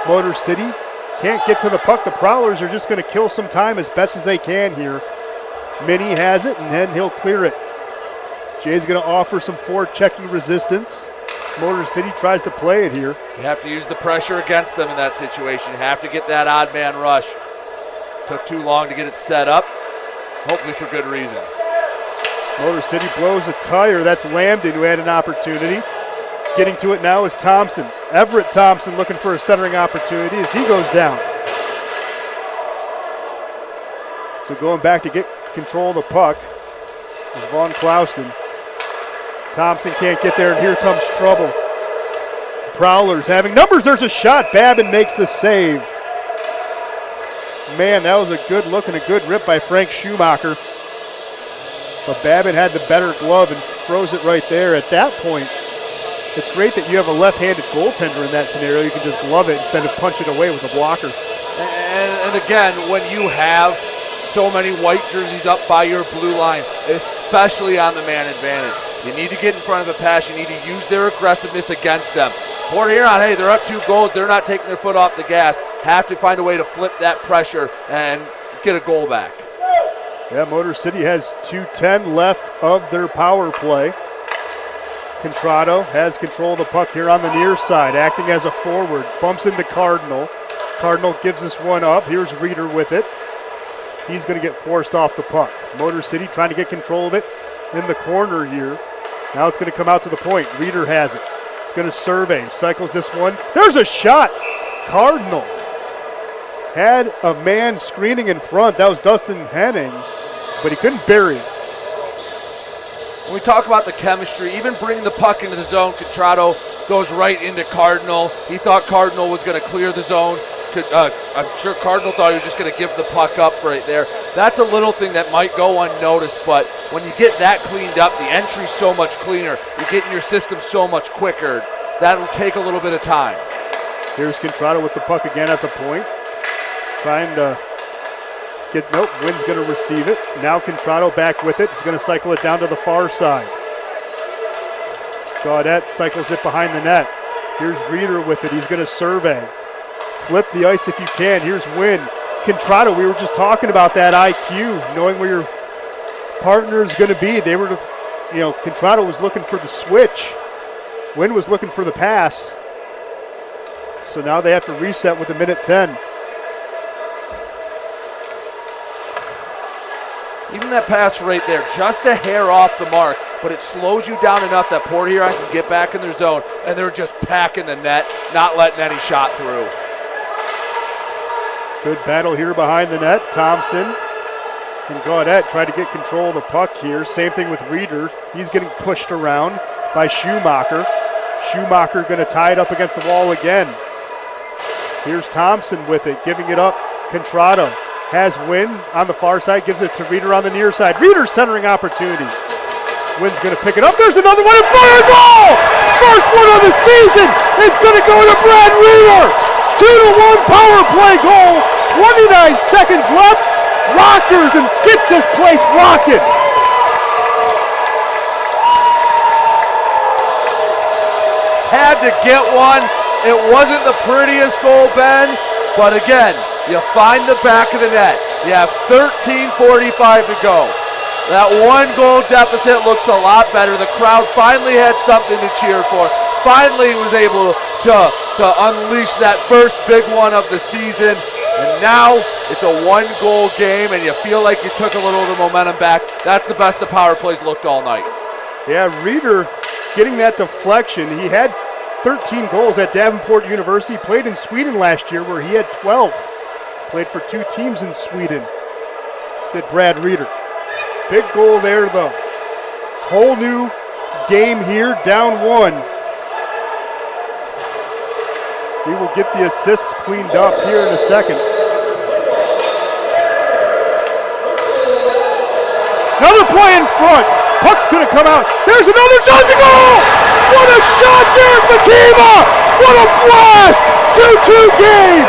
Motor City can't get to the puck. The Prowlers are just going to kill some time as best as they can here. Minnie has it, and then he'll clear it. Jay's going to offer some forward-checking resistance. Motor City tries to play it here. You have to use the pressure against them in that situation. You have to get that odd man rush. Took too long to get it set up, hopefully for good reason. Motor City blows a tire. That's Lambden who had an opportunity. Getting to it now is Thompson. Everett Thompson looking for a centering opportunity as he goes down. So going back to get control of the puck is Vaughn Clouston. Thompson can't get there, and here comes trouble. Prowlers having numbers. There's a shot. Babin makes the save. Man, that was a good look and a good rip by Frank Schumacher. But Babin had the better glove and froze it right there. At that point, it's great that you have a left-handed goaltender in that scenario. You can just glove it instead of punch it away with a blocker. And again, when you have so many white jerseys up by your blue line, especially on the man advantage, You need to get in front of the pass. You need to use their aggressiveness against them. Port Huron, hey, they're up 2 goals. They're not taking their foot off the gas. Have to find a way to flip that pressure and get a goal back. Yeah, Motor City has 2:10 left of their power play. Contrado has control of the puck here on the near side, acting as a forward. Bumps into Cardinal. Cardinal gives this one up. Here's Reeder with it. He's going to get forced off the puck. Motor City trying to get control of it in the corner here. Now it's going to come out to the point. Reeder has it. He's going to survey. Cycles this one. There's a shot. Cardinal had a man screening in front. That was Dustin Henning, but he couldn't bury it. When we talk about the chemistry, even bringing the puck into the zone, Contrado goes right into Cardinal. He thought Cardinal was going to clear the zone. I'm sure Cardinal thought he was just going to give the puck up right there. That's a little thing that might go unnoticed, but when you get that cleaned up, the entry's so much cleaner. You get in your system so much quicker. That'll take a little bit of time. Here's Contrado with the puck again at the point. Trying to get, nope, Wynn's going to receive it. Now Contrado back with it. He's going to cycle it down to the far side. Gaudette cycles it behind the net. Here's Reeder with it. He's going to survey. Flip the ice if you can. Here's Wynn. Contrado, we were just talking about that IQ, knowing where your partner is going to be. They were, Contrado was looking for the switch. Wynn was looking for the pass. So now they have to reset with a minute 10. Even that pass right there, just a hair off the mark, but it slows you down enough that Port Huron can get back in their zone, and they're just packing the net, not letting any shot through. Good battle here behind the net. Thompson and Gaudette try to get control of the puck here. Same thing with Reeder. He's getting pushed around by Schumacher. Schumacher going to tie it up against the wall again. Here's Thompson with it, giving it up. Contrado has Wynn on the far side, gives it to Reeder on the near side. Reeder centering opportunity. Wynn's going to pick it up. There's another one in front of goal! First one of the season! It's going to go to Brad Reeder! 2-1 power play goal. 29 seconds left. Rockers and gets this place rocking. Had to get one. It wasn't the prettiest goal, Ben, but again, you find the back of the net. You have 13:45 to go. That 1 goal deficit looks a lot better. The crowd finally had something to cheer for. Finally was able to unleash that first big one of the season. And now it's a 1-goal game, and you feel like you took a little of the momentum back. That's the best the power plays looked all night. Yeah, Reeder getting that deflection. He had 13 goals at Davenport University. Played in Sweden last year where he had 12. Played for 2 teams in Sweden. Did Brad Reeder. Big goal there, though. Whole new game here, down 1. We will get the assists cleaned up here in a second. Another play in front. Puck's going to come out. There's another shot to goal! What a shot, Derek Makima! What a blast! 2-2 game.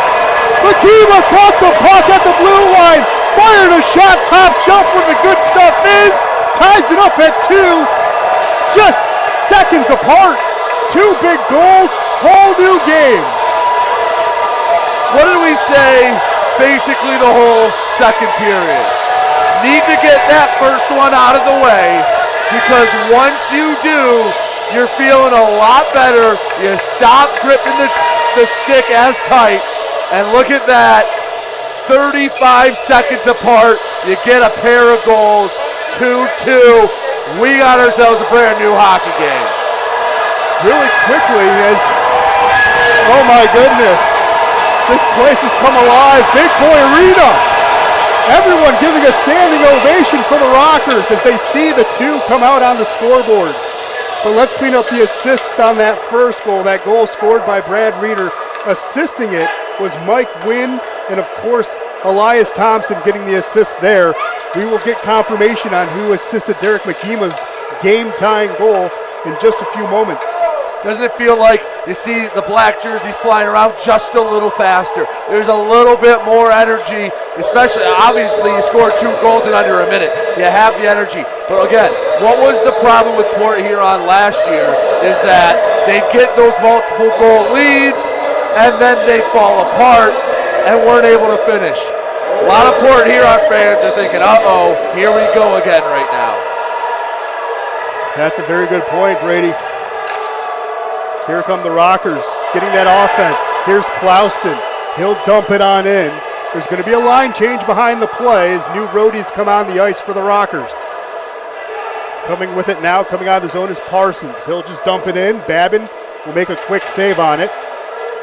Makima caught the puck at the blue line. Fired a shot top shelf where the good stuff is. Ties it up at 2. It's just seconds apart. 2 big goals. Whole new game. What did we say basically the whole second period? Need to get that first one out of the way, because once you do, you're feeling a lot better. You stop gripping the stick as tight, and look at that. 35 seconds apart, you get a pair of goals, 2-2. We got ourselves a brand new hockey game. Really quickly oh my goodness. This place has come alive. Big Boy Arena. Everyone giving a standing ovation for the Rockers as they see the 2 come out on the scoreboard. But let's clean up the assists on that first goal. That goal scored by Brad Reeder. Assisting it was Mike Wynn, and of course Elias Thompson getting the assist there. We will get confirmation on who assisted Derek Makima's game-tying goal in just a few moments. Doesn't it feel like You see the black jersey flying around just a little faster. There's a little bit more energy, especially, obviously, you scored 2 goals in under a minute. You have the energy. But again, what was the problem with Port Huron last year is that they'd get those multiple goal leads, and then they'd fall apart and weren't able to finish. A lot of Port Huron fans are thinking, uh-oh, here we go again right now. That's a very good point, Brady. Here come the Rockers getting that offense. Here's Clouston. He'll dump it on in. There's going to be a line change behind the play as new roadies come on the ice for the Rockers. Coming with it now, coming out of the zone is Parsons. He'll just dump it in. Babin will make a quick save on it.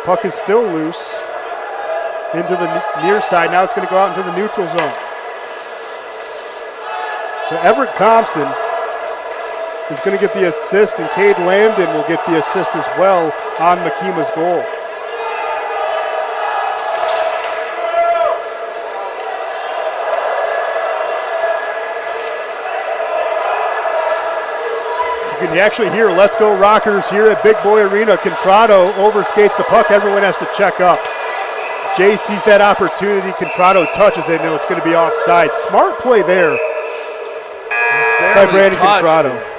Puck is still loose into the near side. Now it's going to go out into the neutral zone. So Everett Thompson is going to get the assist, and Cade Lambden will get the assist as well on Makima's goal. You can actually hear "Let's Go Rockers" here at Big Boy Arena. Contrado overskates the puck. Everyone has to check up. Jay sees that opportunity. Contrado touches it. No, it's going to be offside. Smart play there by Brandon Contrado.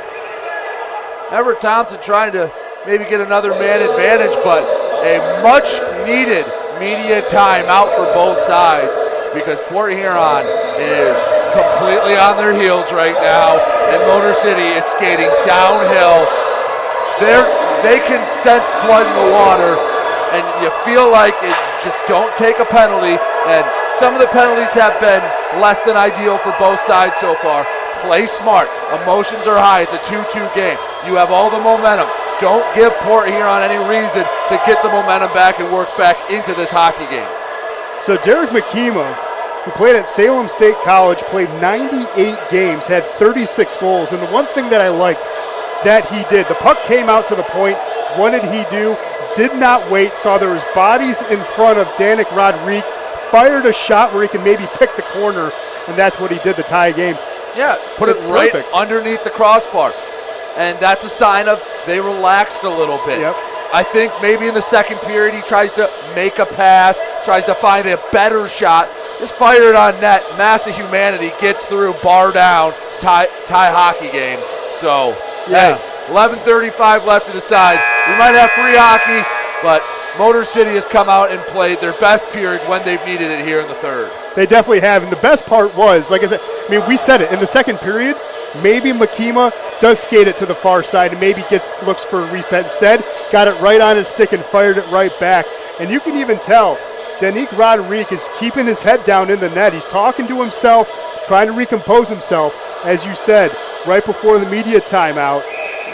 Everett Thompson trying to maybe get another man advantage, but a much-needed media timeout for both sides because Port Huron is completely on their heels right now, and Motor City is skating downhill. They can sense blood in the water, and you feel like it just don't take a penalty, and some of the penalties have been less than ideal for both sides so far. Play smart. Emotions are high. It's a 2-2 game. You have all the momentum. Don't give Port Huron any reason to get the momentum back and work back into this hockey game. So Derek Makima, who played at Salem State College, played 98 games, had 36 goals. And the one thing that I liked that he did, the puck came out to the point. What did he do? Did not wait. Saw there was bodies in front of Danik Rodrigue. Fired a shot where he can maybe pick the corner, and that's what he did to tie a game. Yeah, put it right underneath the crossbar. And that's a sign of they relaxed a little bit. Yep. I think maybe in the second period he tries to make a pass, tries to find a better shot. Just fire it on net. Mass of humanity gets through, bar down, tie hockey game. So, yeah. Hey, 11:35 left to decide. We might have free hockey, but Motor City has come out and played their best period when they've needed it here in the third. They definitely have, and the best part was, like I said, I mean, we said it, in the second period, maybe Makima does skate it to the far side and maybe looks for a reset. Instead, got it right on his stick and fired it right back. And you can even tell, Danik Rodrigue is keeping his head down in the net. He's talking to himself, trying to recompose himself, as you said, right before the media timeout.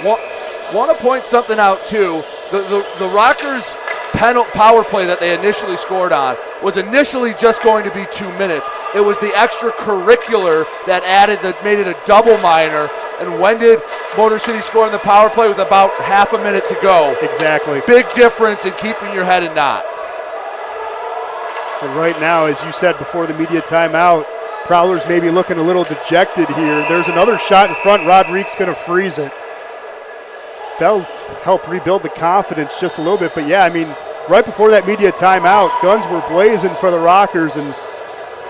Want to point something out, too. The Rockers' power play that they initially scored on was initially just going to be 2 minutes. It was the extracurricular that made it a double minor. And when did Motor City score in the power play? With about half a minute to go. Exactly. Big difference in keeping your head in knot. And right now, as you said before the media timeout, Prowlers may be looking a little dejected here. There's another shot in front. Rodrigue's going to freeze it. That'll help rebuild the confidence just a little bit. But, yeah, I mean, right before that media timeout, guns were blazing for the Rockers, and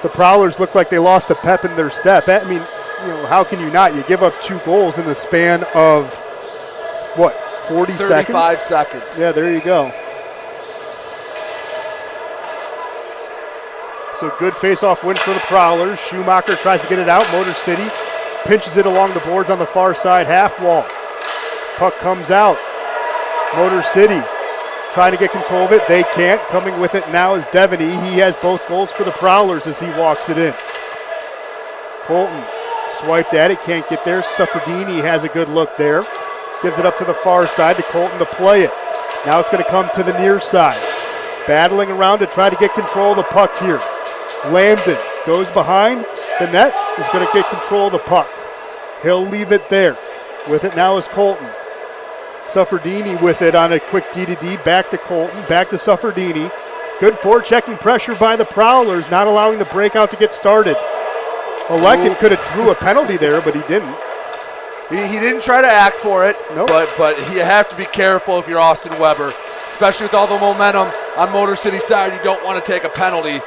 the Prowlers looked like they lost a pep in their step. I mean, you know, how can you not? You give up 2 goals in the span of, 40 seconds? 35 seconds. Yeah, there you go. So good face-off win for the Prowlers. Schumacher tries to get it out. Motor City pinches it along the boards on the far side half wall. Puck comes out. Motor City trying to get control of it. They can't. Coming with it now is Devaney. He has both goals for the Prowlers as he walks it in. Colton swiped at it. Can't get there. Suffredini has a good look there. Gives it up to the far side to Colton to play it. Now it's going to come to the near side. Battling around to try to get control of the puck here. Lambden goes behind. The net is going to get control of the puck. He'll leave it there. With it now is Colton. Suffredini with it on a quick D-to-D. Back to Colton. Back to Suffredini. Good forechecking pressure by the Prowlers, not allowing the breakout to get started. Olekin could have drew a penalty there, but he didn't. He didn't try to act for it, nope. but you have to be careful if you're Austin Weber. especially with all the momentum on Motor City's side. You don't want to take a penalty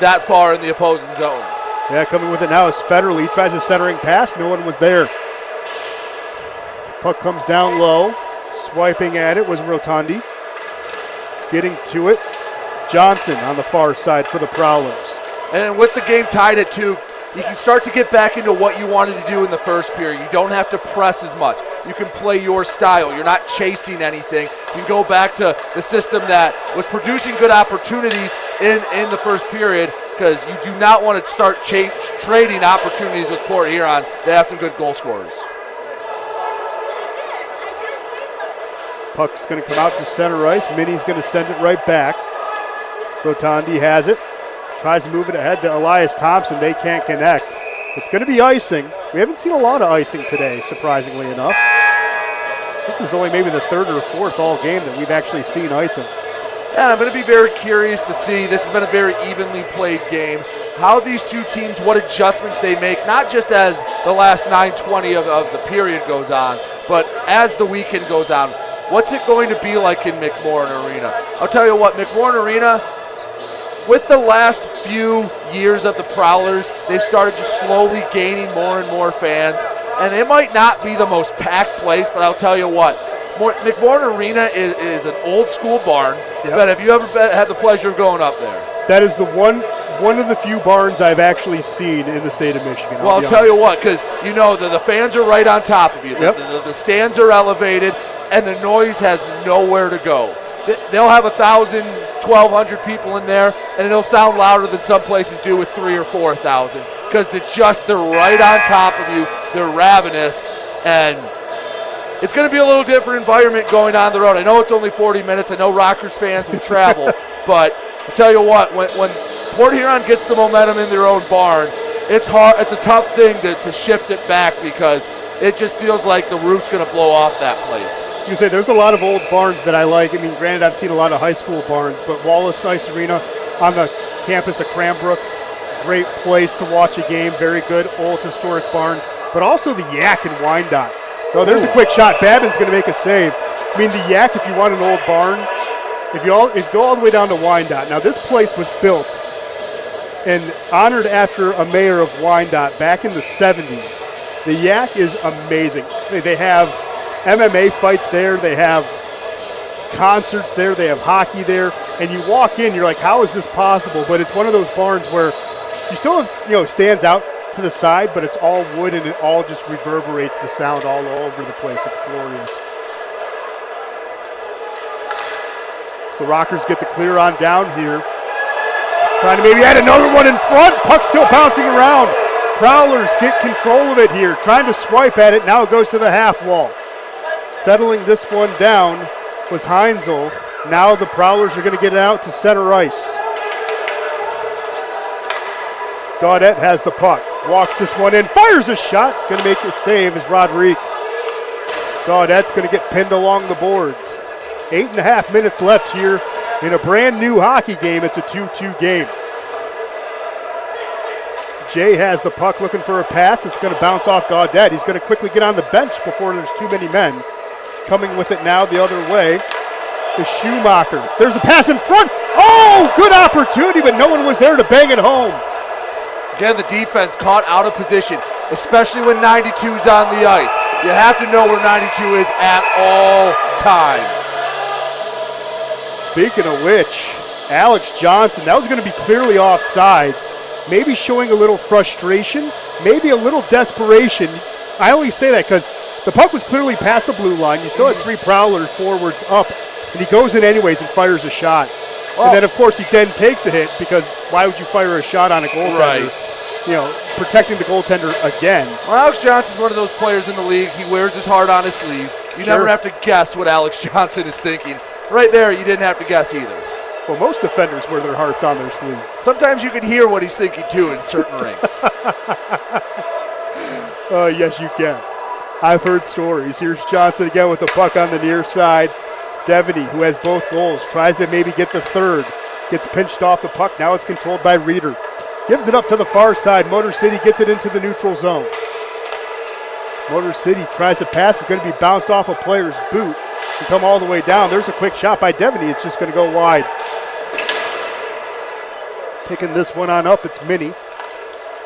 that far in the opposing zone. Yeah, coming with it now is Federle. He tries a centering pass. No one was there. Puck comes down low. Swiping at it was Rotondi. Getting to it, Johnson on the far side for the Prowlers. And with the game tied at 2, you can start to get back into what you wanted to do in the first period. You don't have to press as much. You can play your style. You're not chasing anything. You can go back to the system that was producing good opportunities in the first period, because you do not want to start trading opportunities with Port Huron. They have some good goal scorers. Puck's going to come out to center ice. Minnie's going to send it right back. Rotondi has it. Tries to move it ahead to Elias Thompson. They can't connect. It's going to be icing. We haven't seen a lot of icing today, surprisingly enough. I think this is only maybe the third or fourth all game that we've actually seen icing. Yeah, I'm going to be very curious to see. This has been a very evenly played game. How these two teams, what adjustments they make, not just as the last 9:20 of the period goes on, but as the weekend goes on. What's it going to be like in McMorran Arena? I'll tell you what, McMorran Arena, with the last few years of the Prowlers, they've started just slowly gaining more and more fans. And it might not be the most packed place, but I'll tell you what, McMorran Arena is an old school barn. Yep. But have you ever had the pleasure of going up there? That is the one of the few barns I've actually seen in the state of Michigan. I'll tell you what, because you know the fans are right on top of you. Yep. The stands are elevated, and the noise has nowhere to go. They'll have 1,000, 1,200 people in there, and it'll sound louder than some places do with 3,000 or 4,000, because they're right on top of you. They're ravenous, and it's going to be a little different environment going on the road. I know it's only 40 minutes. I know Rockers fans will travel, but I'll tell you what, when Port Huron gets the momentum in their own barn, it's hard. It's a tough thing to shift it back, because it just feels like the roof's going to blow off that place. I was going to say, there's a lot of old barns that I like. I mean, granted, I've seen a lot of high school barns, but Wallace Ice Arena on the campus of Cranbrook, great place to watch a game. Very good old historic barn. But also the Yak in Wyandotte. Oh, there's a quick shot. Babin's going to make a save. I mean, the Yak, if you want an old barn, if you go all the way down to Wyandotte. Now, this place was built and honored after a mayor of Wyandotte back in the 70s. The Yak is amazing. They have MMA fights there. They have concerts there. They have hockey there. And you walk in, you're like, how is this possible? But it's one of those barns where you still have, stands out to the side, but it's all wood and it all just reverberates the sound all over the place. It's glorious. So the Rockers get the clear on down here. Trying to maybe add another one in front. Puck still bouncing around. Prowlers get control of it here. Trying to swipe at it. Now it goes to the half wall. Settling this one down was Heinzel. Now the Prowlers are going to get it out to center ice. Gaudette has the puck. Walks this one in. Fires a shot. Going to make a save is Rodrigue. Gaudette's going to get pinned along the boards. 8.5 minutes left here in a brand new hockey game. It's a 2-2 game. Jay has the puck looking for a pass. It's going to bounce off Gaudette. He's going to quickly get on the bench before there's too many men. Coming with it now the other way is Schumacher. There's a pass in front. Oh, good opportunity, but no one was there to bang it home. Again, the defense caught out of position, especially when 92 is on the ice. You have to know where 92 is at all times. Speaking of which, Alex Johnson, that was going to be clearly offsides. Maybe showing a little frustration, maybe a little desperation. I only say that because the puck was clearly past the blue line. You still had 3 Prowler forwards up, and he goes in anyways and fires a shot. Well, and then, of course, he then takes a hit, because why would you fire a shot on a goaltender? Right. Protecting the goaltender again. Well, Alex Johnson's one of those players in the league. He wears his heart on his sleeve. You never have to guess what Alex Johnson is thinking. Right there, you didn't have to guess either. Well, most defenders wear their hearts on their sleeve. Sometimes you can hear what he's thinking, too, in certain rings. Yes, you can. I've heard stories. Here's Johnson again with the puck on the near side. Devaney, who has both goals, tries to maybe get the third. Gets pinched off the puck. Now it's controlled by Reeder. Gives it up to the far side. Motor City gets it into the neutral zone. Motor City tries to pass. It's going to be bounced off a player's boot. and come all the way down. There's a quick shot by Devaney. It's just going to go wide. Picking this one on up, it's Minnie.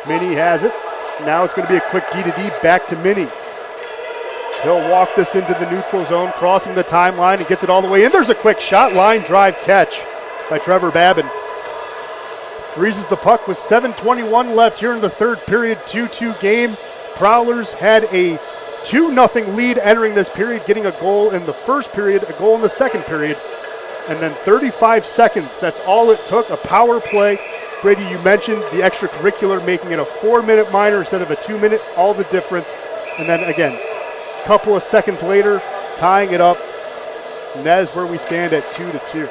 Minnie has it. Now it's going to be a quick D-to-D back to Minnie. He'll walk this into the neutral zone, crossing the timeline, and gets it all the way in. There's a quick shot, line drive catch by Trevor Babin. Freezes the puck with 7:21 left here in the third period, 2-2 game. Prowlers had a 2-0 lead entering this period, getting a goal in the first period, a goal in the second period, and then 35 seconds. That's all it took, a power play. Brady, you mentioned the extracurricular, making it a 4-minute minor instead of a 2-minute, all the difference. And then again, a couple of seconds later, tying it up, and that is where we stand at 2-2.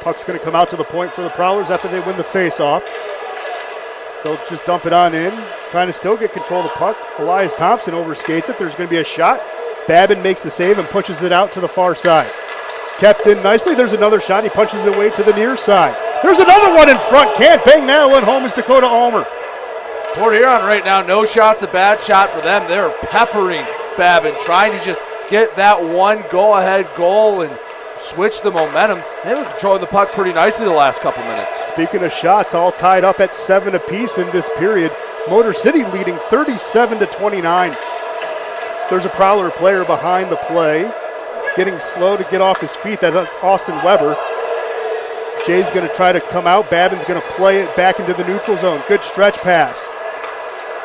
Puck's going to come out to the point for the Prowlers after they win the face-off. They'll just dump it on in, trying to still get control of the puck. Elias Thompson overskates it. There's going to be a shot. Babin makes the save and pushes it out to the far side. Kept in nicely. There's another shot. He punches it away to the near side. There's another one in front. Can't bang that one home is Dakota Ulmer. Port Huron right now, no shot's a bad shot for them. They're peppering Babin, trying to just get that one go-ahead goal and switch the momentum. They were controlling the puck pretty nicely the last couple minutes. Speaking of shots, all tied up at 7 apiece in this period. Motor City leading 37-29. There's a Prowler player behind the play, getting slow to get off his feet. That's Austin Weber. Jay's going to try to come out. Babin's going to play it back into the neutral zone. Good stretch pass.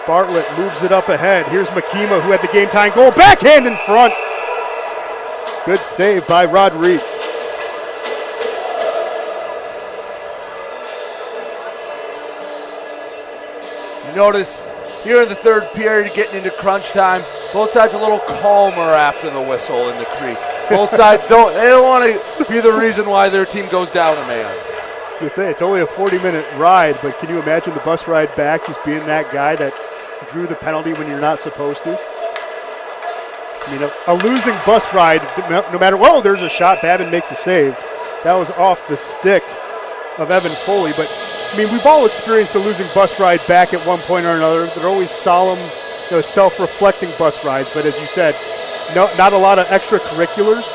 Bartlett moves it up ahead. Here's Makima, who had the game-tying goal. Backhand in front. Good save by Rodrigue. You notice here in the third period, getting into crunch time, both sides a little calmer after the whistle in the crease. Both sides don't want to be the reason why their team goes down a man. I was going to say, it's only a 40-minute ride, but can you imagine the bus ride back just being that guy that drew the penalty when you're not supposed to? I mean, a losing bus ride, no matter, whoa, there's a shot. Babin makes the save. That was off the stick of Evan Foley. But, I mean, we've all experienced a losing bus ride back at one point or another. They're always solemn, self-reflecting bus rides. But as you said, not a lot of extracurriculars.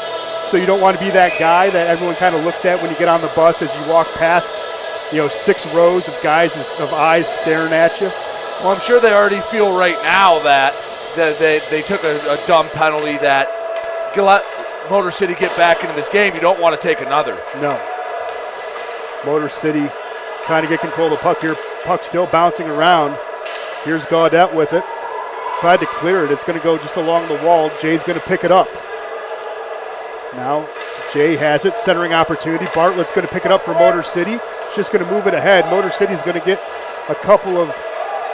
So you don't want to be that guy that everyone kind of looks at when you get on the bus as you walk past, 6 rows of guys of eyes staring at you. Well, I'm sure they already feel right now that they took a dumb penalty that to let Motor City get back into this game. You don't want to take another. No. Motor City trying to get control of the puck here. Puck still bouncing around. Here's Gaudette with it. Tried to clear it. It's going to go just along the wall. Jay's going to pick it up. Now Jay has it. Centering opportunity. Bartlett's going to pick it up for Motor City. It's just going to move it ahead. Motor City's going to get a couple of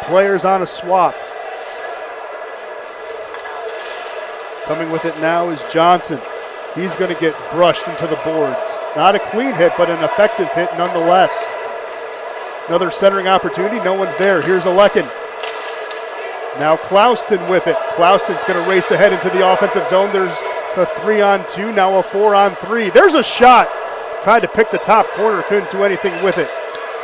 players on a swap. Coming with it now is Johnson. He's going to get brushed into the boards. Not a clean hit, but an effective hit nonetheless. Another centering opportunity. No one's there. Here's Alekin. Now Clouston with it. Clouston's going to race ahead into the offensive zone. There's a 3-on-2, now a 4-on-3. There's a shot. Tried to pick the top corner, couldn't do anything with it.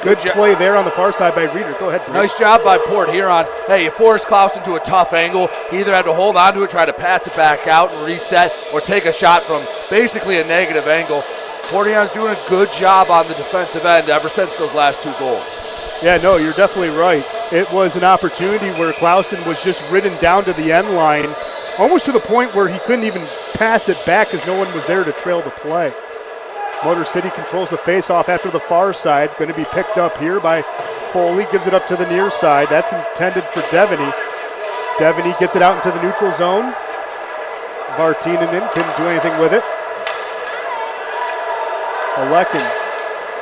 Good play there on the far side by Reeder. Go ahead, Bruce. Nice job by Port Huron. Hey, you forced Klaus into a tough angle. He either had to hold on to it, try to pass it back out and reset, or take a shot from basically a negative angle. Port Huron's doing a good job on the defensive end ever since those last 2 goals. Yeah, no, you're definitely right. It was an opportunity where Clausen was just ridden down to the end line, almost to the point where he couldn't even pass it back because no one was there to trail the play. Motor City controls the face-off after the far side. It's going to be picked up here by Foley. Gives it up to the near side. That's intended for Devaney. Devaney gets it out into the neutral zone. Vartinanen couldn't do anything with it. Alekin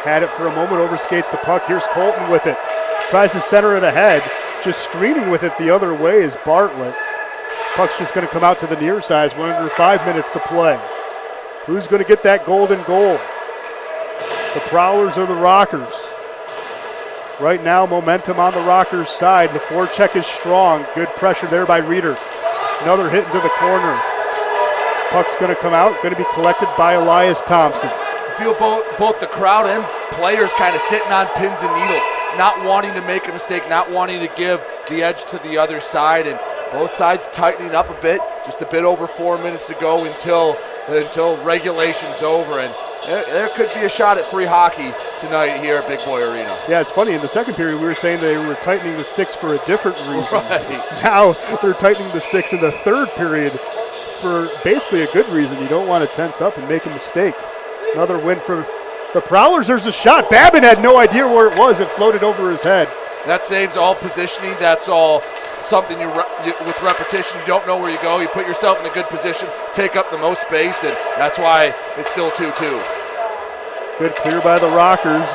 had it for a moment, overskates the puck. Here's Colton with it. Tries to center it ahead. Just screening with it the other way is Bartlett. Puck's just going to come out to the near side. We're under 5 minutes to play. Who's going to get that golden goal? The Prowlers or the Rockers? Right now, momentum on the Rockers' side. The forecheck is strong. Good pressure there by Reeder. Another hit into the corner. Puck's going to come out. Going to be collected by Elias Thompson. I feel both the crowd and players kind of sitting on pins and needles, not wanting to make a mistake, not wanting to give the edge to the other side. And Both sides tightening up a bit. Just a bit over 4 minutes to go until regulation's over. And there could be a shot at free hockey tonight here at Big Boy Arena. Yeah, it's funny. In the second period, we were saying they were tightening the sticks for a different reason. Right. Now they're tightening the sticks in the third period for basically a good reason. You don't want to tense up and make a mistake. Another win for the Prowlers. There's a shot. Babin had no idea where it was. It floated over his head. That saves all positioning. That's all something with repetition. You don't know where you go. You put yourself in a good position, take up the most space, and that's why it's still 2-2. Good clear by the Rockers.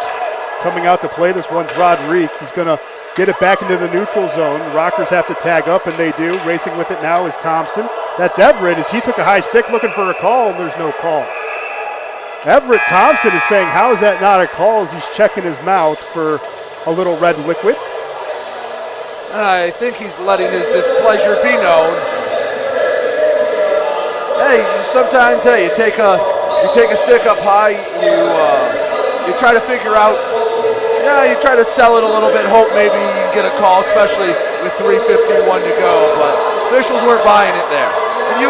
Coming out to play this one's Rodrigue. He's going to get it back into the neutral zone. The Rockers have to tag up, and they do. Racing with it now is Thompson. That's Everett as he took a high stick looking for a call, and there's no call. Everett Thompson is saying, how is that not a call, as he's checking his mouth for a little red liquid. I think he's letting his displeasure be known. Hey, sometimes, you take a stick up high, you try to figure out, you try to sell it a little bit, hope maybe you can get a call, especially with 3:51 to go, but officials weren't buying it there. And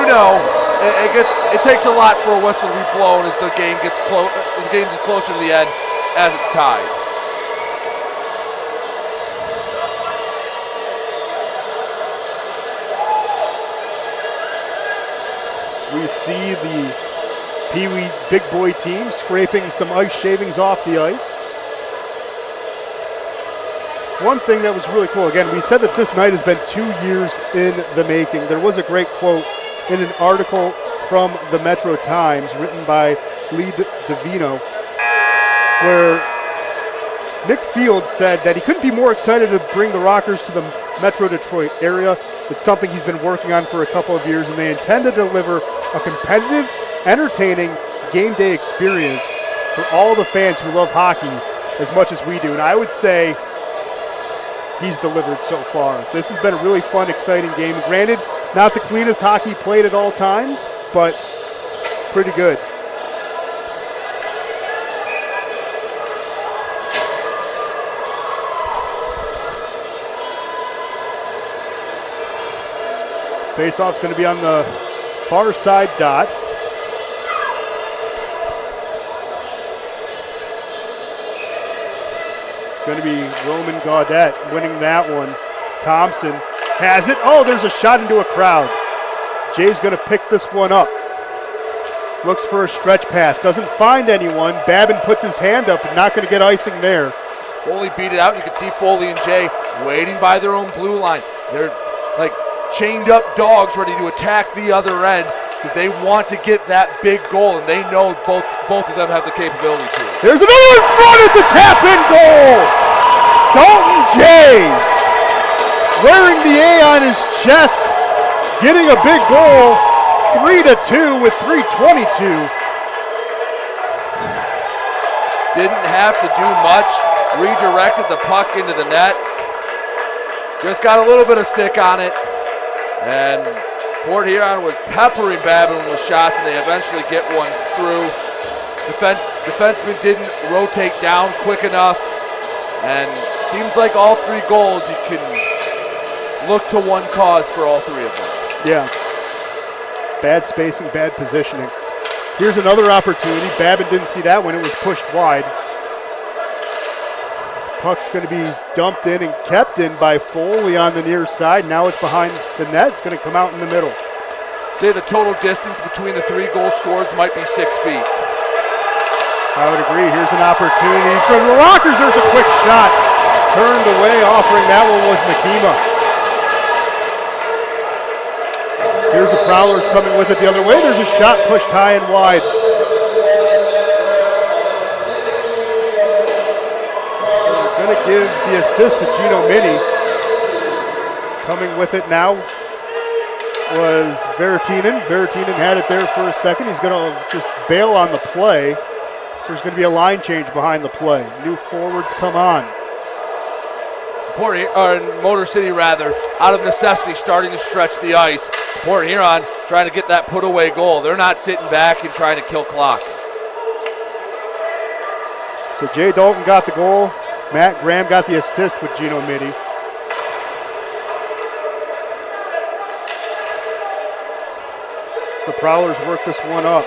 it takes a lot for a whistle to be blown as the game gets closer to the end as it's tied. We see the Pee Wee Big Boy team scraping some ice shavings off the ice. One thing that was really cool, again, we said that this night has been 2 years in the making. There was a great quote in an article from the Metro Times written by Lee Davino, where Nick Field said that he couldn't be more excited to bring the Rockers to the Metro Detroit area. It's something he's been working on for a couple of years, and they intend to deliver a competitive, entertaining game day experience for all the fans who love hockey as much as we do. And I would say he's delivered so far. This has been a really fun, exciting game. Granted, not the cleanest hockey played at all times, but pretty good. Face-off's going to be on the far side dot. It's going to be Roman Gaudette winning that one. Thompson has it. Oh, there's a shot into a crowd. Jay's going to pick this one up. Looks for a stretch pass. Doesn't find anyone. Babin puts his hand up and not going to get icing there. Foley beat it out. You can see Foley and Jay waiting by their own blue line. They're like chained up dogs ready to attack the other end because they want to get that big goal, and they know both of them have the capability to. There's another in front. It's a tap-in goal. Dalton Jay wearing the A on his chest, getting a big goal, 3-2 with 3:22. Didn't have to do much. Redirected the puck into the net. Just got a little bit of stick on it. And Port Huron was peppering Babin with shots, and they eventually get one through. Defenseman didn't rotate down quick enough. And seems like all three goals, you can look to one cause for all three of them. Yeah. Bad spacing, bad positioning. Here's another opportunity. Babin didn't see that when it was pushed wide. Puck's going to be dumped in and kept in by Foley on the near side. Now it's behind the net. It's going to come out in the middle. Say the total distance between the three goal scorers might be 6 feet. I would agree. Here's an opportunity for the Rockers. There's a quick shot. Turned away. Offering that one was Makima. Here's the Prowlers coming with it the other way. There's a shot pushed high and wide. They're going to give the assist to Gino Mini. Coming with it now was Veritinen. Veritinen had it there for a second. He's going to just bail on the play. So there's going to be a line change behind the play. New forwards come on. Motor City, out of necessity, starting to stretch the ice. Port Huron trying to get that put-away goal. They're not sitting back and trying to kill clock. So Jay Dalton got the goal. Matt Graham got the assist with Gino Midi. The Prowlers work this one up.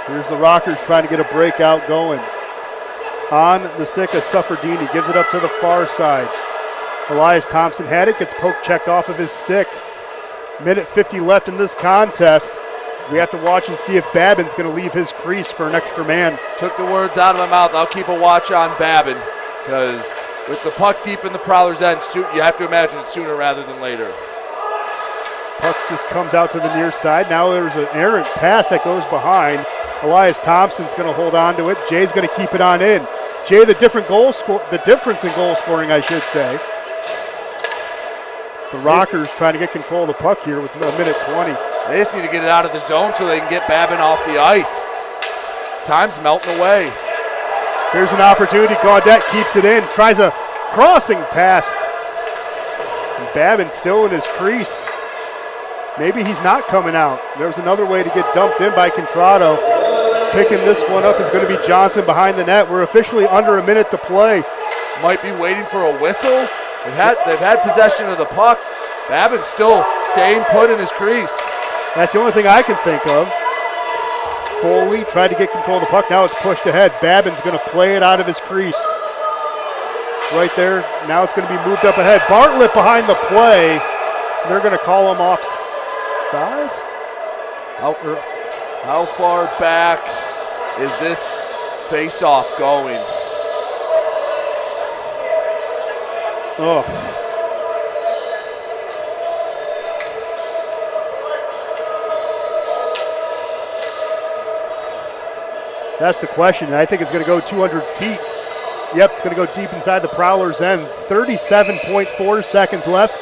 Here's the Rockers trying to get a breakout going. On the stick of Sufferdini, gives it up to the far side. Elias Thompson had it, gets poke checked off of his stick. Minute 50 left in this contest. We have to watch and see if Babin's going to leave his crease for an extra man. Took the words out of my mouth. I'll keep a watch on Babin because with the puck deep in the Prowlers' end, you have to imagine it sooner rather than later. Puck just comes out to the near side. Now there's an errant pass that goes behind. Elias Thompson's going to hold on to it. Jay's going to keep it on in. Jay, the difference in goal scoring, I should say. The Rockers trying to get control of the puck here with a minute 20. They just need to get it out of the zone so they can get Babin off the ice. Time's melting away. Here's an opportunity. Gaudette keeps it in. Tries a crossing pass. And Babin still in his crease. Maybe he's not coming out. There's another way to get dumped in by Contrado. Picking this one up is going to be Johnson behind the net. We're officially under a minute to play. Might be waiting for a whistle. They've had possession of the puck. Babin's still staying put in his crease. That's the only thing I can think of. Foley tried to get control of the puck. Now it's pushed ahead. Babin's going to play it out of his crease. Right there. Now it's going to be moved up ahead. Bartlett behind the play. They're going to call him offsides. How far back is this face-off going? Oh. That's the question. I think it's going to go 200 feet. Yep, it's going to go deep inside the Prowlers' end. 37.4 seconds left.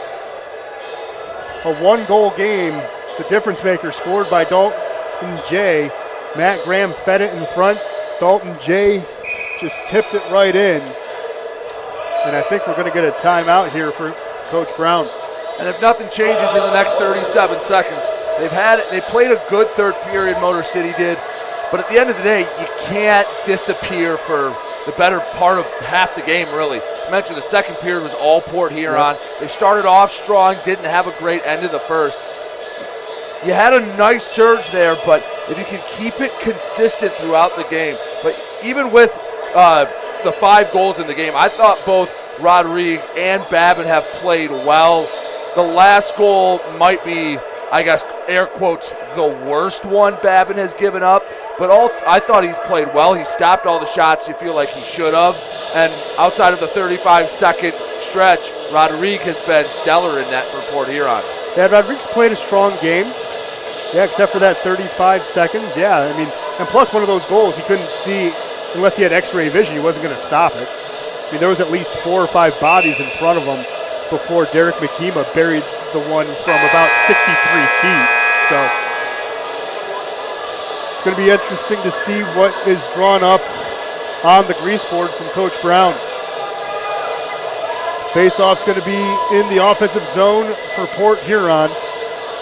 A one-goal game. The difference maker scored by Dalton Jay. Matt Graham fed it in front. Dalton Jay just tipped it right in. And I think we're going to get a timeout here for Coach Brown. And if nothing changes in the next 37 seconds, they played a good third period, Motor City did. But at the end of the day, you can't disappear for the better part of half the game, really. I mentioned the second period was all Port Huron. Yep. They started off strong, didn't have a great end of the first. You had a nice surge there, but if you can keep it consistent throughout the game. But even with the 5 goals in the game, I thought both Rodriguez and Babin have played well. The last goal might be, I guess, air quotes, the worst one Babin has given up. But I thought he's played well. He stopped all the shots you feel like he should have. And outside of the 35-second stretch, Rodriguez has been stellar in net for Port Huron. Yeah, Rodriguez played a strong game. Yeah, except for that 35 seconds. Yeah, I mean, and plus one of those goals you couldn't see unless he had x-ray vision. He wasn't going to stop it. I mean, there was at least 4 or 5 bodies in front of him before Derek McKeema buried the one from about 63 feet. So it's going to be interesting to see what is drawn up on the grease board from Coach Brown. Face-off's going to be in the offensive zone for Port Huron.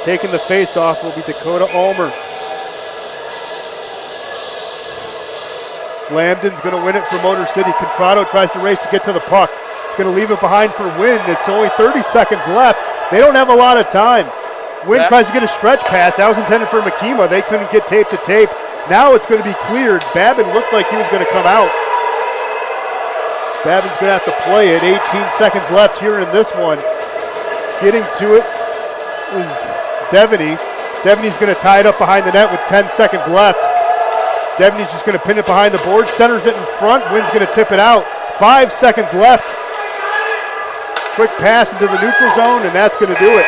Taking the face-off will be Dakota Ulmer. Lambden's going to win it for Motor City. Contrado tries to race to get to the puck. He's going to leave it behind for Wynn. It's only 30 seconds left. They don't have a lot of time. Wynn tries to get a stretch pass. That was intended for McKeema. They couldn't get tape to tape. Now it's going to be cleared. Babin looked like he was going to come out. Babin's going to have to play it. 18 seconds left here in this one. Getting to it is Devaney. Devaney's going to tie it up behind the net with 10 seconds left. Devaney's just going to pin it behind the board, centers it in front. Wynn's going to tip it out. 5 seconds left. Quick pass into the neutral zone, and that's going to do it.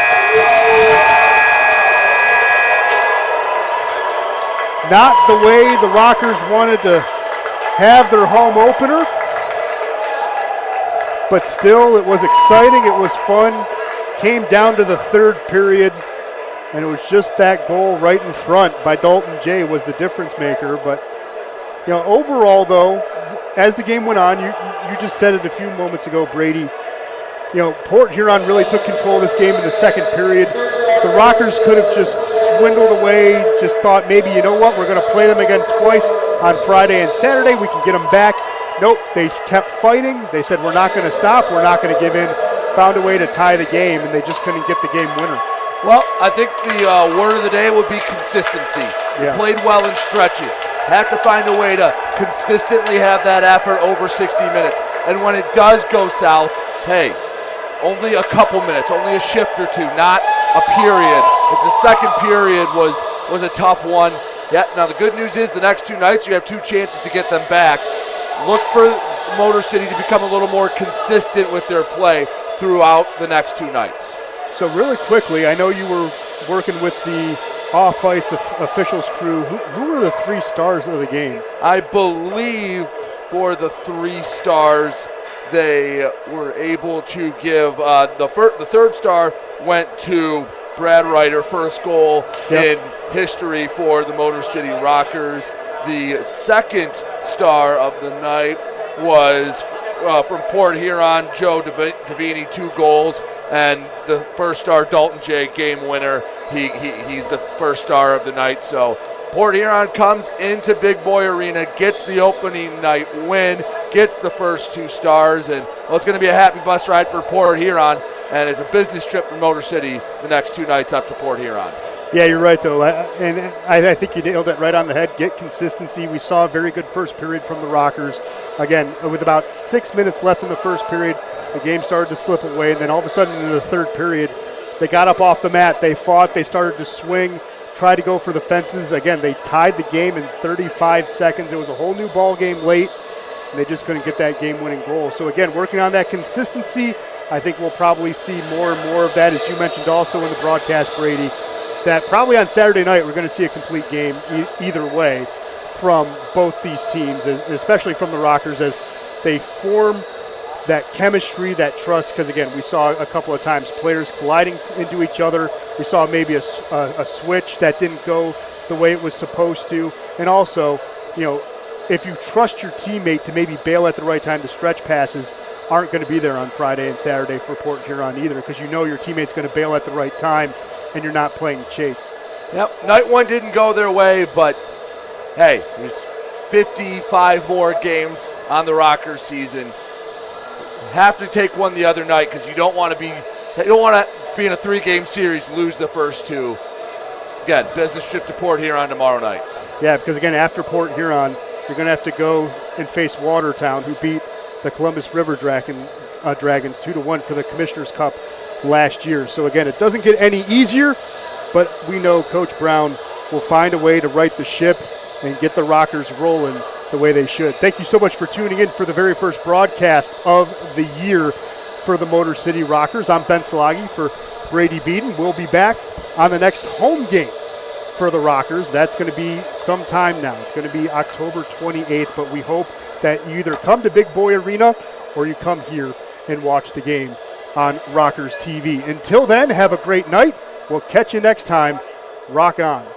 Not the way the Rockers wanted to have their home opener, but still it was exciting, it was fun. Came down to the third period, and it was just that goal right in front by Dalton Jay was the difference maker. But you know, overall though, as the game went on, you just said it a few moments ago, Brady, you know, Port Huron really took control of this game in the second period. The Rockers could have just swindled away, just thought maybe, you know what, we're going to play them again twice on Friday and Saturday. We can get them back. Nope, they kept fighting. They said, we're not going to stop. We're not going to give in. found a way to tie the game, and they just couldn't get the game winner. Well, I think the word of the day would be consistency. Yeah. Played well in stretches. Have to find a way to consistently have that effort over 60 minutes. And when it does go south, hey, only a couple minutes, only a shift or two, not a period. It's the second period was a tough one. Yeah, now the good news is the next two nights you have two chances to get them back. Look for Motor City to become a little more consistent with their play throughout the next two nights. So really quickly, I know you were working with the off-ice officials crew. Who were the 3 stars of the game? I believe for the 3 stars, they were able to give the third star went to Brad Ryder, first goal in history for the Motor City Rockers. The second star of the night was from Port Huron, Joe Davini, 2 goals, and the first star, Dalton J, game winner. He's the first star of the night. So Port Huron comes into Big Boy Arena, gets the opening night win, gets the first 2 stars, and well, it's going to be a happy bus ride for Port Huron, and it's a business trip for Motor City the next 2 nights up to Port Huron. Yeah, you're right, though, and I think you nailed it right on the head. Get consistency. We saw a very good first period from the Rockers. Again, with about 6 minutes left in the first period, the game started to slip away, and then all of a sudden in the third period, they got up off the mat. They fought. They started to swing, tried to go for the fences. Again, they tied the game in 35 seconds. It was a whole new ball game late, and they just couldn't get that game-winning goal. So, again, working on that consistency, I think we'll probably see more and more of that, as you mentioned also in the broadcast, Brady, that probably on Saturday night we're going to see a complete game either way from both these teams, especially from the Rockers, as they form that chemistry, that trust, because, again, we saw a couple of times players colliding into each other. We saw maybe a switch that didn't go the way it was supposed to. And also, you know, if you trust your teammate to maybe bail at the right time, the stretch passes aren't going to be there on Friday and Saturday for Port Huron either, because you know your teammate's going to bail at the right time and you're not playing chase. Yep, night one didn't go their way, but hey, there's 55 more games on the Rockers season. Have to take one the other night because you don't want to be in a 3-game series, lose the first 2. Again, business trip to Port Huron tomorrow night. Yeah, because again, after Port Huron, you're going to have to go and face Watertown, who beat the Columbus River Dragons 2-1 for the Commissioner's Cup last year. So again, it doesn't get any easier, but we know Coach Brown will find a way to right the ship and get the Rockers rolling the way they should. Thank you so much for tuning in for the very first broadcast of the year for the Motor City Rockers. I'm Ben Salagi for Brady Beaton. We'll be back on the next home game for the Rockers. That's going to be sometime now. It's going to be October 28th, but we hope that you either come to Big Boy Arena or you come here and watch the game on Rockers TV. Until then, have a great night. We'll catch you next time. Rock on.